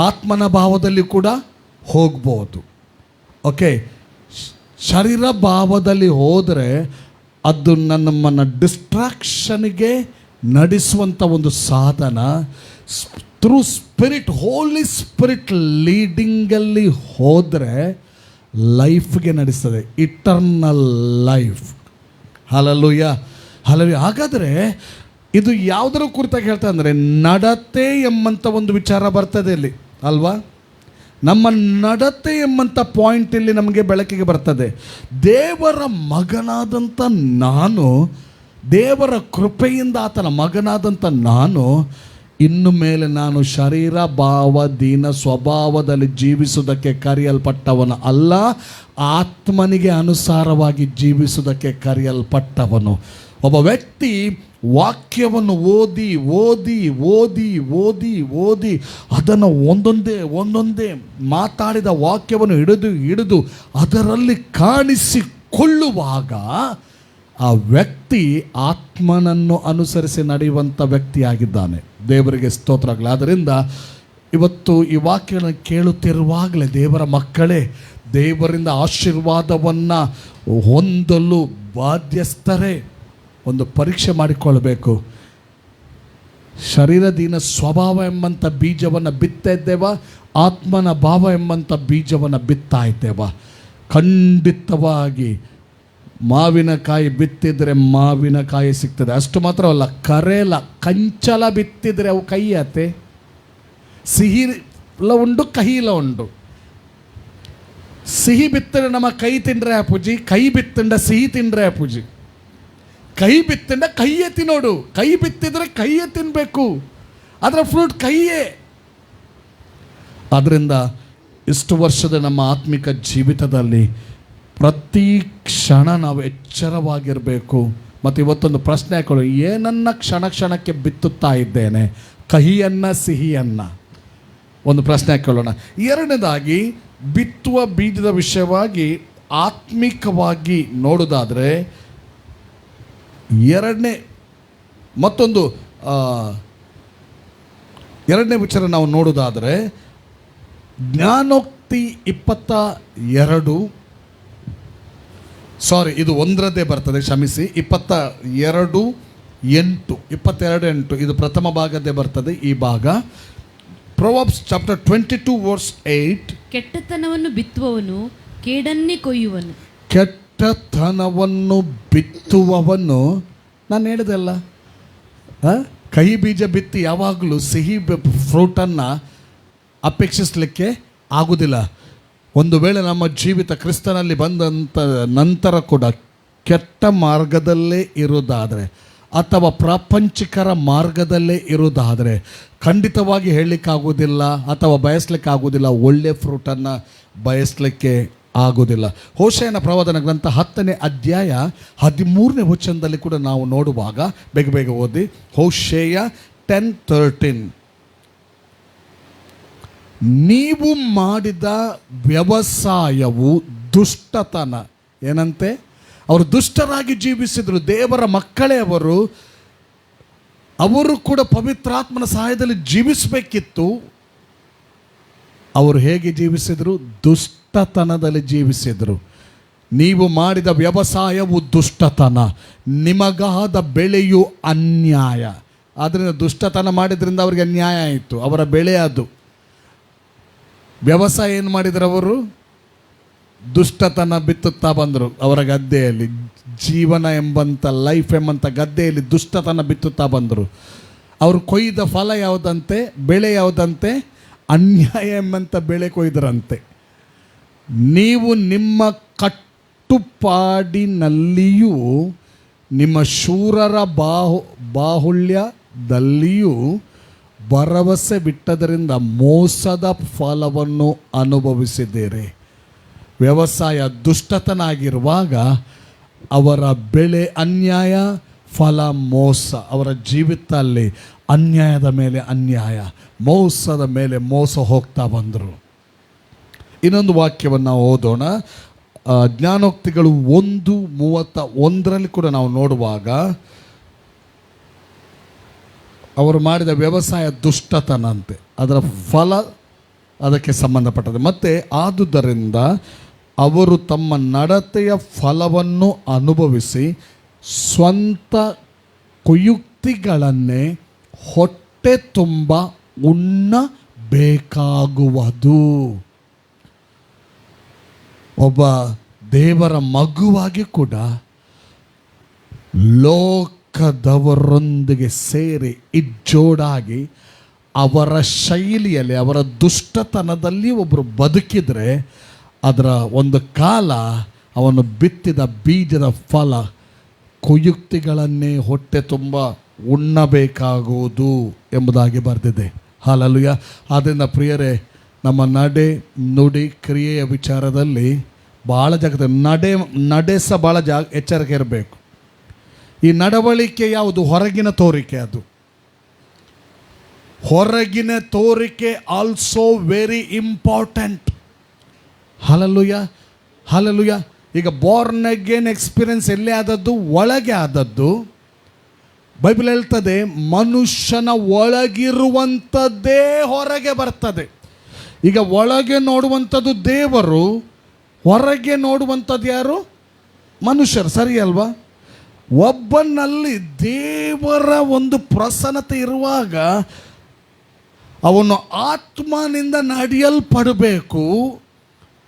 ಆತ್ಮನ ಭಾವದಲ್ಲಿ ಕೂಡ ಹೋಗ್ಬೋದು. ಓಕೆ, ಶರೀರ ಭಾವದಲ್ಲಿ ಹೋದರೆ ಅದು ನಮ್ಮನ್ನು ಡಿಸ್ಟ್ರಾಕ್ಷನ್ಗೆ ನಡೆಸುವಂಥ ಒಂದು ಸಾಧನ. ಥ್ರೂ ಸ್ಪಿರಿಟ್, ಹೋಲಿ ಸ್ಪಿರಿಟ್ ಲೀಡಿಂಗಲ್ಲಿ ಹೋದರೆ ಲೈಫ್ಗೆ ನಡೆಸ್ತದೆ, ಇಟರ್ನಲ್ ಲೈಫ್. Hallelujah, hallelujah. ಹಾಗಾದರೆ ಇದು ಯಾವುದರ ಕುರಿತಾಗಿ ಹೇಳ್ತಾ ಅಂದರೆ ನಡತೆ ಎಂಬಂಥ ಒಂದು ವಿಚಾರ ಬರ್ತದೆ ಇಲ್ಲಿ ಅಲ್ವಾ? ನಮ್ಮ ನಡತೆ ಎಂಬಂಥ ಪಾಯಿಂಟ್ ಇಲ್ಲಿ ನಮಗೆ ಬೆಳಕಿಗೆ ಬರ್ತದೆ. ದೇವರ ಮಗನಾದಂಥ ನಾನು, ದೇವರ ಕೃಪೆಯಿಂದ ಆತನ ಮಗನಾದಂಥ ನಾನು ಇನ್ನು ಮೇಲೆ ನಾನು ಶರೀರ ಭಾವ ದೀನ ಸ್ವಭಾವದಲ್ಲಿ ಜೀವಿಸುವುದಕ್ಕೆ ಕರೆಯಲ್ಪಟ್ಟವನು ಅಲ್ಲ, ಆತ್ಮನಿಗೆ ಅನುಸಾರವಾಗಿ ಜೀವಿಸುವುದಕ್ಕೆ ಕರೆಯಲ್ಪಟ್ಟವನು. ಒಬ್ಬ ವ್ಯಕ್ತಿ ವಾಕ್ಯವನ್ನು ಓದಿ ಓದಿ ಓದಿ ಓದಿ ಓದಿ ಅದನ್ನು ಒಂದೊಂದೇ ಮಾತಾಡಿದ ವಾಕ್ಯವನ್ನು ಹಿಡಿದು ಅದರಲ್ಲಿ ಕಾಣಿಸಿಕೊಳ್ಳುವಾಗ ಆ ವ್ಯಕ್ತಿ ಆತ್ಮನನ್ನು ಅನುಸರಿಸಿ ನಡೆಯುವಂಥ ವ್ಯಕ್ತಿಯಾಗಿದ್ದಾನೆ. ದೇವರಿಗೆ ಸ್ತೋತ್ರಗಳು. ಆದ್ದರಿಂದ ಇವತ್ತು ಈ ವಾಕ್ಯವನ್ನು ಕೇಳುತ್ತಿರುವಾಗಲೇ ದೇವರ ಮಕ್ಕಳೇ, ದೇವರಿಂದ ಆಶೀರ್ವಾದವನ್ನು ಹೊಂದಲು ಬಾಧ್ಯಸ್ಥರೇ ಒಂದು ಪರೀಕ್ಷೆ ಮಾಡಿಕೊಳ್ಬೇಕು. ಶರೀರದೀನ ಸ್ವಭಾವ ಎಂಬಂಥ ಬೀಜವನ್ನು ಬಿತ್ತಾ ಇದ್ದೇವಾ, ಆತ್ಮನ ಭಾವ ಎಂಬಂಥ ಬೀಜವನ್ನು ಬಿತ್ತಾ ಇದ್ದೇವಾ? ಖಂಡಿತವಾಗಿ ಮಾವಿನಕಾಯಿ ಬಿತ್ತಿದರೆ ಮಾವಿನಕಾಯಿ ಸಿಗ್ತದೆ. ಅಷ್ಟು ಮಾತ್ರವಲ್ಲ, ಕರೇಲ ಕಂಚಲ ಬಿತ್ತಿದರೆ ಅವು ಕಹಿಯತ್ತೆ. ಸಿಹಿಲ ಉಂಟು, ಕಹಿಲ ಉಂಟು. ಸಿಹಿ ಬಿತ್ತರೆ ನಮ್ಮ ಕೈ ತಿಂಡ್ರೆ ಪೂಜಿ, ಕೈ ಬಿತ್ತಂಡ ಸಿಹಿ ತಿಂಡ್ರೆ ಪೂಜಿ. ಕೈ ಬಿತ್ತಂಡ ಕೈಯೇ ತಿನ್ನೋಡು, ಕೈ ಬಿತ್ತಿದ್ರೆ ಕೈಯೇ ತಿನ್ನಬೇಕು, ಅದರ ಫ್ರೂಟ್ ಕೈಯೇ. ಆದ್ದರಿಂದ ಇಷ್ಟು ವರ್ಷದ ನಮ್ಮ ಆತ್ಮಿಕ ಜೀವಿತದಲ್ಲಿ ಪ್ರತಿ ಕ್ಷಣ ನಾವು ಎಚ್ಚರವಾಗಿರಬೇಕು. ಮತ್ತು ಇವತ್ತೊಂದು ಪ್ರಶ್ನೆ ಹಾಕೊಳ್ಳಿ, ಏನನ್ನ ಕ್ಷಣಕ್ಕೆ ಬಿತ್ತುತ್ತಾ ಇದ್ದೇನೆ, ಕಹಿಯನ್ನು ಸಿಹಿಯನ್ನು? ಒಂದು ಪ್ರಶ್ನೆ ಹಾಕೊಳ್ಳೋಣ. ಎರಡನೇದಾಗಿ, ಬಿತ್ತುವ ಬೀಜದ ವಿಷಯವಾಗಿ ಆತ್ಮಿಕವಾಗಿ ನೋಡೋದಾದರೆ ಎರಡನೇ ವಿಚಾರ ನಾವು ನೋಡೋದಾದರೆ ಜ್ಞಾನೋಕ್ತಿ 22 ಸಾರಿ, ಇದು 1 ಬರ್ತದೆ, ಕ್ಷಮಿಸಿ. 22:8 ಇದು ಪ್ರಥಮ ಭಾಗದೇ ಬರ್ತದೆ. ಈ ಭಾಗ Proverbs chapter 22 verse 8. ಕೆಟ್ಟತನವನ್ನು ಬಿತ್ತುವವನು ಕೇಡನ್ನೇ ಕೊಯ್ಯುವನು. ಕೆಟ್ಟತನವನ್ನು ಬಿತ್ತುವವನು, ನಾನು ಹೇಳಿದೆಲ್ಲ, ಕಹಿ ಬೀಜ ಬಿತ್ತಿ ಯಾವಾಗಲೂ ಸಿಹಿ ಫ್ರೂಟನ್ನು ಅಪೇಕ್ಷಿಸಲಿಕ್ಕೆ ಆಗುವುದಿಲ್ಲ. ಒಂದು ವೇಳೆ ನಮ್ಮ ಜೀವಿತ ಕ್ರಿಸ್ತನಲ್ಲಿ ಬಂದಂಥ ನಂತರ ಕೂಡ ಕೆಟ್ಟ ಮಾರ್ಗದಲ್ಲೇ ಇರುವುದಾದರೆ ಅಥವಾ ಪ್ರಾಪಂಚಿಕರ ಮಾರ್ಗದಲ್ಲೇ ಇರುವುದಾದರೆ ಖಂಡಿತವಾಗಿ ಹೇಳಲಿಕ್ಕಾಗೋದಿಲ್ಲ ಅಥವಾ ಬಯಸಲಿಕ್ಕಾಗೋದಿಲ್ಲ, ಒಳ್ಳೆಯ ಫ್ರೂಟನ್ನು ಬಯಸಲಿಕ್ಕೆ ಆಗೋದಿಲ್ಲ. ಹೋಶೇಯನ ಪ್ರವಾದನ ಗ್ರಂಥ 10ನೇ ಅಧ್ಯಾಯ 13ನೇ ವಚನದಲ್ಲಿ ಕೂಡ ನಾವು ನೋಡುವಾಗ, ಬೇಗ ಓದಿ, ಹೋಶೇಯ 10:13. ನೀವು ಮಾಡಿದ ವ್ಯವಸಾಯವು ದುಷ್ಟತನ. ಏನಂತೆ? ಅವರು ದುಷ್ಟರಾಗಿ ಜೀವಿಸಿದರು. ದೇವರ ಮಕ್ಕಳೇ ಅವರು ಕೂಡ ಪವಿತ್ರಾತ್ಮನ ಸಹಾಯದಲ್ಲಿ ಜೀವಿಸಬೇಕಿತ್ತು. ಅವರು ಹೇಗೆ ಜೀವಿಸಿದರು? ದುಷ್ಟತನದಲ್ಲಿ ಜೀವಿಸಿದರು. ನೀವು ಮಾಡಿದ ವ್ಯವಸಾಯವು ದುಷ್ಟತನ, ನಿಮಗಾದ ಬೆಳೆಯು ಅನ್ಯಾಯ. ಆದ್ದರಿಂದ ದುಷ್ಟತನ ಮಾಡಿದ್ರಿಂದ ಅವರಿಗೆ ಅನ್ಯಾಯ ಆಯಿತು, ಅವರ ಬೆಳೆ ಅದು. ವ್ಯವಸಾಯ ಏನು ಮಾಡಿದ್ರು? ಅವರು ದುಷ್ಟತನ ಬಿತ್ತುತ್ತಾ ಬಂದರು. ಅವರ ಗದ್ದೆಯಲ್ಲಿ ಜೀವನ ಎಂಬಂಥ, ಲೈಫ್ ಎಂಬಂಥ ಗದ್ದೆಯಲ್ಲಿ ದುಷ್ಟತನ ಬಿತ್ತುತ್ತಾ ಬಂದರು. ಅವರು ಕೊಯ್ದ ಫಲ ಯಾವುದಂತೆ? ಬೆಳೆ ಯಾವುದಂತೆ? ಅನ್ಯಾಯ ಎಂಬಂಥ ಬೆಳೆ ಕೊಯ್ದರಂತೆ. ನೀವು ನಿಮ್ಮ ಕಟ್ಟುಪಾಡಿನಲ್ಲಿಯೂ ನಿಮ್ಮ ಶೂರರ ಬಾಹುಳ್ಯದಲ್ಲಿಯೂ ಭರವಸೆ ಬಿಟ್ಟದರಿಂದ ಮೋಸದ ಫಲವನ್ನು ಅನುಭವಿಸಿದ್ದೀರಿ. ವ್ಯವಸಾಯ ದುಷ್ಟತನಾಗಿರುವಾಗ ಅವರ ಬೆಳೆ ಅನ್ಯಾಯ, ಫಲ ಮೋಸ. ಅವರ ಜೀವಿತದಲ್ಲಿ ಅನ್ಯಾಯದ ಮೇಲೆ ಅನ್ಯಾಯ, ಮೋಸದ ಮೇಲೆ ಮೋಸ ಹೋಗ್ತಾ ಬಂದರು. ಇನ್ನೊಂದು ವಾಕ್ಯವನ್ನು ಓದೋಣ. ಜ್ಞಾನೋಕ್ತಿಗಳು 1:31 ಕೂಡ ನಾವು ನೋಡುವಾಗ ಅವರು ಮಾಡಿದ ವ್ಯವಸಾಯ ದುಷ್ಟತನ ಅಂತೆ, ಅದರ ಫಲ ಅದಕ್ಕೆ ಸಂಬಂಧಪಟ್ಟದೆ. ಮತ್ತು ಆದುದರಿಂದ ಅವರು ತಮ್ಮ ನಡತೆಯ ಫಲವನ್ನು ಅನುಭವಿಸಿ ಸ್ವಂತ ಕುಯುಕ್ತಿಗಳನ್ನೇ ಹೊಟ್ಟೆ ತುಂಬ ಉಣ್ಣಬೇಕಾಗುವುದು. ಒಬ್ಬ ದೇವರ ಮಗುವಾಗಿ ಕೂಡ ಲೋಕದವರೊಂದಿಗೆ ಸೇರಿ ಇಜ್ಜೋಡಾಗಿ ಅವರ ಶೈಲಿಯಲ್ಲಿ, ಅವರ ದುಷ್ಟತನದಲ್ಲಿ ಒಬ್ಬರು ಬದುಕಿದರೆ ಅದರ ಒಂದು ಕಾಲ ಅವನು ಬಿತ್ತಿದ ಬೀಜದ ಫಲ ಕುಯುಕ್ತಿಗಳನ್ನೇ ಹೊಟ್ಟೆ ತುಂಬ ಉಣ್ಣಬೇಕಾಗುವುದು ಎಂಬುದಾಗಿ ಬರೆದಿದೆ. ಹಲ್ಲೆಲೂಯಾ. ಆದ್ದರಿಂದ ಪ್ರಿಯರೇ, ನಮ್ಮ ನಡೆ, ನುಡಿ, ಕ್ರಿಯೆಯ ವಿಚಾರದಲ್ಲಿ ಭಾಳ ನಡೆ ಸಹ ಭಾಳ ಎಚ್ಚರಿಕೆ ಇರಬೇಕು. ಈ ನಡವಳಿಕೆ ಯಾವುದು? ಹೊರಗಿನ ತೋರಿಕೆ. ಅದು ಹೊರಗಿನ ತೋರಿಕೆ also very important. Hallelujah, hallelujah. ಈಗ ಬಾರ್ನ್ ಅಗೇನ್ ಎಕ್ಸ್ಪೀರಿಯನ್ಸ್ ಎಲ್ಲೇ ಆದದ್ದು? ಒಳಗೆ ಆದದ್ದು. ಬೈಬಲ್ ಹೇಳ್ತದೆ, ಮನುಷ್ಯನ ಒಳಗಿರುವಂಥದ್ದೇ ಹೊರಗೆ ಬರ್ತದೆ. ಈಗ ಒಳಗೆ ನೋಡುವಂಥದ್ದು ದೇವರು, ಹೊರಗೆ ನೋಡುವಂಥದ್ದು ಯಾರು? ಮನುಷ್ಯರು. ಸರಿ ಅಲ್ವಾ? ಒಬ್ಬನಲ್ಲಿ ದೇವರ ಒಂದು ಪ್ರಸನ್ನತೆ ಇರುವಾಗ ಅವನು ಆತ್ಮನಿಂದ ನಡೆಯಲ್ಪಡಬೇಕು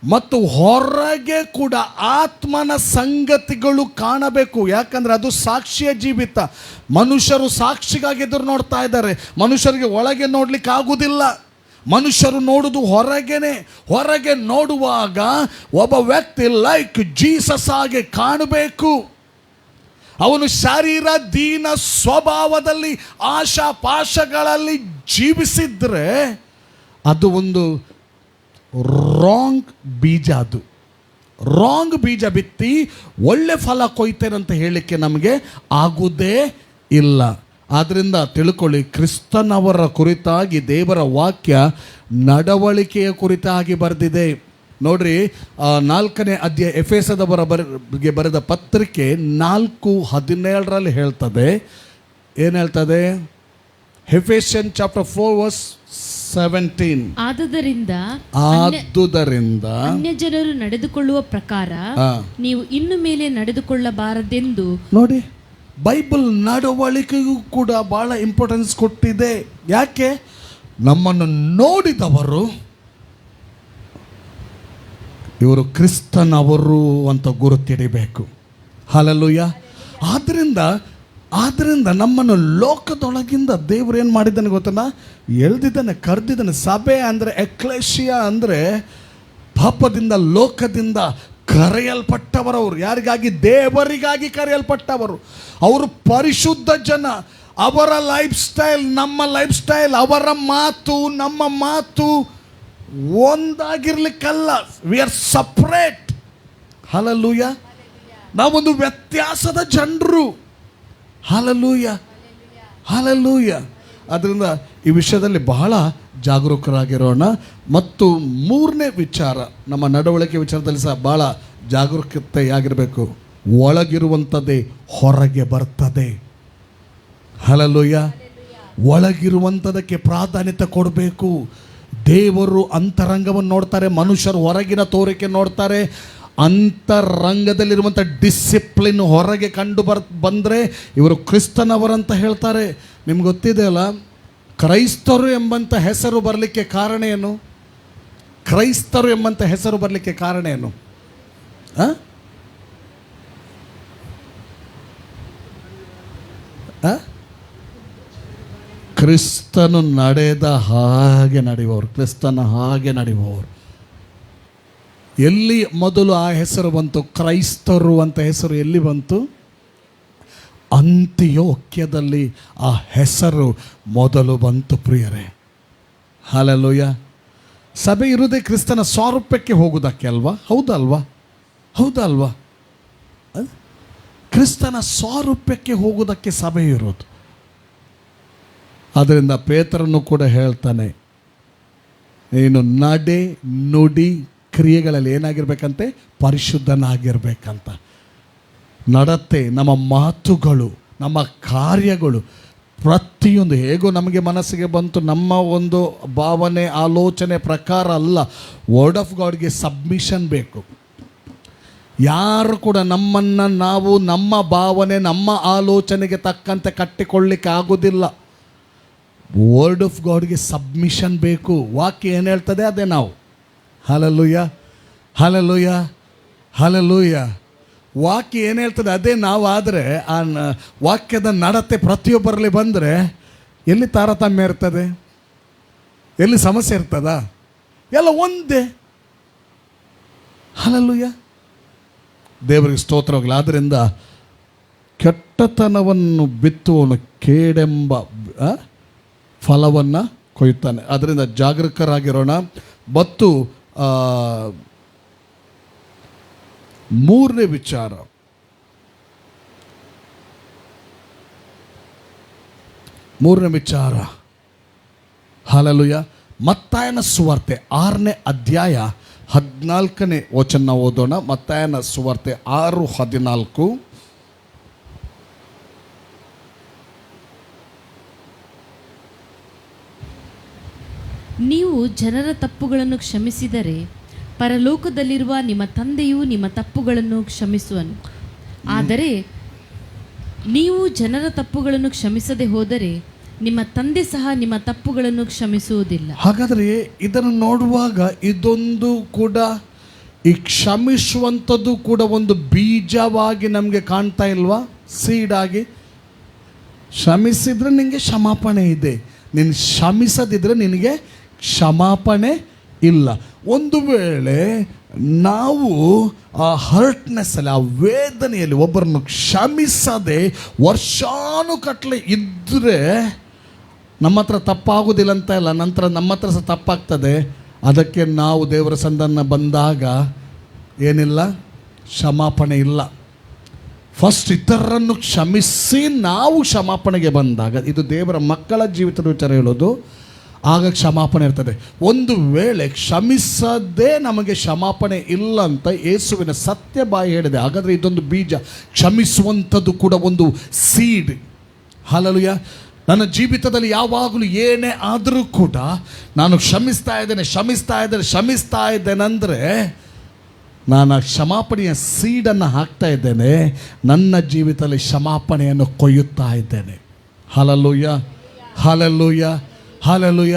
ಮತ್ತು ಹೊರಗೆ ಕೂಡ ಆತ್ಮನ ಸಂಗತಿಗಳು ಕಾಣಬೇಕು. ಯಾಕಂದರೆ ಅದು ಸಾಕ್ಷಿಯ ಜೀವಿತ. ಮನುಷ್ಯರು ಸಾಕ್ಷಿಗಾಗಿ ಎದುರು ನೋಡ್ತಾ ಇದ್ದಾರೆ, ಮನುಷ್ಯರಿಗೆ ಒಳಗೆ ನೋಡ್ಲಿಕ್ಕೆ ಆಗುವುದಿಲ್ಲ. ಮನುಷ್ಯರು ನೋಡುವುದು ಹೊರಗೇನೆ. ಹೊರಗೆ ನೋಡುವಾಗ ಒಬ್ಬ ವ್ಯಕ್ತಿ ಲೈಕ್ ಜೀಸಸ್ ಆಗಿ ಕಾಣಬೇಕು. ಅವನು ಶರೀರ ದೀನ ಸ್ವಭಾವದಲ್ಲಿ, ಆಶಾ ಪಾಶಗಳಲ್ಲಿ ಜೀವಿಸಿದ್ರೆ ಅದು ಒಂದು ರಾಂಗ್ ಬೀಜ. ಅದು ರಾಂಗ್ ಬೀಜ ಬಿತ್ತಿ ಒಳ್ಳೆ ಫಲ ಕೊಯ್ತೇನೆ ಅಂತ ಹೇಳಲಿಕ್ಕೆ ನಮಗೆ ಆಗುವುದೇ ಇಲ್ಲ. ಆದ್ದರಿಂದ ತಿಳ್ಕೊಳ್ಳಿ, ಕ್ರಿಸ್ತನವರ ಕುರಿತಾಗಿ ದೇವರ ವಾಕ್ಯ ನಡವಳಿಕೆಯ ಕುರಿತಾಗಿ ಬರೆದಿದೆ. ನೋಡ್ರಿ, 4ನೇ ಅಧ್ಯಾಯ ಎಫೆಸದವರ ಬರೆದ ಪತ್ರಿಕೆ 4:17 ಹೇಳ್ತದೆ. ಏನು ಹೇಳ್ತದೆ? ಎಫೆಸಿಯನ್ ಚಾಪ್ಟರ್ 4 verse 17. ಆದುದರಿಂದ ಅನ್ಯ ಜನರು ನಡೆದುಕೊಳ್ಳುವ ಪ್ರಕಾರ ನೀವು ಇನ್ನು ಮೇಲೆ ನಡೆದುಕೊಳ್ಳಬಾರದೆಂದು. ನೋಡಿ, ಬೈಬಲ್ ನಡವಳಿಕೆಗೂ ಕೂಡ ಬಹಳ ಇಂಪಾರ್ಟೆನ್ಸ್ ಕೊಟ್ಟಿದೆ. ಯಾಕೆ? ನಮ್ಮನ್ನು ನೋಡಿದವರು ಇವರು ಕ್ರಿಸ್ತನವರು ಅಂತ ಗುರುತಿಡಬೇಕು. ಹಲ್ಲೆಲೂಯಾ. ಆದ್ರಿಂದ ನಮ್ಮನ್ನು ಲೋಕದೊಳಗಿಂದ ದೇವರು ಏನು ಮಾಡಿದ್ದಾನೆ ಗೊತ್ತಲ್ಲ? ಎಳ್ದಿದ್ದಾನೆ, ಕರೆದಿದ್ದಾನೆ. ಸಭೆ ಅಂದರೆ, ಎಕ್ಲೇಶಿಯಾ ಅಂದರೆ ಪಾಪದಿಂದ, ಲೋಕದಿಂದ ಕರೆಯಲ್ಪಟ್ಟವರವರು. ಯಾರಿಗಾಗಿ? ದೇವರಿಗಾಗಿ ಕರೆಯಲ್ಪಟ್ಟವರು. ಅವರು ಪರಿಶುದ್ಧ ಜನ. ಅವರ ಲೈಫ್ ಸ್ಟೈಲ್, ನಮ್ಮ ಲೈಫ್ ಸ್ಟೈಲ್, ಅವರ ಮಾತು, ನಮ್ಮ ಮಾತು ಒಂದಾಗಿರ್ಲಿಕ್ಕಲ್ಲ. We are separate. ಹಲ್ಲೆಲೂಯಾ. ನಾವೊಂದು ವ್ಯತ್ಯಾಸದ ಜನರು. Hallelujah, hallelujah. ಅದರಿಂದ ಈ ವಿಷಯದಲ್ಲಿ ಬಹಳ ಜಾಗರೂಕರಾಗಿರೋಣ. ಮತ್ತು ಮೂರನೇ ವಿಚಾರ, ನಮ್ಮ ನಡವಳಿಕೆ ವಿಚಾರದಲ್ಲಿ ಸಹ ಬಹಳ ಜಾಗರೂಕತೆಯಾಗಿರಬೇಕು. ಒಳಗಿರುವಂಥದ್ದೇ ಹೊರಗೆ ಬರ್ತದೆ. ಹಲ್ಲೆಲೂಯಾ. ಒಳಗಿರುವಂಥದಕ್ಕೆ ಪ್ರಾಧಾನ್ಯತೆ ಕೊಡಬೇಕು. ದೇವರು ಅಂತರಂಗವನ್ನು ನೋಡ್ತಾರೆ, ಮನುಷ್ಯರು ಹೊರಗಿನ ತೋರಿಕೆ ನೋಡ್ತಾರೆ. ಅಂತರಂಗದಲ್ಲಿರುವಂಥ ಡಿಸಿಪ್ಲಿನ್ ಹೊರಗೆ ಕಂಡು ಬಂದರೆ ಇವರು ಕ್ರಿಸ್ತನವರಂತ ಹೇಳ್ತಾರೆ. ನಿಮ್ಗೆ ಗೊತ್ತಿದೆ ಅಲ್ಲ, ಕ್ರೈಸ್ತರು ಎಂಬಂಥ ಹೆಸರು ಬರಲಿಕ್ಕೆ ಕಾರಣ ಏನು? ಕ್ರೈಸ್ತರು ಎಂಬಂಥ ಹೆಸರು ಬರಲಿಕ್ಕೆ ಕಾರಣ ಏನು? ಕ್ರಿಸ್ತನು ನಡೆದ ಹಾಗೆ ನಡೆಯುವವರು, ಕ್ರಿಸ್ತನ ಹಾಗೆ ನಡೆಯುವವರು. ಎಲ್ಲಿ ಮೊದಲು ಆ ಹೆಸರು ಬಂತು? ಕ್ರೈಸ್ತರು ಅಂತ ಹೆಸರು ಎಲ್ಲಿ ಬಂತು? ಅಂತಿಯೋಕ್ಯದಲ್ಲಿ ಆ ಹೆಸರು ಮೊದಲು ಬಂತು ಪ್ರಿಯರೇ. ಹಲ್ಲೆಲೂಯಾ. ಸಭೆ ಇರುವುದೇ ಕ್ರಿಸ್ತನ ಸ್ವಾರೂಪ್ಯಕ್ಕೆ ಹೋಗುವುದಕ್ಕೆ ಅಲ್ವಾ? ಹೌದಲ್ವಾ? ಕ್ರಿಸ್ತನ ಸ್ವಾರೂಪ್ಯಕ್ಕೆ ಹೋಗುವುದಕ್ಕೆ ಸಭೆ ಇರೋದು. ಆದ್ದರಿಂದ ಪೇತ್ರನು ಕೂಡ ಹೇಳ್ತಾನೆ, ನೀನು ನಡೆ, ನುಡಿ, ಕ್ರಿಯೆಗಳಲ್ಲಿ ಏನಾಗಿರ್ಬೇಕಂತೆ? ಪರಿಶುದ್ಧನಾಗಿರ್ಬೇಕಂತ. ನಡತೆ, ನಮ್ಮ ಮಾತುಗಳು, ನಮ್ಮ ಕಾರ್ಯಗಳು, ಪ್ರತಿಯೊಂದು ಹೇಗೋ ನಮಗೆ ಮನಸ್ಸಿಗೆ ಬಂತು, ನಮ್ಮ ಒಂದು ಭಾವನೆ, ಆಲೋಚನೆ ಪ್ರಕಾರ ಅಲ್ಲ. ವರ್ಡ್ ಆಫ್ ಗಾಡ್ಗೆ ಸಬ್ಮಿಷನ್ ಬೇಕು. ಯಾರು ಕೂಡ ನಮ್ಮನ್ನು ನಾವು ನಮ್ಮ ಭಾವನೆ, ನಮ್ಮ ಆಲೋಚನೆಗೆ ತಕ್ಕಂತೆ ಕಟ್ಟಿಕೊಳ್ಳಿಕ್ಕೆ ಆಗೋದಿಲ್ಲ. ವರ್ಡ್ ಆಫ್ ಗಾಡ್ಗೆ ಸಬ್ಮಿಷನ್ ಬೇಕು. ವಾಕ್ಯ ಏನು ಹೇಳ್ತದೆ ಅದೇ ನಾವು. Hallelujah, hallelujah, hallelujah. ವಾಕ್ಯ ಏನು ಹೇಳ್ತದೆ ಅದೇ ನಾವು. ಆದರೆ ಆ ವಾಕ್ಯದ ನಡತೆ ಪ್ರತಿಯೊಬ್ಬರಲ್ಲಿ ಬಂದರೆ ಎಲ್ಲಿ ತಾರತಮ್ಯ ಇರ್ತದೆ? ಎಲ್ಲಿ ಸಮಸ್ಯೆ ಇರ್ತದ? ಎಲ್ಲ ಒಂದೇ. ಹಲ್ಲೆಲೂಯಾ, ದೇವರಿಗೆ ಸ್ತೋತ್ರವಾಗಲಿ. ಆದ್ದರಿಂದ ಕೆಟ್ಟತನವನ್ನು ಬಿತ್ತುವವನು ಕೇಡೆಂಬ ಫಲವನ್ನು ಕೊಯ್ತಾನೆ. ಅದರಿಂದ ಜಾಗರೂಕರಾಗಿರೋಣ. ಮತ್ತು ಮೂರನೇ ವಿಚಾರ, ಹಲ್ಲೆಲೂಯಾ. ಮತ್ತಾಯನ ಸುವಾರ್ತೆ 6ನೇ ಅಧ್ಯಾಯ 14ನೇ ವಚನ ಓದೋಣ. ಮತ್ತಾಯನ ಸುವಾರ್ತೆ 6:14. ನೀವು ಜನರ ತಪ್ಪುಗಳನ್ನು ಕ್ಷಮಿಸಿದರೆ ಪರಲೋಕದಲ್ಲಿರುವ ನಿಮ್ಮ ತಂದೆಯು ನಿಮ್ಮ ತಪ್ಪುಗಳನ್ನು ಕ್ಷಮಿಸುವನು. ಆದರೆ ನೀವು ಜನರ ತಪ್ಪುಗಳನ್ನು ಕ್ಷಮಿಸದೆ ಹೋದರೆ ನಿಮ್ಮ ತಂದೆ ಸಹ ನಿಮ್ಮ ತಪ್ಪುಗಳನ್ನು ಕ್ಷಮಿಸುವುದಿಲ್ಲ. ಹಾಗಾದರೆ ಇದನ್ನು ನೋಡುವಾಗ ಇದೊಂದು ಕೂಡ, ಈ ಕ್ಷಮಿಸುವಂಥದ್ದು ಕೂಡ ಒಂದು ಬೀಜವಾಗಿ ನಮಗೆ ಕಾಣ್ತಾ ಇಲ್ವಾ? ಸೀಡಾಗಿ. ಕ್ಷಮಿಸಿದ್ರೆ ನಿನಗೆ ಕ್ಷಮಾಪಣೆ ಇದೆ, ನೀನು ಕ್ಷಮಿಸದಿದ್ರೆ ನಿನಗೆ ಕ್ಷಮಾಪಣೆ ಇಲ್ಲ. ಒಂದು ವೇಳೆ ನಾವು ಆ ಹರ್ಟ್ನೆಸ್ಸಲ್ಲಿ, ಆ ವೇದನೆಯಲ್ಲಿ ಒಬ್ಬರನ್ನು ಕ್ಷಮಿಸದೆ ವರ್ಷಾನುಗಟ್ಟಲೆ ಇದ್ದರೆ ನಮ್ಮ ಹತ್ರ ತಪ್ಪಾಗೋದಿಲ್ಲ ಅಂತ ಇಲ್ಲ, ನಂತರ ನಮ್ಮ ಹತ್ರ ಸಹ ತಪ್ಪಾಗ್ತದೆ. ಅದಕ್ಕೆ ನಾವು ದೇವರ ಸಂಧಾನ ಬಂದಾಗ ಏನಿಲ್ಲ, ಕ್ಷಮಾಪಣೆ ಇಲ್ಲ. ಫಸ್ಟ್ ಇತರರನ್ನು ಕ್ಷಮಿಸಿ ನಾವು ಕ್ಷಮಾಪಣೆಗೆ ಬಂದಾಗ, ಇದು ದೇವರ ಮಕ್ಕಳ ಜೀವಿತದ ವಿಚಾರ ಹೇಳೋದು, ಆಗ ಕ್ಷಮಾಪಣೆ ಇರ್ತದೆ. ಒಂದು ವೇಳೆ ಕ್ಷಮಿಸದೆ ನಮಗೆ ಕ್ಷಮಾಪಣೆ ಇಲ್ಲ ಅಂತ ಯೇಸುವಿನ ಸತ್ಯ ಬಾಯಿ ಹೇಳಿದೆ. ಹಾಗಾದರೆ ಇದೊಂದು ಬೀಜ, ಕ್ಷಮಿಸುವಂಥದ್ದು ಕೂಡ ಒಂದು ಸೀಡ್. ಹಲ್ಲೆಲೂಯಾ. ನನ್ನ ಜೀವಿತದಲ್ಲಿ ಯಾವಾಗಲೂ ಏನೇ ಆದರೂ ಕೂಡ ನಾನು ಕ್ಷಮಿಸ್ತಾ ಇದ್ದೇನೆ ಅಂದರೆ ನಾನು ಆ ಕ್ಷಮಾಪಣೆಯ ಸೀಡನ್ನು ಹಾಕ್ತಾ ಇದ್ದೇನೆ. ನನ್ನ ಜೀವಿತದಲ್ಲಿ ಕ್ಷಮಾಪಣೆಯನ್ನು ಕೊಯ್ಯುತ್ತಾ ಇದ್ದೇನೆ. Hallelujah, hallelujah, hallelujah.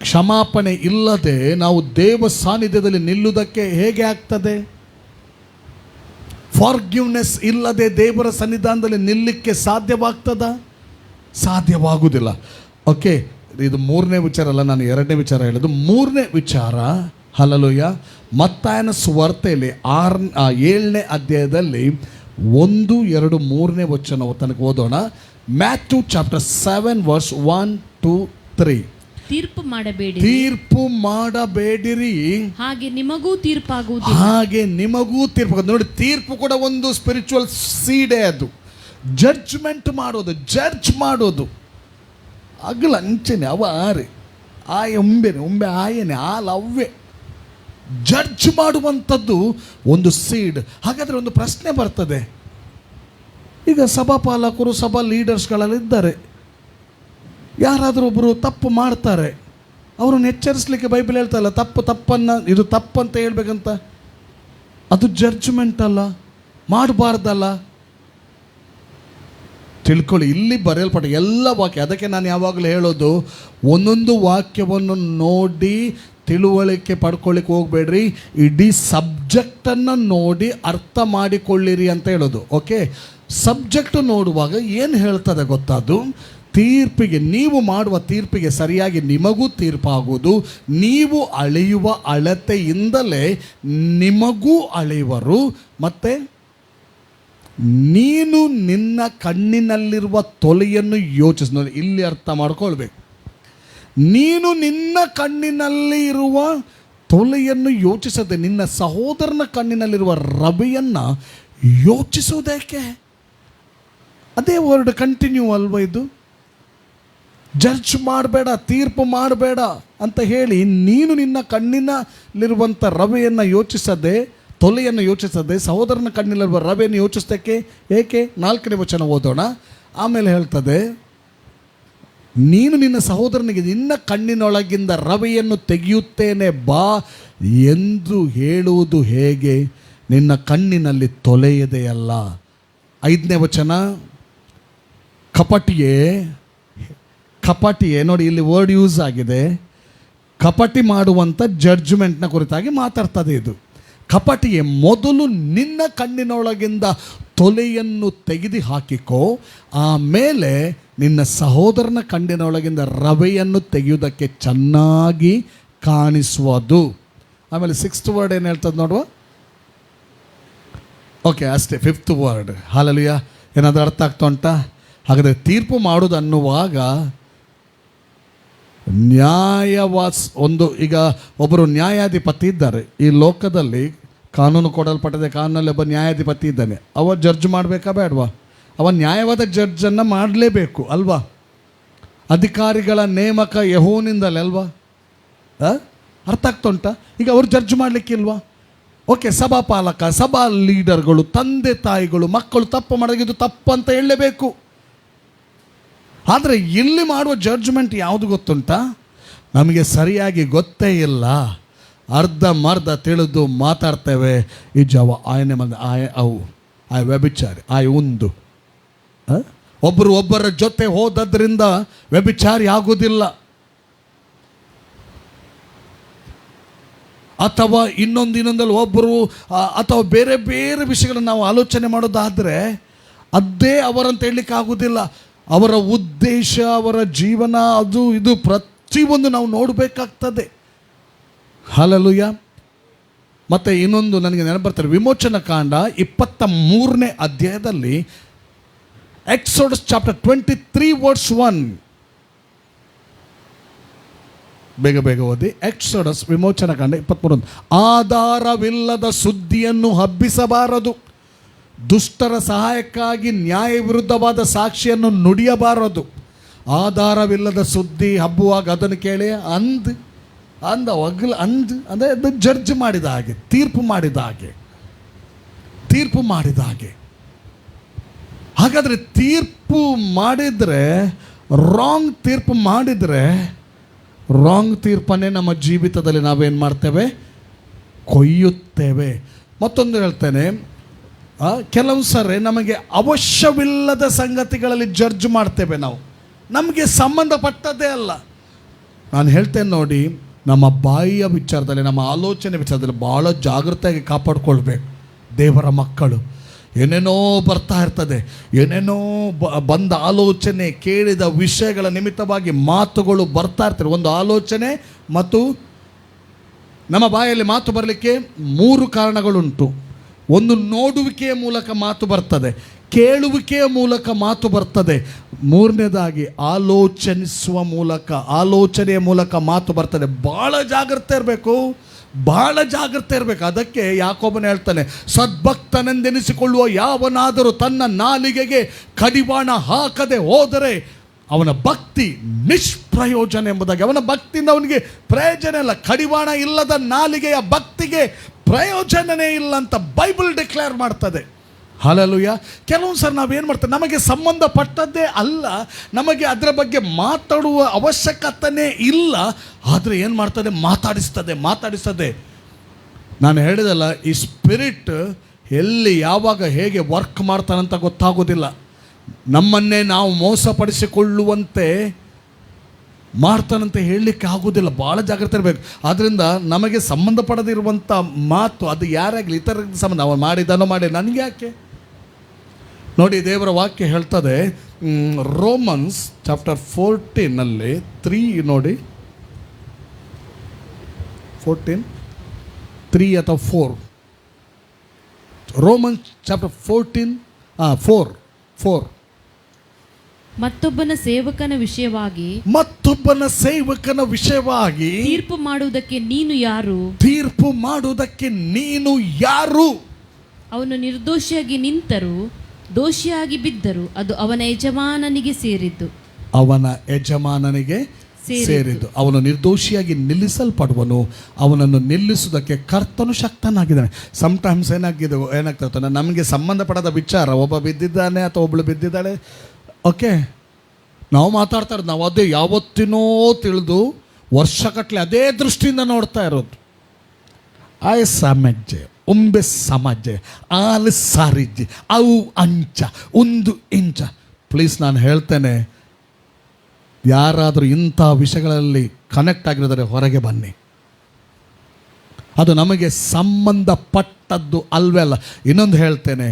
ಕ್ಷಮಾಪಣೆ ಇಲ್ಲದೆ ನಾವು ದೇವ ಸಾನ್ನಿಧ್ಯದಲ್ಲಿ ನಿಲ್ಲುವುದಕ್ಕೆ ಹೇಗೆ ಆಗ್ತದೆ? ಫಾರ್ಗಿವ್ನೆಸ್ ಇಲ್ಲದೆ ದೇವರ ಸನ್ನಿಧಾನದಲ್ಲಿ ನಿಲ್ಲಕ್ಕೆ ಸಾಧ್ಯವಾಗ್ತದ? ಸಾಧ್ಯವಾಗುವುದಿಲ್ಲ. ಓಕೆ, ಇದು 3ನೇ ವಿಚಾರ ಅಲ್ಲ, ನಾನು 2ನೇ ವಿಚಾರ ಹೇಳೋದು. 3ನೇ ವಿಚಾರ, ಹಲ್ಲೆಲೂಯ, ಮತ್ತಾಯನ ಸುವಾರ್ತೆಯಲ್ಲಿ 7ನೇ ಅಧ್ಯಾಯದಲ್ಲಿ 1, 2, 3ನೇ ವಚನ ತನಕ ಓದೋಣ. Matthew chapter 7 verse 1, 2, 3. ತೀರ್ಪು ಮಾಡಬೇಡಿರಿ, ಹಾಗೆ ನಿಮಗೂ ತೀರ್ಪಾಗುವುದು. ನೋಡಿ, ತೀರ್ಪು ಕೂಡ ಒಂದು ಸ್ಪಿರಿಚುವಲ್ ಸೀಡೇ. ಅದು ಜಡ್ಜ್ಮೆಂಟ್ ಮಾಡೋದು, ಜಡ್ಜ್ ಮಾಡೋದು. ಅಗಲ ಅಂಚೆನೆ ಅವ ಆರೆ ಆಯ ಉಂಬೆ ಆಯನೆ ಆಲ ಅವ್ವೆ ಜಡ್ಜ್ ಮಾಡುವಂಥದ್ದು ಒಂದು ಸೀಡ್. ಹಾಗಾದರೆ ಒಂದು ಪ್ರಶ್ನೆ ಬರ್ತದೆ. ಈಗ ಸಭಾಪಾಲಕರು, ಸಭಾ ಲೀಡರ್ಸ್ಗಳಲ್ಲಿದ್ದಾರೆ, ಯಾರಾದರೂ ಒಬ್ಬರು ತಪ್ಪು ಮಾಡ್ತಾರೆ, ಅವರನ್ನು ಎಚ್ಚರಿಸಲಿಕ್ಕೆ ಬೈಬಲ್ ಹೇಳ್ತಲ್ಲ, ಇದು ತಪ್ಪಂತ ಹೇಳ್ಬೇಕಂತ. ಅದು ಜಡ್ಜ್ಮೆಂಟ್ ಅಲ್ಲ, ಮಾಡಬಾರ್ದಲ್ಲ. ತಿಳ್ಕೊಳ್ಳಿ, ಇಲ್ಲಿ ಬರೆಯಲ್ಪಟ್ಟ ಎಲ್ಲ ವಾಕ್ಯ. ಅದಕ್ಕೆ ನಾನು ಯಾವಾಗಲೂ ಹೇಳೋದು, ಒಂದೊಂದು ವಾಕ್ಯವನ್ನು ನೋಡಿ ತಿಳುವಳಿಕೆ ಪಡ್ಕೊಳ್ಳಿಕ್ಕೆ ಹೋಗಬೇಡ್ರಿ, ಇಡೀ ಸಬ್ಜೆಕ್ಟನ್ನು ನೋಡಿ ಅರ್ಥ ಮಾಡಿಕೊಳ್ಳಿರಿ ಅಂತ ಹೇಳೋದು. ಓಕೆ, ಸಬ್ಜೆಕ್ಟ್ ನೋಡುವಾಗ ಏನು ಹೇಳ್ತದೆ ಗೊತ್ತಾದು? ತೀರ್ಪಿಗೆ, ನೀವು ಮಾಡುವ ತೀರ್ಪಿಗೆ ಸರಿಯಾಗಿ ನಿಮಗೂ ತೀರ್ಪಾಗುವುದು. ನೀವು ಅಳೆಯುವ ಅಳತೆಯಿಂದಲೇ ನಿಮಗೂ ಅಳೆಯುವರು. ಮತ್ತು ನೀನು ನಿನ್ನ ಕಣ್ಣಿನಲ್ಲಿರುವ ತೊಲೆಯನ್ನು ಯೋಚಿಸಿ. ಇಲ್ಲಿ ಅರ್ಥ ಮಾಡ್ಕೊಳ್ಬೇಕು. ನೀನು ನಿನ್ನ ಕಣ್ಣಿನಲ್ಲಿ ಇರುವ ತೊಲೆಯನ್ನು ಯೋಚಿಸದೆ ನಿನ್ನ ಸಹೋದರನ ಕಣ್ಣಿನಲ್ಲಿರುವ ರವೆಯನ್ನು ಯೋಚಿಸುವುದೇಕೆ? ಅದೇ ವರ್ಡ್ ಕಂಟಿನ್ಯೂ ಅಲ್ವ ಇದು? ಜಡ್ಜ್ ಮಾಡಬೇಡ, ತೀರ್ಪು ಮಾಡಬೇಡ ಅಂತ ಹೇಳಿ ನೀನು ನಿನ್ನ ಕಣ್ಣಿನಲ್ಲಿರುವಂಥ ರವೆಯನ್ನು ಯೋಚಿಸದೆ, ತೊಲೆಯನ್ನು ಯೋಚಿಸದೆ ಸಹೋದರನ ಕಣ್ಣಿನಲ್ಲಿರುವ ರವೆಯನ್ನು ಯೋಚಿಸೋದಕ್ಕೆ ಏಕೆ? 4ನೇ ವಚನ ಓದೋಣ. ಆಮೇಲೆ ಹೇಳ್ತದೆ, ನೀನು ನಿನ್ನ ಸಹೋದರನಿಗೆ ನಿನ್ನ ಕಣ್ಣಿನೊಳಗಿಂದ ರವೆಯನ್ನು ತೆಗೆಯುತ್ತೇನೆ ಬಾ ಎಂದು ಹೇಳುವುದು ಹೇಗೆ? ನಿನ್ನ ಕಣ್ಣಿನಲ್ಲಿ ತೊಲೆಯದೆಯಲ್ಲ. 5ನೇ ವಚನ, ಕಪಟಿಯೇ ನೋಡಿ, ಇಲ್ಲಿ ವರ್ಡ್ ಯೂಸ್ ಆಗಿದೆ. ಕಪಟಿ ಮಾಡುವಂಥ ಜಡ್ಜ್ಮೆಂಟ್ನ ಕುರಿತಾಗಿ ಮಾತಾಡ್ತದೆ ಇದು. ಕಪಟಿಯೇ, ಮೊದಲು ನಿನ್ನ ಕಣ್ಣಿನೊಳಗಿಂದ ತೊಲೆಯನ್ನು ತೆಗೆದು ಹಾಕಿಕೋ, ಆಮೇಲೆ ನಿನ್ನ ಸಹೋದರನ ಕಣ್ಣಿನೊಳಗಿಂದ ರವೆಯನ್ನು ತೆಗೆಯುವುದಕ್ಕೆ ಚೆನ್ನಾಗಿ ಕಾಣಿಸುವುದು. ಆಮೇಲೆ 6th ವರ್ಡ್ ಏನು ಹೇಳ್ತದೆ ನೋಡುವ. ಓಕೆ, ಅಷ್ಟೇ. 5th word, hallelujah. ಏನಾದರೂ ಅರ್ಥ ಆಗ್ತಾ ಉಂಟಾ? ಹಾಗಾದರೆ ತೀರ್ಪು ಮಾಡೋದು ಅನ್ನುವಾಗ ಈಗ ಒಬ್ಬರು ನ್ಯಾಯಾಧಿಪತಿ ಇದ್ದಾರೆ ಈ ಲೋಕದಲ್ಲಿ. ಕಾನೂನು ಕೊಡಲ್ಪಟ್ಟಿದೆ, ಕಾನೂನಲ್ಲಿ ಒಬ್ಬ ನ್ಯಾಯಾಧಿಪತಿ ಇದ್ದಾನೆ. ಅವ ಜಡ್ಜ್ ಮಾಡಬೇಕಾ ಬೇಡವಾ? ಅವ ನ್ಯಾಯವಾದ ಜಡ್ಜನ್ನು ಮಾಡಲೇಬೇಕು ಅಲ್ವಾ? ಅಧಿಕಾರಿಗಳ ನೇಮಕ ಯೆಹೋವನಿಂದಲೇ ಅಲ್ವಾ? ಅರ್ಥ ಆಗ್ತಾ ಉಂಟಾ? ಈಗ ಅವರು ಜಡ್ಜ್ ಮಾಡಲಿಕ್ಕಿಲ್ವಾ? ಓಕೆ, ಸಭಾಪಾಲಕ, ಸಭಾ ಲೀಡರ್ಗಳು, ತಂದೆ ತಾಯಿಗಳು, ಮಕ್ಕಳು ತಪ್ಪು ಮಾಡಿದಾಗ ಇದು ತಪ್ಪು ಅಂತ ಹೇಳಲೇಬೇಕು. ಆದರೆ ಇಲ್ಲಿ ಮಾಡುವ ಜಡ್ಜ್ಮೆಂಟ್ ಯಾವುದು ಗೊತ್ತುಂಟಾ? ನಮಗೆ ಸರಿಯಾಗಿ ಗೊತ್ತೇ ಇಲ್ಲ, ಅರ್ಧಮರ್ಧ ತಿಳಿದು ಮಾತಾಡ್ತೇವೆ. ಈ ಜವ ಆಯನೆ ಮಂದ ಆಯ ವ್ಯಭಿಚಾರಿ ಆಯ ಒಂದು ಒಬ್ಬರ ಜೊತೆ ಹೋದದ್ರಿಂದ ವ್ಯಭಿಚಾರಿ ಆಗುವುದಿಲ್ಲ. ಅಥವಾ ಇನ್ನೊಂದಲ್ಲಿ ಒಬ್ಬರು ಅಥವಾ ಬೇರೆ ಬೇರೆ ವಿಷಯಗಳನ್ನು ನಾವು ಆಲೋಚನೆ ಮಾಡೋದಾದರೆ ಅದೇ ಅವರಂತ ಹೇಳಲಿಕ್ಕೆ ಆಗೋದಿಲ್ಲ. ಅವರ ಉದ್ದೇಶ, ಅವರ ಜೀವನ, ಅದು ಇದು ಪ್ರತಿಯೊಂದು ನಾವು ನೋಡಬೇಕಾಗ್ತದೆ. ಹಲ್ಲೆಲೂಯ. ಮತ್ತು ಇನ್ನೊಂದು ನನಗೆ ನೆನಪರ್ತಾರೆ, ವಿಮೋಚನ ಕಾಂಡ 23ನೇ ಅಧ್ಯಾಯದಲ್ಲಿ ಎಕ್ಸೋಡಸ್ ಚಾಪ್ಟರ್ 23 ವರ್ಸ್ 1. ಬೇಗ ಓದಿ. ಎಕ್ಸೋಡಸ್, ವಿಮೋಚನ ಕಾಂಡ 23. ಆಧಾರವಿಲ್ಲದ ಸುದ್ದಿಯನ್ನು ಹಬ್ಬಿಸಬಾರದು, ದುಷ್ಟರ ಸಹಾಯಕ್ಕಾಗಿ ನ್ಯಾಯ ವಿರುದ್ಧವಾದ ಸಾಕ್ಷಿಯನ್ನು ನುಡಿಯಬಾರದು. ಆಧಾರವಿಲ್ಲದ ಸುದ್ದಿ ಹಬ್ಬುವಾಗ ಅದನ್ನು ಕೇಳಿ ಅಂದರೆ ಅದು ಜಡ್ಜ್ ಮಾಡಿದ ಹಾಗೆ, ತೀರ್ಪು ಮಾಡಿದ ಹಾಗೆ. ಹಾಗಾದರೆ ತೀರ್ಪು ಮಾಡಿದರೆ ರಾಂಗ್ ತೀರ್ಪು ಮಾಡಿದರೆ ರಾಂಗ್ ತೀರ್ಪನ್ನೇ ನಮ್ಮ ಜೀವಿತದಲ್ಲಿ ನಾವೇನು ಮಾಡ್ತೇವೆ, ಕೊಯ್ಯುತ್ತೇವೆ. ಮತ್ತೊಂದು ಹೇಳ್ತೇನೆ, ಕೆಲವು ಸರಿ ನಮಗೆ ಅವಶ್ಯವಿಲ್ಲದ ಸಂಗತಿಗಳಲ್ಲಿ ಜಡ್ಜ್ ಮಾಡ್ತೇವೆ. ನಾವು ನಮಗೆ ಸಂಬಂಧಪಟ್ಟದ್ದೇ ಅಲ್ಲ. ನಾನು ಹೇಳ್ತೇನೆ ನೋಡಿ, ನಮ್ಮ ಬಾಯಿಯ ವಿಚಾರದಲ್ಲಿ, ನಮ್ಮ ಆಲೋಚನೆ ವಿಚಾರದಲ್ಲಿ ಭಾಳ ಜಾಗೃತಿಯಾಗಿ ಕಾಪಾಡ್ಕೊಳ್ಬೇಕು. ದೇವರ ಮಕ್ಕಳು ಏನೇನೋ ಬರ್ತಾ ಇರ್ತದೆ, ಏನೇನೋ ಬಂದ ಆಲೋಚನೆ, ಕೇಳಿದ ವಿಷಯಗಳ ನಿಮಿತ್ತವಾಗಿ ಮಾತುಗಳು ಬರ್ತಾ ಇರ್ತದೆ. ಒಂದು ಆಲೋಚನೆ ಮತ್ತು ನಮ್ಮ ಬಾಯಲ್ಲಿ ಮಾತು ಬರಲಿಕ್ಕೆ 3 ಕಾರಣಗಳುಂಟು. ಒಂದು, ನೋಡುವಿಕೆಯ ಮೂಲಕ ಮಾತು ಬರ್ತದೆ, ಕೇಳುವಿಕೆಯ ಮೂಲಕ ಮಾತು ಬರ್ತದೆ, 3ನೇದಾಗಿ ಆಲೋಚನೆಯ ಮೂಲಕ ಮಾತು ಬರ್ತದೆ. ಭಾಳ ಜಾಗ್ರತೆ ಇರಬೇಕು, ಭಾಳ ಜಾಗ್ರತೆ ಇರಬೇಕು. ಅದಕ್ಕೆ ಯಾಕೋಬನು ಹೇಳ್ತಾನೆ, ಸದ್ಭಕ್ತನೆಂದೆನಿಸಿಕೊಳ್ಳುವ ಯಾವನಾದರೂ ತನ್ನ ನಾಲಿಗೆಗೆ ಕಡಿವಾಣ ಹಾಕದೆ ಹೋದರೆ ಅವನ ಭಕ್ತಿ ನಿಷ್ಪ್ರಯೋಜನ ಎಂಬುದಾಗಿ. ಅವನ ಭಕ್ತಿಯಿಂದ ಅವನಿಗೆ ಪ್ರಯೋಜನ ಇಲ್ಲ. ಕಡಿವಾಣ ಇಲ್ಲದ ನಾಲಿಗೆಯ ಭಕ್ತಿಗೆ ಪ್ರಯೋಜನನೇ ಇಲ್ಲ ಅಂತ ಬೈಬಲ್ ಡಿಕ್ಲೇರ್ ಮಾಡ್ತದೆ. ಹಲ್ಲೆಲೂಯಾ. ಕೆಲವೊಂದು ಸರಿ ನಾವೇನು ಮಾಡ್ತೇವೆ, ನಮಗೆ ಸಂಬಂಧಪಟ್ಟದ್ದೇ ಅಲ್ಲ, ನಮಗೆ ಅದರ ಬಗ್ಗೆ ಮಾತಾಡುವ ಅವಶ್ಯಕತೆಯೇ ಇಲ್ಲ, ಆದರೆ ಏನು ಮಾಡ್ತದೆ, ಮಾತಾಡಿಸ್ತದೆ. ನಾನು ಹೇಳಿದಲ್ಲ, ಈ ಸ್ಪಿರಿಟ್ ಎಲ್ಲಿ ಯಾವಾಗ ಹೇಗೆ ವರ್ಕ್ ಮಾಡ್ತಾನಂತ ಗೊತ್ತಾಗೋದಿಲ್ಲ. ನಮ್ಮನ್ನೇ ನಾವು ಮೋಸಪಡಿಸಿಕೊಳ್ಳುವಂತೆ ಮಾಡ್ತಾನಂತ ಹೇಳಲಿಕ್ಕೆ ಆಗೋದಿಲ್ಲ. ಭಾಳ ಜಾಗ್ರತೆ ಇರಬೇಕು. ಆದ್ದರಿಂದ ನಮಗೆ ಸಂಬಂಧಪಡದಿರುವಂಥ ಮಾತು, ಅದು ಯಾರಾಗಲಿ ಇತರರಿಗೆ ಸಂಬಂಧ, ಅವನು ಮಾಡಿದ್ದಾನೋ ಮಾಡಿ ನನಗೆ ಯಾಕೆ. ನೋಡಿ, ದೇವರ ವಾಕ್ಯ ಹೇಳ್ತದೆ, ರೋಮನ್ಸ್ ಚಾಪ್ಟರ್ 14 3 ನೋಡಿ, 14:3 ಅಥವಾ 4. Romans chapter 14:4. ಮತ್ತೊಬ್ಬನ ಸೇವಕನ ವಿಷಯವಾಗಿ ತೀರ್ಪು ಮಾಡುವುದಕ್ಕೆ ನೀನು ಯಾರು? ಅವನು ನಿರ್ದೋಷಿಯಾಗಿ ನಿಂತರೂ ದೋಷಿಯಾಗಿ ಬಿದ್ದರು ಅದು ಅವನ ಯಜಮಾನನಿಗೆ ಸೇರಿದ್ದು. ಅವನು ನಿರ್ದೋಷಿಯಾಗಿ ನಿಲ್ಲಿಸಲ್ಪಡುವನು, ಅವನನ್ನು ನಿಲ್ಲಿಸುವುದಕ್ಕೆ ಕರ್ತನು ಶಕ್ತನಾಗಿದ್ದಾನೆ. ಸಮ್ಟೈಮ್ಸ್ ಏನಾಗ್ತದೆ, ನಮಗೆ ಸಂಬಂಧಪಡದ ವಿಚಾರ, ಒಬ್ಬ ಬಿದ್ದಿದ್ದಾನೆ ಅಥವಾ ಒಬ್ಬಳು ಬಿದ್ದಿದ್ದಾಳೆ, ಓಕೆ, ನಾವು ಮಾತಾಡ್ತಾ ಇರೋದು, ನಾವು ಅದೇ ಯಾವತ್ತಿನೋ ತಿಳಿದು ವರ್ಷಗಟ್ಟಲೆ ಅದೇ ದೃಷ್ಟಿಯಿಂದ ನೋಡ್ತಾ ಇರೋದು. ಆಯ ಸಮಜ್ಜೆ ಒಂಬೆ ಸಮಾಜೆ ಆಲು ಸಾರಿಜ್ಜೆ ಅವು ಅಂಚ 1 ಇಂಚ. ಪ್ಲೀಸ್, ನಾನು ಹೇಳ್ತೇನೆ, ಯಾರಾದರೂ ಇಂಥ ವಿಷಯಗಳಲ್ಲಿ ಕನೆಕ್ಟ್ ಆಗಿರೋದರೆ ಹೊರಗೆ ಬನ್ನಿ. ಅದು ನಮಗೆ ಸಂಬಂಧಪಟ್ಟದ್ದು ಅಲ್ವೇ ಅಲ್ಲ. ಇನ್ನೊಂದು ಹೇಳ್ತೇನೆ,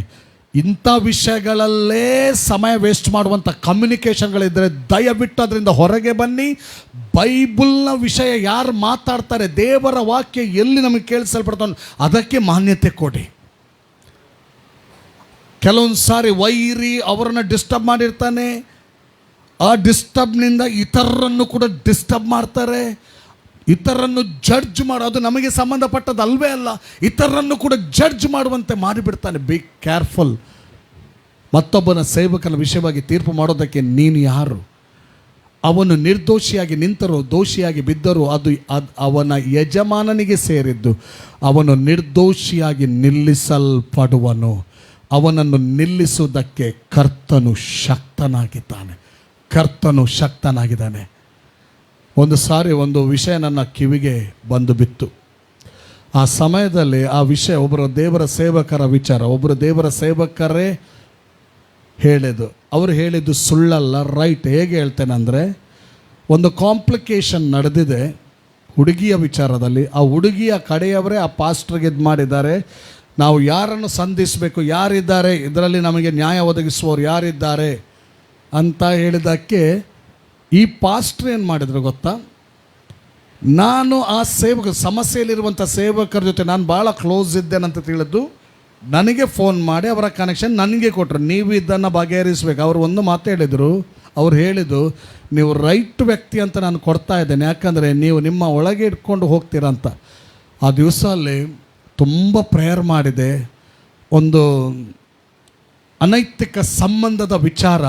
ಇಂಥ ವಿಷಯಗಳಲ್ಲೇ ಸಮಯ ವೇಸ್ಟ್ ಮಾಡುವಂಥ ಕಮ್ಯುನಿಕೇಷನ್ಗಳಿದ್ದರೆ ದಯವಿಟ್ಟು ಅದರಿಂದ ಹೊರಗೆ ಬನ್ನಿ. ಬೈಬಲ್ನ ವಿಷಯ ಯಾರು ಮಾತಾಡ್ತಾರೆ, ದೇವರ ವಾಕ್ಯ ಎಲ್ಲಿ ನಮಗೆ ಕೇಳಿಸಲ್ಪಡ್ತಾನೆ ಅದಕ್ಕೆ ಮಾನ್ಯತೆ ಕೊಡಿ. ಕೆಲವೊಂದು ಸಾರಿ ವೈರಿ ಅವರನ್ನು ಡಿಸ್ಟರ್ಬ್ ಮಾಡಿರ್ತಾನೆ, ಆ ಡಿಸ್ಟರ್ಬ್ನಿಂದ ಇತರರನ್ನು ಕೂಡ ಡಿಸ್ಟರ್ಬ್ ಮಾಡ್ತಾರೆ. ಇತರರನ್ನು ಜಡ್ಜ್ ಮಾಡೋದು ನಮಗೆ ಸಂಬಂಧಪಟ್ಟದ್ದು ಅಲ್ವೇ ಅಲ್ಲ, ಇತರರನ್ನು ಕೂಡ ಜಡ್ಜ್ ಮಾಡುವಂತೆ ಮಾಡಿಬಿಡ್ತಾನೆ. Be careful. ಮತ್ತೊಬ್ಬನ ಸೇವಕನ ವಿಷಯವಾಗಿ ತೀರ್ಪು ಮಾಡೋದಕ್ಕೆ ನೀನು ಯಾರು? ಅವನು ನಿರ್ದೋಷಿಯಾಗಿ ನಿಂತರೂ ದೋಷಿಯಾಗಿ ಬಿದ್ದರೂ ಅದು ಅವನ ಯಜಮಾನನಿಗೆ ಸೇರಿದ್ದು. ಅವನು ನಿರ್ದೋಷಿಯಾಗಿ ನಿಲ್ಲಿಸಲ್ಪಡುವನು. ಅವನನ್ನು ನಿಲ್ಲಿಸುವುದಕ್ಕೆ ಕರ್ತನು ಶಕ್ತನಾಗಿದ್ದಾನೆ. ಒಂದು ಸಾರಿ ಒಂದು ವಿಷಯ ನನ್ನ ಕಿವಿಗೆ ಬಂದು ಬಿತ್ತು. ಆ ಸಮಯದಲ್ಲಿ ಆ ವಿಷಯ ಒಬ್ಬರು ದೇವರ ಸೇವಕರೇ ಹೇಳಿದ್ದು. ಅವರು ಹೇಳಿದ್ದು ಸುಳ್ಳಲ್ಲ, ರೈಟ್. ಹೇಗೆ ಹೇಳ್ತೇನೆ ಅಂದರೆ, ಒಂದು ಕಾಂಪ್ಲಿಕೇಶನ್ ನಡೆದಿದೆ ಹುಡುಗಿಯ ವಿಚಾರದಲ್ಲಿ. ಆ ಹುಡುಗಿಯ ಕಡೆಯವರೇ ಆ ಪಾಸ್ಟ್ರಿಗೆ ಇದು ಮಾಡಿದ್ದಾರೆ. ನಾವು ಯಾರನ್ನು ಸಂಧಿಸಬೇಕು, ಯಾರಿದ್ದಾರೆ ಇದರಲ್ಲಿ ನಮಗೆ ನ್ಯಾಯ ಒದಗಿಸುವವರು ಯಾರಿದ್ದಾರೆ ಅಂತ ಹೇಳಿದ್ದಕ್ಕೆ ಈ ಪಾಸ್ಟ್ರ್ ಏನು ಮಾಡಿದ್ರು ಗೊತ್ತಾ? ನಾನು ಆ ಸಮಸ್ಯೆಯಲ್ಲಿರುವಂಥ ಸೇವಕರ ಜೊತೆ ನಾನು ಭಾಳ ಕ್ಲೋಸ್ ಇದ್ದೇನಂತ ತಿಳಿದು ನನಗೆ ಫೋನ್ ಮಾಡಿ ಅವರ ಕನೆಕ್ಷನ್ ನನಗೆ ಕೊಟ್ಟರು. ನೀವು ಇದನ್ನು ಬಗೆಹರಿಸಬೇಕು. ಅವರು ಒಂದು ಮಾತು ಹೇಳಿದರು. ಅವ್ರು ಹೇಳಿದ್ದು, ನೀವು ರೈಟ್ ವ್ಯಕ್ತಿ ಅಂತ ನಾನು ಕೊಡ್ತಾ ಇದ್ದೇನೆ, ಯಾಕಂದರೆ ನೀವು ನಿಮ್ಮ ಒಳಗೆ ಇಟ್ಕೊಂಡು ಹೋಗ್ತೀರಂತ. ಆ ದಿವಸ ಅಲ್ಲಿ ತುಂಬ ಪ್ರೇಯರ್ ಮಾಡಿದೆ. ಒಂದು ಅನೈತಿಕ ಸಂಬಂಧದ ವಿಚಾರ.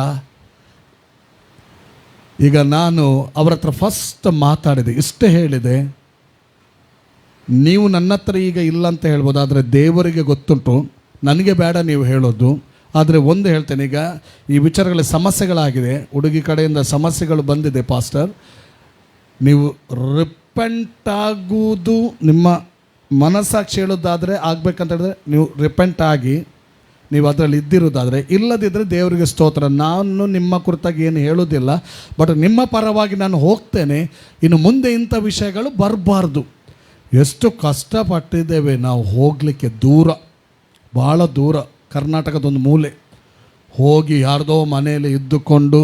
ಈಗ ನಾನು ಅವರ ಹತ್ರ ಫಸ್ಟ್ ಮಾತಾಡಿದೆ, ಇಷ್ಟೇ ಹೇಳಿದೆ, ನೀವು ನನ್ನ ಹತ್ರ ಈಗ ಇಲ್ಲ ಅಂತ ಹೇಳ್ಬೋದು, ಆದರೆ ದೇವರಿಗೆ ಗೊತ್ತುಂಟು, ನನಗೆ ಬೇಡ ನೀವು ಹೇಳೋದು. ಆದರೆ ಒಂದು ಹೇಳ್ತೇನೆ, ಈಗ ಈ ವಿಚಾರಗಳ ಸಮಸ್ಯೆಗಳಾಗಿದೆ, ಹುಡುಗಿ ಕಡೆಯಿಂದ ಸಮಸ್ಯೆಗಳು ಬಂದಿದೆ ಪಾಸ್ಟರ್. ನೀವು ರಿಪೆಂಟ್ ಆಗುವುದು ನಿಮ್ಮ ಮನಸ್ಸಾಕ್ಷಿ ಹೇಳೋದಾದರೆ ಆಗಬೇಕಂತ ಹೇಳಿದ್ರೆ ನೀವು ರಿಪೆಂಟ್ ಆಗಿ ನೀವು ಅದರಲ್ಲಿ ಇದ್ದಿರೋದಾದರೆ, ಇಲ್ಲದಿದ್ದರೆ ದೇವರಿಗೆ ಸ್ತೋತ್ರ. ನಾನು ನಿಮ್ಮ ಕುರಿತಾಗಿ ಏನು ಹೇಳೋದಿಲ್ಲ, ಬಟ್ ನಿಮ್ಮ ಪರವಾಗಿ ನಾನು ಹೋಗ್ತೇನೆ. ಇನ್ನು ಮುಂದೆ ಇಂಥ ವಿಷಯಗಳು ಬರಬಾರ್ದು. ಎಷ್ಟು ಕಷ್ಟಪಟ್ಟಿದ್ದೇವೆ ನಾವು ಹೋಗಲಿಕ್ಕೆ, ದೂರ, ಭಾಳ ದೂರ, ಕರ್ನಾಟಕದೊಂದು ಮೂಲೆ ಹೋಗಿ ಯಾರ್ದೋ ಮನೆಯಲ್ಲಿ ಇದ್ದುಕೊಂಡು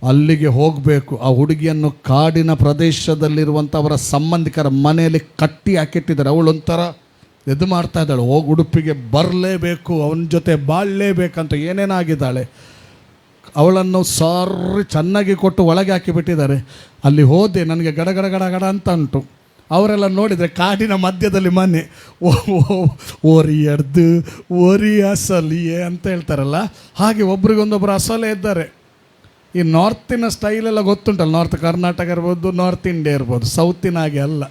ಅಲ್ಲಿಗೆ ಹೋಗಬೇಕು. ಆ ಹುಡುಗಿಯನ್ನು ಕಾಡಿನ ಪ್ರದೇಶದಲ್ಲಿರುವಂಥ ಅವರ ಸಂಬಂಧಿಕರ ಮನೆಯಲ್ಲಿ ಕಟ್ಟಿ ಹಾಕಿಟ್ಟಿದ್ದಾರೆ. ಅವಳೊಂಥರ ಇದು ಮಾಡ್ತಾ ಇದ್ದಾಳೆ, ಹೋಗಿ ಉಡುಪಿಗೆ ಬರಲೇಬೇಕು, ಅವನ ಜೊತೆ ಬಾಳಲೇಬೇಕಂತ ಏನೇನಾಗಿದ್ದಾಳೆ. ಅವಳನ್ನು ಚೆನ್ನಾಗಿ ಕೊಟ್ಟು ಒಳಗೆ ಹಾಕಿಬಿಟ್ಟಿದ್ದಾರೆ. ಅಲ್ಲಿ ಹೋದೆ, ನನಗೆ ಗಡ ಗಡ ಗಡ ಗಡ ಅಂತ ಉಂಟು. ಅವರೆಲ್ಲ ನೋಡಿದರೆ ಕಾಡಿನ ಮಧ್ಯದಲ್ಲಿ ಮನೆ, ಓರಿ ಎಡ್ದು ಓರಿ ಅಸಲಿಯೇ ಅಂತ ಹೇಳ್ತಾರಲ್ಲ, ಹಾಗೆ ಒಬ್ರಿಗೊಂದೊಬ್ಬರು ಅಸಲೇ ಇದ್ದಾರೆ. ಈ ನಾರ್ತಿನ ಸ್ಟೈಲೆಲ್ಲ ಗೊತ್ತುಂಟಲ್ಲ, ನಾರ್ತ್ ಕರ್ನಾಟಕ ಇರ್ಬೋದು, ನಾರ್ತ್ ಇಂಡಿಯಾ ಇರ್ಬೋದು, ಸೌತಿನ ಹಾಗೆ ಅಲ್ಲ.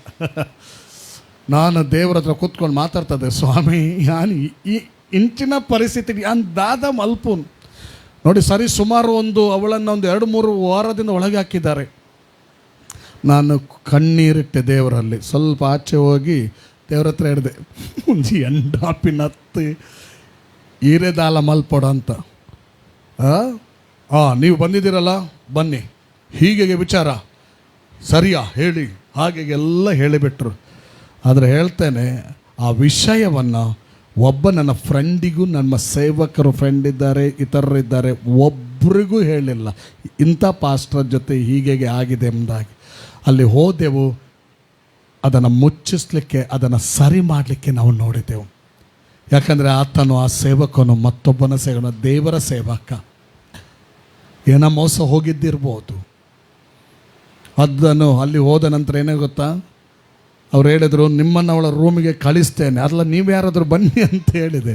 ನಾನು ದೇವರ ಹತ್ರ ಕೂತ್ಕೊಂಡು ಮಾತಾಡ್ತದೆ, ಸ್ವಾಮಿ ನಾನು ಈ ಇಂಚಿನ ಪರಿಸ್ಥಿತಿ ಅಂದಾದ ಮಲ್ಪುನ್ ನೋಡಿ. ಸರಿ ಸುಮಾರು ಅವಳನ್ನು 2-3 ವಾರದಿಂದ ಒಳಗೆ ಹಾಕಿದ್ದಾರೆ. ನಾನು ಕಣ್ಣೀರಿಟ್ಟೆ ದೇವರಲ್ಲಿ. ಸ್ವಲ್ಪ ಆಚೆ ಹೋಗಿ ದೇವ್ರ ಹತ್ರ ಹಿಡಿದೆ, ಒಂದು ಎಂಡಾಪಿನತ್ತು ಈರೆದಾಲ ಮಲ್ಪೊಡ ಅಂತ. ನೀವು ಬಂದಿದ್ದೀರಲ್ಲ, ಬನ್ನಿ, ಹೀಗೆ ವಿಚಾರ ಸರಿಯಾ ಹೇಳಿ, ಹಾಗೆ ಎಲ್ಲ ಹೇಳಿಬಿಟ್ರು. ಆದರೆ ಹೇಳ್ತೇನೆ, ಆ ವಿಷಯವನ್ನು ಒಬ್ಬ ನನ್ನ ಫ್ರೆಂಡಿಗೂ, ನನ್ನ ಸೇವಕರು ಫ್ರೆಂಡ್ ಇದ್ದಾರೆ, ಇತರರಿದ್ದಾರೆ, ಒಬ್ರಿಗೂ ಹೇಳಿಲ್ಲ. ಇಂಥ ಪಾಸ್ಟರ್ ಜೊತೆ ಹೀಗೆ ಆಗಿದೆ ಎಂಬುದಾಗಿ. ಅಲ್ಲಿ ಹೋದೆವು, ಅದನ್ನು ಮುಚ್ಚಿಸ್ಲಿಕ್ಕೆ, ಅದನ್ನು ಸರಿ ಮಾಡಲಿಕ್ಕೆ ನಾವು ನೋಡಿದೆವು. ಯಾಕಂದರೆ ಆತನು, ಆ ಸೇವಕನು ಮತ್ತೊಬ್ಬನ ಸೇವಕನು, ದೇವರ ಸೇವಕ. ಏನೋ ಮೋಸ ಹೋಗಿದ್ದಿರ್ಬೋದು. ಅದನ್ನು ಅಲ್ಲಿ ಹೋದ ನಂತರ ಏನೇ ಗೊತ್ತಾ, ಅವ್ರು ಹೇಳಿದರು, ನಿಮ್ಮನ್ನು ಅವಳ ರೂಮಿಗೆ ಕಳಿಸ್ತೇನೆ. ಅಲ್ಲ, ನೀವು ಯಾರಾದರೂ ಬನ್ನಿ ಅಂತ ಹೇಳಿದೆ.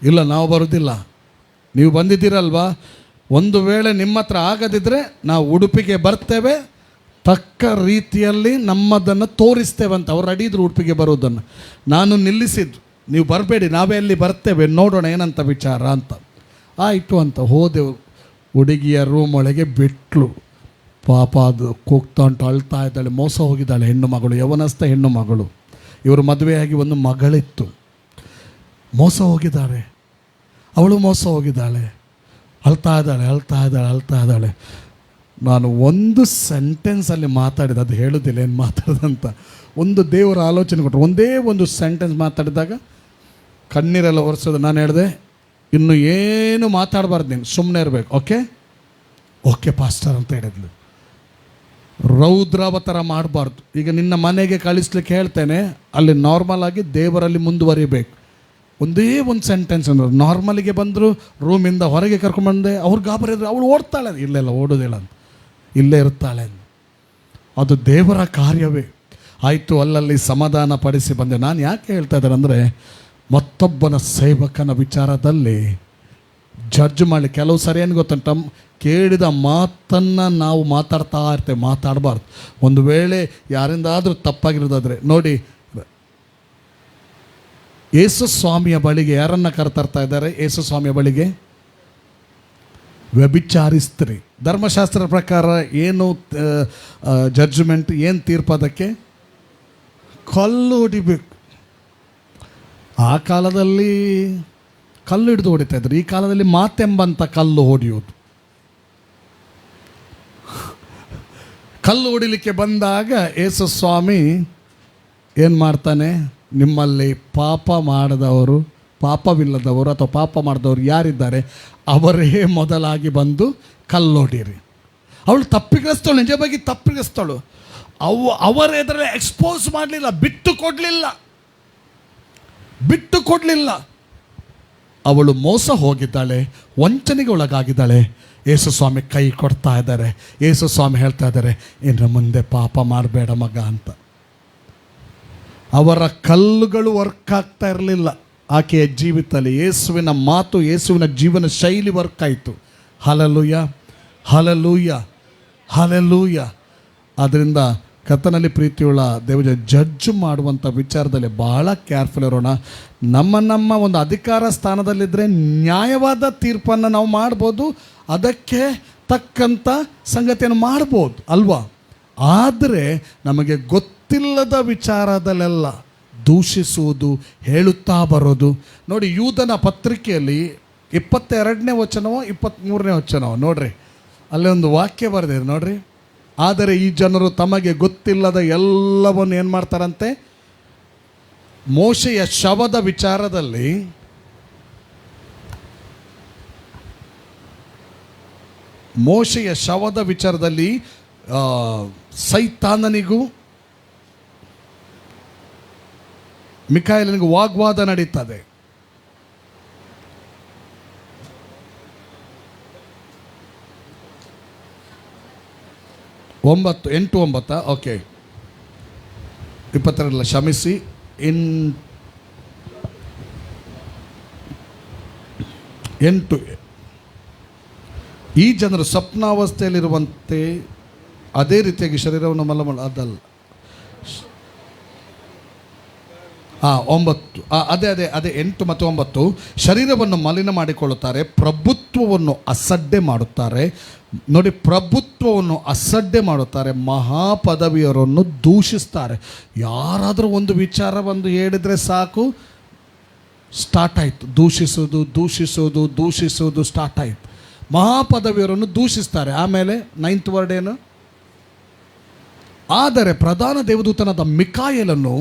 ಇಲ್ಲ, ನಾವು ಬರೋದಿಲ್ಲ, ನೀವು ಬಂದಿದ್ದೀರಲ್ವಾ, ಒಂದು ವೇಳೆ ನಿಮ್ಮ ಹತ್ರ ಆಗದಿದ್ದರೆ ನಾವು ಉಡುಪಿಗೆ ಬರ್ತೇವೆ, ತಕ್ಕ ರೀತಿಯಲ್ಲಿ ನಮ್ಮದನ್ನು ತೋರಿಸ್ತೇವೆ ಅಂತ. ಅವ್ರು ಅಡಿದ್ರು ಉಡುಪಿಗೆ ಬರೋದನ್ನು. ನಾನು ನಿಲ್ಲಿಸಿದ್ದು, ನೀವು ಬರಬೇಡಿ, ನಾವೇ ಅಲ್ಲಿ ಬರ್ತೇವೆ, ನೋಡೋಣ ಏನಂತ ವಿಚಾರ ಅಂತ. ಆಯಿತು ಅಂತ ಹೋದೆವು. ಹುಡುಗಿಯ ರೂಮ್ ಒಳಗೆ ಬಿಟ್ಲು. ಪಾಪ ಅದು ಕೂಗ್ತಾ ಉಂಟು, ಅಳ್ತಾ ಇದ್ದಾಳೆ. ಮೋಸ ಹೋಗಿದ್ದಾಳೆ ಹೆಣ್ಣು ಮಗಳು, ಯವನಸ್ಥ ಹೆಣ್ಣು ಮಗಳು. ಇವರು ಮದುವೆಯಾಗಿ ಒಂದು ಮಗಳಿತ್ತು. ಮೋಸ ಹೋಗಿದ್ದಾಳೆ, ಅವಳು ಮೋಸ ಹೋಗಿದ್ದಾಳೆ. ಅಳ್ತಾ ಇದ್ದಾಳೆ. ನಾನು ಒಂದು ಸೆಂಟೆನ್ಸಲ್ಲಿ ಮಾತಾಡಿದೆ, ಅದು ಹೇಳೋದಿಲ್ಲ ಏನು ಮಾತಾಡ್ದಂತ. ಒಂದು ದೇವರ ಆಲೋಚನೆ ಕೊಟ್ಟರು. ಒಂದೇ ಒಂದು ಸೆಂಟೆನ್ಸ್ ಮಾತಾಡಿದಾಗ ಕಣ್ಣೀರೆಲ್ಲ ಒರೆಸೋದು. ನಾನು ಹೇಳಿದೆ, ಇನ್ನು ಏನು ಮಾತಾಡಬಾರ್ದು, ನೀನು ಸುಮ್ಮನೆ ಇರಬೇಕು. ಓಕೆ ಪಾಸ್ಟರ್ ಅಂತ ಹೇಳಿದ್ಲು. ರೌದ್ರಾವ ಥರ ಮಾಡಬಾರ್ದು. ಈಗ ನಿನ್ನ ಮನೆಗೆ ಕಳಿಸ್ಲಿಕ್ಕೆ ಹೇಳ್ತೇನೆ, ಅಲ್ಲಿ ನಾರ್ಮಲ್ ಆಗಿ ದೇವರಲ್ಲಿ ಮುಂದುವರಿಬೇಕು. ಒಂದೇ ಒಂದು ಸೆಂಟೆನ್ಸ್ ಅಂದರು. ನಾರ್ಮಲಿಗೆ ಬಂದರು, ರೂಮಿಂದ ಹೊರಗೆ ಕರ್ಕೊಂಡ್ಬಂದೆ. ಅವ್ರು ಗಾಬರಿದ್ರು, ಅವಳು ಓಡ್ತಾಳೆ. ಇಲ್ಲ ಓಡೋದಿಲ್ಲ ಅಂತ, ಇಲ್ಲೇ ಇರ್ತಾಳೆ. ಅದು ದೇವರ ಕಾರ್ಯವೇ. ಆಯಿತು, ಅಲ್ಲಲ್ಲಿ ಸಮಾಧಾನ ಪಡಿಸಿ ಬಂದೆ. ನಾನು ಯಾಕೆ ಹೇಳ್ತಾ ಇದ್ದಾರೆ ಅಂದರೆ, ಮತ್ತೊಬ್ಬನ ಸೇವಕನ ವಿಚಾರದಲ್ಲಿ ಜಡ್ಜ್ ಮಾಡಿ, ಕೆಲವು ಸರಿ ಏನು ಗೊತ್ತುಂಟ, ಕೇಳಿದ ಮಾತನ್ನು ನಾವು ಮಾತಾಡ್ತಾ ಇರ್ತೇವೆ, ಮಾತಾಡಬಾರ್ದು. ಒಂದು ವೇಳೆ ಯಾರಿಂದಾದರೂ ತಪ್ಪಾಗಿರೋದಾದರೆ ನೋಡಿ, ಯೇಸು ಸ್ವಾಮಿಯ ಬಳಿಗೆ ಯಾರನ್ನು ಕರೆತರ್ತಾ ಇದ್ದಾರೆ? ಯೇಸು ಸ್ವಾಮಿಯ ಬಳಿಗೆ ವ್ಯಭಿಚಾರಿಸ್ತ್ರಿ. ಧರ್ಮಶಾಸ್ತ್ರದ ಪ್ರಕಾರ ಏನು ಜಡ್ಜ್ಮೆಂಟ್, ಏನು ತೀರ್ಪದಕ್ಕೆ? ಕಲ್ಲು ಹೊಡಿಬೇಕು. ಆ ಕಾಲದಲ್ಲಿ ಕಲ್ಲು ಹಿಡಿದು ಹೊಡಿತಾ ಇದ್ರು. ಈ ಕಾಲದಲ್ಲಿ ಮಾತೆಂಬಂಥ ಕಲ್ಲು ಹೊಡೆಯೋದು. ಕಲ್ಲು ಹೊಡಿಲಿಕ್ಕೆ ಬಂದಾಗ ಯೇಸು ಸ್ವಾಮಿ ಏನು ಮಾಡ್ತಾನೆ? ನಿಮ್ಮಲ್ಲಿ ಪಾಪವಿಲ್ಲದವರು ಅಥವಾ ಪಾಪ ಮಾಡಿದವರು ಯಾರಿದ್ದಾರೆ ಅವರೇ ಮೊದಲಾಗಿ ಬಂದು ಕಲ್ಲೊಡಿರಿ. ಅವಳು ತಪ್ಪಿಗಸ್ತಳು, ನಿಜವಾಗಿ ತಪ್ಪಿಗಸ್ತಳು. ಅವರ ಎದುರೇ ಎಕ್ಸ್ಪೋಸ್ ಮಾಡಲಿಲ್ಲ, ಬಿಟ್ಟು ಕೊಡಲಿಲ್ಲ. ಅವಳು ಮೋಸ ಹೋಗಿದ್ದಾಳೆ, ವಂಚನೆಗೆ ಒಳಗಾಗಿದ್ದಾಳೆ. ಯೇಸು ಸ್ವಾಮಿ ಕೈ ಕೊಡ್ತಾ ಇದ್ದಾರೆ. ಯೇಸು ಸ್ವಾಮಿ ಹೇಳ್ತಾ ಇದ್ದಾರೆ, ಇನ್ನು ಮುಂದೆ ಪಾಪ ಮಾಡಬೇಡ ಮಗ ಅಂತ. ಅವರ ಕಲ್ಲುಗಳು ವರ್ಕ್ ಆಗ್ತಾ ಇರಲಿಲ್ಲ ಆಕೆಯ ಜೀವಿತದಲ್ಲಿ. ಯೇಸುವಿನ ಮಾತು, ಯೇಸುವಿನ ಜೀವನ ಶೈಲಿ ವರ್ಕ್ ಆಯಿತು. ಹಲ್ಲೆಲೂಯಾ. ಆದ್ದರಿಂದ ಕರ್ತನಲ್ಲಿ ಪ್ರೀತಿಯುಳ್ಳ ದೇವಜ ಜಡ್ಜ್ ಮಾಡುವಂಥ ವಿಚಾರದಲ್ಲಿ ಬಹಳ ಕೇರ್ಫುಲ್ ಇರೋಣ. ನಮ್ಮ ಒಂದು ಅಧಿಕಾರ ಸ್ಥಾನದಲ್ಲಿದ್ದರೆ ನ್ಯಾಯವಾದ ತೀರ್ಪನ್ನು ನಾವು ಮಾಡ್ಬೋದು, ಅದಕ್ಕೆ ತಕ್ಕಂಥ ಸಂಗತಿಯನ್ನು ಮಾಡ್ಬೋದು ಅಲ್ವಾ. ಆದರೆ ನಮಗೆ ಗೊತ್ತಿಲ್ಲದ ವಿಚಾರದಲ್ಲೆಲ್ಲ ದೂಷಿಸುವುದು, ಹೇಳುತ್ತಾ ಬರೋದು. ನೋಡಿ, ಯೂದನ ಪತ್ರಿಕೆಯಲ್ಲಿ 22ನೇ ವಚನವೋ 23ನೇ ವಚನವೋ ನೋಡ್ರಿ, ಅಲ್ಲೇ ಒಂದು ವಾಕ್ಯ ಬರೆದಿದೆ ನೋಡ್ರಿ. ಆದರೆ ಈ ಜನರು ತಮಗೆ ಗೊತ್ತಿಲ್ಲದ ಎಲ್ಲವನ್ನು ಏನು ಮಾಡ್ತಾರಂತೆ, ಮೋಶೆಯ ಶವದ ವಿಚಾರದಲ್ಲಿ ಸೈತಾನನಿಗೂ ಮಿಕಾಯೇಲನಿಗೂ ವಾಗ್ವಾದ ನಡೀತದೆ. ಎಂಟು 9 ಓಕೆ, 22 ಕ್ಷಮಿಸಿ, 8. ಈ ಜನರು ಸ್ವಪ್ನಾವಸ್ಥೆಯಲ್ಲಿರುವಂತೆ ಅದೇ ರೀತಿಯಾಗಿ ಶರೀರವನ್ನು ಅದಲ್ಲ 9 ಅದೇ 8 ಮತ್ತು 9. ಶರೀರವನ್ನು ಮಲಿನ ಮಾಡಿಕೊಳ್ಳುತ್ತಾರೆ, ಪ್ರಭುತ್ವವನ್ನು ಅಸಡ್ಡೆ ಮಾಡುತ್ತಾರೆ. ನೋಡಿ, ಪ್ರಭುತ್ವವನ್ನು ಅಸಡ್ಡೆ ಮಾಡುತ್ತಾರೆ, ಮಹಾಪದವಿಯರನ್ನು ದೂಷಿಸ್ತಾರೆ. ಯಾರಾದರೂ ಒಂದು ವಿಚಾರ ಹೇಳಿದರೆ ಸಾಕು, ಸ್ಟಾರ್ಟ್ ಆಯಿತು, ದೂಷಿಸೋದು ಸ್ಟಾರ್ಟ್ ಆಯಿತು. ಮಹಾಪದವಿಯರನ್ನು ದೂಷಿಸ್ತಾರೆ. ಆಮೇಲೆ 9th ವರ್ಡ್ ಏನು? ಆದರೆ ಪ್ರಧಾನ ದೇವದೂತನಾದ ಮಿಕಾಯೇಲನು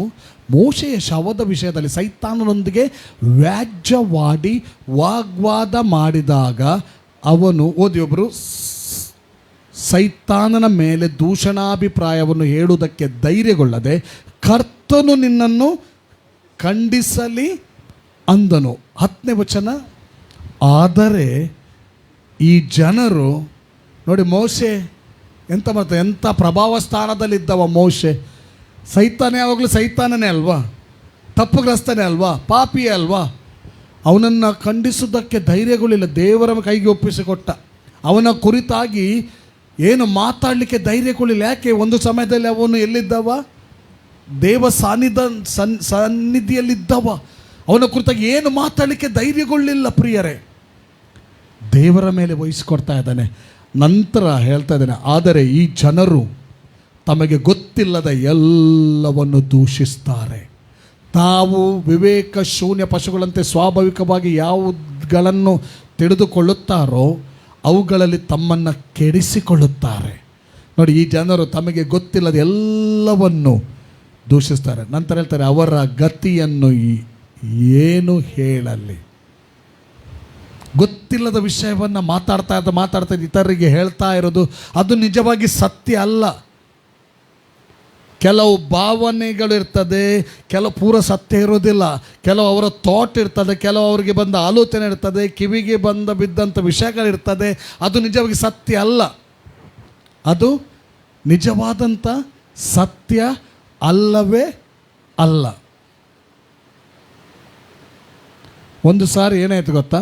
ಮೋಶೆಯ ಶವದ ವಿಷಯದಲ್ಲಿ ಸೈತಾನನೊಂದಿಗೆ ವ್ಯಾಜ್ಯವಾಡಿ ವಾಗ್ವಾದ ಮಾಡಿದಾಗ ಅವನು ಒಬ್ಬರು ಸೈತಾನನ ಮೇಲೆ ದೂಷಣಾಭಿಪ್ರಾಯವನ್ನು ಹೇಳುವುದಕ್ಕೆ ಧೈರ್ಯಗೊಳ್ಳದೆ, ಕರ್ತನು ನಿನ್ನನ್ನು ಖಂಡಿಸಲಿ ಅಂದನು. 10ನೇ ವಚನ. ಆದರೆ ಈ ಜನರು ನೋಡಿ, ಮೋಶೆ ಎಂಥ ಪ್ರಭಾವ ಸ್ಥಾನದಲ್ಲಿದ್ದವ ಮೋಶೆ. ಸೈತಾನ ಯಾವಾಗಲೂ ಸೈತಾನನೇ ಅಲ್ವಾ, ತಪ್ಪುಗ್ರಸ್ತನೇ ಅಲ್ವಾ, ಪಾಪಿಯೇ ಅಲ್ವಾ. ಅವನನ್ನು ಖಂಡಿಸುವುದಕ್ಕೆ ಧೈರ್ಯಗಳಿಲ್ಲ, ದೇವರ ಕೈಗೆ ಒಪ್ಪಿಸಿಕೊಟ್ಟ. ಅವನ ಕುರಿತಾಗಿ ಏನು ಮಾತಾಡಲಿಕ್ಕೆ ಧೈರ್ಯಗಳಿಲ್ಲ. ಯಾಕೆ? ಒಂದು ಸಮಯದಲ್ಲಿ ಅವನು ಎಲ್ಲಿದ್ದವ? ದೇವ ಸನ್ನಿಧಿಯಲ್ಲಿದ್ದವ. ಅವನ ಕುರಿತಾಗಿ ಏನು ಮಾತಾಡಲಿಕ್ಕೆ ಧೈರ್ಯಗೊಳ್ಳಿಲ್ಲ ಪ್ರಿಯರೇ. ದೇವರ ಮೇಲೆ ವಹಿಸಿಕೊಡ್ತಾ ಇದ್ದಾನೆ. ನಂತರ ಹೇಳ್ತಾ ಇದ್ದಾನೆ, ಆದರೆ ಈ ಜನರು ತಮಗೆ ಗೊತ್ತಿಲ್ಲದ ಎಲ್ಲವನ್ನು ದೂಷಿಸ್ತಾರೆ. ತಾವು ವಿವೇಕ ಶೂನ್ಯ ಪಶುಗಳಂತೆ ಸ್ವಾಭಾವಿಕವಾಗಿ ಯಾವುಗಳನ್ನು ತಿಳಿದುಕೊಳ್ಳುತ್ತಾರೋ ಅವುಗಳಲ್ಲಿ ತಮ್ಮನ್ನು ಕೆಡಿಸಿಕೊಳ್ಳುತ್ತಾರೆ. ನೋಡಿ, ಈ ಜನರು ತಮಗೆ ಗೊತ್ತಿಲ್ಲದ ಎಲ್ಲವನ್ನು ದೂಷಿಸ್ತಾರೆ. ನಂತರ ಹೇಳ್ತಾರೆ, ಅವರ ಗತಿಯನ್ನು ಏನು ಹೇಳಲಿ. ಗೊತ್ತಿಲ್ಲದ ವಿಷಯವನ್ನು ಮಾತಾಡ್ತಾ ಇತರರಿಗೆ ಹೇಳ್ತಾ ಇರೋದು ಅದು ನಿಜವಾಗಿ ಸತ್ಯ ಅಲ್ಲ. ಕೆಲವು ಭಾವನೆಗಳು ಇರ್ತದೆ, ಕೆಲವು ಪೂರ ಸತ್ಯ ಇರೋದಿಲ್ಲ. ಕೆಲವು ಅವರ ಥಾಟ್ ಇರ್ತದೆ, ಕೆಲವು ಅವರಿಗೆ ಬಂದ ಆಲೋಚನೆ ಇರ್ತದೆ, ಕಿವಿಗೆ ಬಿದ್ದಂಥ ವಿಷಯಗಳಿರ್ತದೆ. ಅದು ನಿಜವಾಗಿ ಸತ್ಯ ಅಲ್ಲ. ಅದು ನಿಜವಾದಂಥ ಸತ್ಯ ಅಲ್ಲವೇ ಅಲ್ಲ. ಒಂದು ಸಾರಿ ಏನಾಯ್ತು ಗೊತ್ತಾ,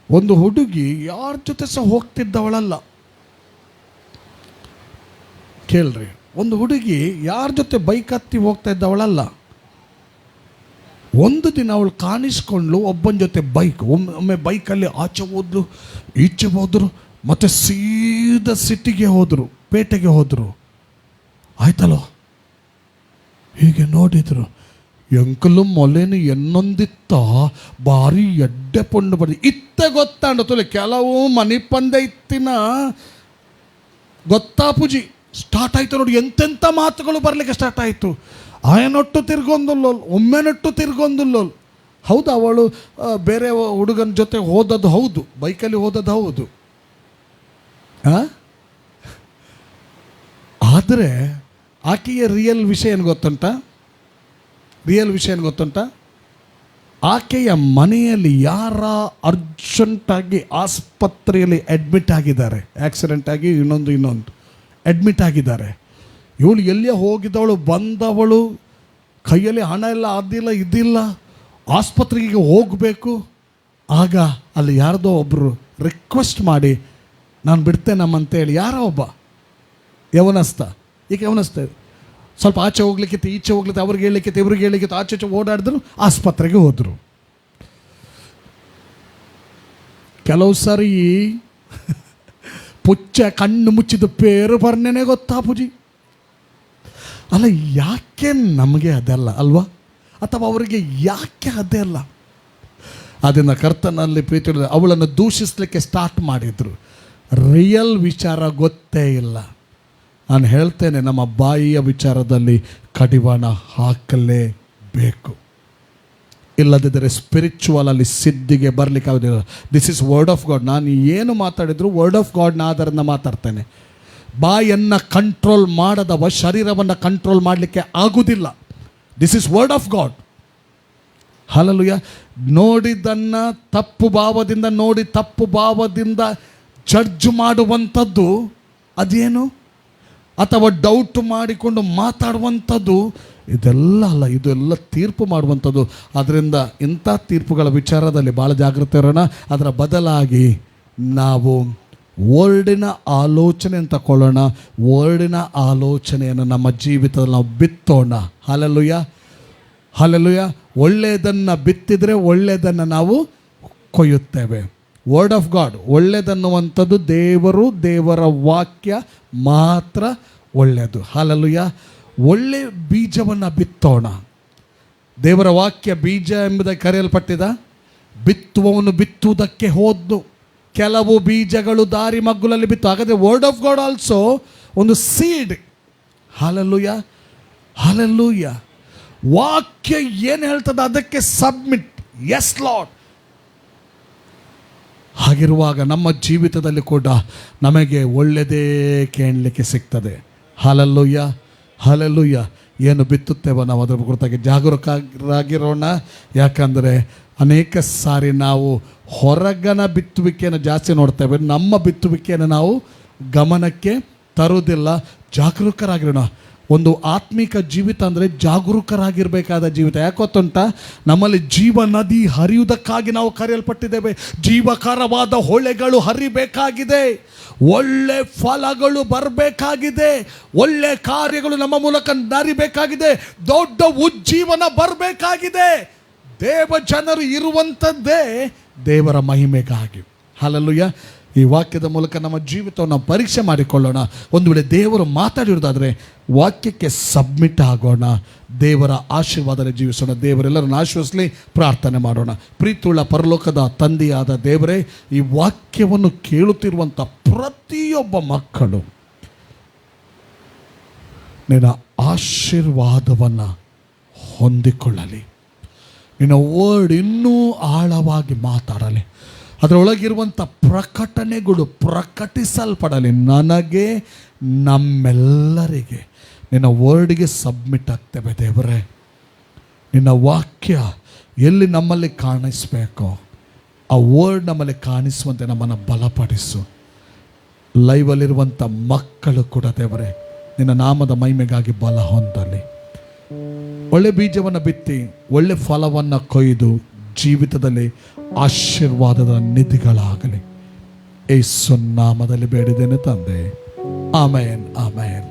ಒಂದು ಹುಡುಗಿ ಯಾರ ಜೊತೆ ಸಹ ಹೋಗ್ತಿದ್ದವಳಲ್ಲ. ಕೇಳ್ರಿ, ಒಂದು ಹುಡುಗಿ ಯಾರ ಜೊತೆ ಬೈಕ್ ಹತ್ತಿ ಹೋಗ್ತಾ ಇದ್ದವಳಲ್ಲ. ಒಂದು ದಿನ ಅವಳು ಕಾಣಿಸ್ಕೊಂಡ್ಲು ಒಬ್ಬನ ಜೊತೆ ಬೈಕ್. ಒಮ್ಮೆ ಬೈಕಲ್ಲಿ ಆಚೆ ಹೋದ್ಲು, ಈಚೆ ಹೋದ್ರು, ಮತ್ತು ಸೀದಾ ಸಿಟಿಗೆ ಹೋದರು, ಪೇಟೆಗೆ ಹೋದರು. ಆಯ್ತಲ್ವ? ಹೀಗೆ ನೋಡಿದರು, ಎಂಕಲು ಮೊಲೆನು ಎನ್ನೊಂದಿತ್ತ ಭಾರಿ ಎಡ್ಡೆ ಪೊಂಡು ಬಡ್ದು ಇತ್ತೆ ಗೊತ್ತಾಂಡು ತುಲೆ ಕೆಲವು ಮನೆ ಪಂದೆ ಇತ್ತಿನ ಗೊತ್ತಾ ಪೂಜಿ ಸ್ಟಾರ್ಟ್ ಆಯಿತು. ನೋಡಿ, ಎಂತೆಂಥ ಮಾತುಗಳು ಬರಲಿಕ್ಕೆ ಸ್ಟಾರ್ಟ್ ಆಯಿತು. ಆಯನೊಟ್ಟು ತಿರ್ಗೊಂದುಲ್ಲೋಲ್, ಒಮ್ಮೆನೊಟ್ಟು ತಿರ್ಗೊಂದುಲ್ಲೋಲ್. ಹೌದು, ಅವಳು ಬೇರೆ ಹುಡುಗನ ಜೊತೆ ಹೋದದ್ದು ಹೌದು, ಬೈಕಲ್ಲಿ ಹೋದದ್ದು ಹೌದು. ಆದರೆ ಆಕೆಯ ರಿಯಲ್ ವಿಷಯ ಏನು ಗೊತ್ತುಂಟ? ಆಕೆಯ ಮನೆಯಲ್ಲಿ ಯಾರ ಅರ್ಜೆಂಟಾಗಿ ಆಸ್ಪತ್ರೆಯಲ್ಲಿ ಅಡ್ಮಿಟ್ ಆಗಿದ್ದಾರೆ, ಆಕ್ಸಿಡೆಂಟ್ ಆಗಿ ಇನ್ನೊಂದು ಅಡ್ಮಿಟ್ ಆಗಿದ್ದಾರೆ. ಇವಳು ಎಲ್ಲೇ ಹೋಗಿದ್ದವಳು, ಬಂದವಳು, ಕೈಯಲ್ಲಿ ಹಣ ಎಲ್ಲ ಇದಿಲ್ಲ, ಆಸ್ಪತ್ರೆಗೆ ಹೋಗಬೇಕು. ಆಗ ಅಲ್ಲಿ ಯಾರ್ದೋ ಒಬ್ಬರು ರಿಕ್ವೆಸ್ಟ್ ಮಾಡಿ ನಾನು ಬಿಡ್ತೇನಮ್ಮಂತೇಳಿ, ಯಾರೋ ಒಬ್ಬ ಯವನಸ್ಥ ಈಗ ಗಮನಿಸ್ತೇವೆ, ಸ್ವಲ್ಪ ಆಚೆ ಹೋಗ್ಲಿಕ್ಕಿತ್ತು, ಈಚೆ ಹೋಗ್ಲಿಕ್ಕೆ, ಅವ್ರಿಗೆ ಹೇಳಲಿಕ್ಕಿತ್ತು, ಇವ್ರಿಗೆ ಹೇಳಲಿಕ್ಕಿತ್ತು, ಆಚೆ ಓಡಾಡಿದ್ರು, ಆಸ್ಪತ್ರೆಗೆ ಹೋದರು. ಕೆಲವು ಸರಿ ಪುಚ್ಚ ಕಣ್ಣು ಮುಚ್ಚಿದ ಪೇರು ಬರ್ನೇನೆ ಗೊತ್ತಾ ಪೂಜಿ. ಅಲ್ಲ, ಯಾಕೆ ನಮಗೆ ಅದೆಲ್ಲ ಅಲ್ವಾ, ಅಥವಾ ಅವರಿಗೆ ಯಾಕೆ ಅದೇ ಅಲ್ಲ? ಅದನ್ನು ಕರ್ತನಲ್ಲಿ ಪ್ರೀತಿ ಅವಳನ್ನು ದೂಷಿಸಲಿಕ್ಕೆ ಸ್ಟಾರ್ಟ್ ಮಾಡಿದರು. ರಿಯಲ್ ವಿಚಾರ ಗೊತ್ತೇ ಇಲ್ಲ. ನಾನು ಹೇಳ್ತೇನೆ, ನಮ್ಮ ಬಾಯಿಯ ವಿಚಾರದಲ್ಲಿ ಕಡಿವಾಣ ಹಾಕಲೇಬೇಕು. ಇಲ್ಲದಿದ್ದರೆ ಸ್ಪಿರಿಚುವಲ್ ಅಲ್ಲಿ ಸಿದ್ಧಿಗೆ ಬರಲಿಕ್ಕೆ ಆಗೋದಿಲ್ಲ. This is word of god. ನಾನು ಏನು ಮಾತಾಡಿದ್ರು ವರ್ಡ್ ಆಫ್ ಗಾಡ್ನ ಆಧಾರದ ಮಾತಾಡ್ತೇನೆ. ಬಾಯನ್ನು ಕಂಟ್ರೋಲ್ ಮಾಡದವ ಶರೀರವನ್ನು ಕಂಟ್ರೋಲ್ ಮಾಡಲಿಕ್ಕೆ ಆಗುವುದಿಲ್ಲ. This is word of God. Hallelujah. ನೋಡಿದ್ದನ್ನು ತಪ್ಪು ಭಾವದಿಂದ ನೋಡಿ ತಪ್ಪು ಭಾವದಿಂದ ಜಡ್ಜ್ ಮಾಡುವಂಥದ್ದು ಅದೇನು, ಅಥವಾ ಡೌಟ್ ಮಾಡಿಕೊಂಡು ಮಾತಾಡುವಂಥದ್ದು ಇದೆಲ್ಲ ಅಲ್ಲ, ಇದೆಲ್ಲ ತೀರ್ಪು ಮಾಡುವಂಥದ್ದು. ಅದರಿಂದ ಇಂಥ ತೀರ್ಪುಗಳ ವಿಚಾರದಲ್ಲಿ ಭಾಳ ಜಾಗ್ರತೆ ಇರೋಣ. ಅದರ ಬದಲಾಗಿ ನಾವು ವರ್ಡಿನ ಆಲೋಚನೆ ಅಂತ ತಗೊಳ್ಳೋಣ. ವರ್ಡಿನ ಆಲೋಚನೆಯನ್ನು ನಮ್ಮ ಜೀವಿತದಲ್ಲಿ ನಾವು ಬಿತ್ತೋಣ. Hallelujah, hallelujah. ಒಳ್ಳೆಯದನ್ನು ಬಿತ್ತಿದರೆ ಒಳ್ಳೆಯದನ್ನು ನಾವು ಕೊಯ್ಯುತ್ತೇವೆ. ವರ್ಡ್ ಆಫ್ ಗಾಡ್ ಒಳ್ಳೆಯದನ್ನುವಂಥದ್ದು ದೇವರ ವಾಕ್ಯ ಮಾತ್ರ ಒಳ್ಳೆಯದು. ಹಲ್ಲೆಲೂಯಾ. ಒಳ್ಳೆ ಬೀಜವನ್ನು ಬಿತ್ತೋಣ. ದೇವರ ವಾಕ್ಯ ಬೀಜ ಎಂಬುದಾಗಿ ಕರೆಯಲ್ಪಟ್ಟಿದ. ಬಿತ್ತುವವನು ಬಿತ್ತುವುದಕ್ಕೆ ಹೋದ್ನು, ಕೆಲವು ಬೀಜಗಳು ದಾರಿ ಮಗ್ಗುಲಲ್ಲಿ ಬಿತ್ತು. ಹಾಗಾದರೆ ವರ್ಡ್ ಆಫ್ ಗಾಡ್ ಆಲ್ಸೋ ಒಂದು ಸೀಡ್. Hallelujah, hallelujah. ವಾಕ್ಯ ಏನು ಹೇಳ್ತದೆ ಅದಕ್ಕೆ ಸಬ್ಮಿಟ್. S lord. ಹಾಗಿರುವಾಗ ನಮ್ಮ ಜೀವಿತದಲ್ಲಿ ಕೂಡ ನಮಗೆ ಒಳ್ಳೆಯದೇ ಕೇಳಲಿಕ್ಕೆ ಸಿಗ್ತದೆ. Hallelujah, hallelujah. ಏನು ಬಿತ್ತುತ್ತೇವೋ ನಾವು ಅದರ ಕುರಿತಾಗಿ ಜಾಗರೂಕರಾಗಿರೋಣ. ಯಾಕಂದರೆ ಅನೇಕ ಸಾರಿ ನಾವು ಹೊರಗನ ಬಿತ್ತುವಿಕೆಯನ್ನು ಜಾಸ್ತಿ ನೋಡ್ತೇವೆ, ನಮ್ಮ ಬಿತ್ತುವಿಕೆಯನ್ನು ನಾವು ಗಮನಕ್ಕೆ ತರುವುದಿಲ್ಲ. ಜಾಗರೂಕರಾಗಿರೋಣ. ಒಂದು ಆತ್ಮಿಕ ಜೀವಿತ ಅಂದರೆ ಜಾಗರೂಕರಾಗಿರಬೇಕಾದ ಜೀವಿತ. ಯಾಕೊತ್ತುಂಟ, ನಮ್ಮಲ್ಲಿ ಜೀವ ನದಿ ಹರಿಯುವುದಕ್ಕಾಗಿ ನಾವು ಕರೆಯಲ್ಪಟ್ಟಿದ್ದೇವೆ. ಜೀವಕರವಾದ ಹೊಳೆಗಳು ಹರಿಬೇಕಾಗಿದೆ, ಒಳ್ಳೆ ಫಲಗಳು ಬರಬೇಕಾಗಿದೆ, ಒಳ್ಳೆ ಕಾರ್ಯಗಳು ನಮ್ಮ ಮೂಲಕ ನರಿಬೇಕಾಗಿದೆ, ದೊಡ್ಡ ಉಜ್ಜೀವನ ಬರಬೇಕಾಗಿದೆ. ದೇವ ಜನರು ಇರುವಂಥದ್ದೇ ದೇವರ ಮಹಿಮೆಗಾಗಿ. ಹಲ್ಲೆಲೂಯಾ. ಈ ವಾಕ್ಯದ ಮೂಲಕ ನಮ್ಮ ಜೀವಿತವನ್ನು ನಾವು ಪರೀಕ್ಷೆ ಮಾಡಿಕೊಳ್ಳೋಣ. ಒಂದು ವೇಳೆ ದೇವರು ಮಾತಾಡಿರೋದಾದರೆ ವಾಕ್ಯಕ್ಕೆ ಸಬ್ಮಿಟ್ ಆಗೋಣ. ದೇವರ ಆಶೀರ್ವಾದದಲ್ಲಿ ಜೀವಿಸೋಣ. ದೇವರೆಲ್ಲರನ್ನು ಆಶೀರ್ವದಿಸಲಿ. ಪ್ರಾರ್ಥನೆ ಮಾಡೋಣ. ಪ್ರೀತಿಯುಳ್ಳ ಪರಲೋಕದ ತಂದೆಯಾದ ದೇವರೇ, ಈ ವಾಕ್ಯವನ್ನು ಕೇಳುತ್ತಿರುವಂಥ ಪ್ರತಿಯೊಬ್ಬ ಮಕ್ಕಳು ನಿನ್ನ ಆಶೀರ್ವಾದವನ್ನು ಹೊಂದಿಕೊಳ್ಳಲಿ. ನಿನ್ನ ವರ್ಡ್ ಇನ್ನೂ ಆಳವಾಗಿ ಮಾತಾಡಲಿ. ಅದರೊಳಗಿರುವಂಥ ಪ್ರಕಟಣೆಗಳು ಪ್ರಕಟಿಸಲ್ಪಡಲಿ. ನನಗೆ, ನಮ್ಮೆಲ್ಲರಿಗೆ ನಿನ್ನ ವರ್ಡ್ಗೆ ಸಬ್ಮಿಟ್ ಆಗ್ತೇವೆ ದೇವರೇ. ನಿನ್ನ ವಾಕ್ಯ ಎಲ್ಲಿ ನಮ್ಮಲ್ಲಿ ಕಾಣಿಸ್ಬೇಕೋ ಆ ವರ್ಡ್ ನಮ್ಮಲ್ಲಿ ಕಾಣಿಸುವಂತೆ ನಮ್ಮನ್ನು ಬಲಪಡಿಸು. ಲೈವಲ್ಲಿರುವಂಥ ಮಕ್ಕಳು ಕೂಡ ದೇವರೇ ನಿನ್ನ ನಾಮದ ಮಹಿಮೆಗಾಗಿ ಬಲ ಹೊಂದಲಿ. ಒಳ್ಳೆ ಬೀಜವನ್ನು ಬಿತ್ತಿ ಒಳ್ಳೆ ಫಲವನ್ನು ಕೊಯ್ದು ಜೀವಿತದಲ್ಲಿ ಆಶೀರ್ವಾದದ ನಿಧಿಗಳಾಗಲಿ. ಯೇಸು ನಾಮದಲ್ಲಿ ಬೇಡಿದ್ದೇನೆ ತಂದೆ. Amen, amen.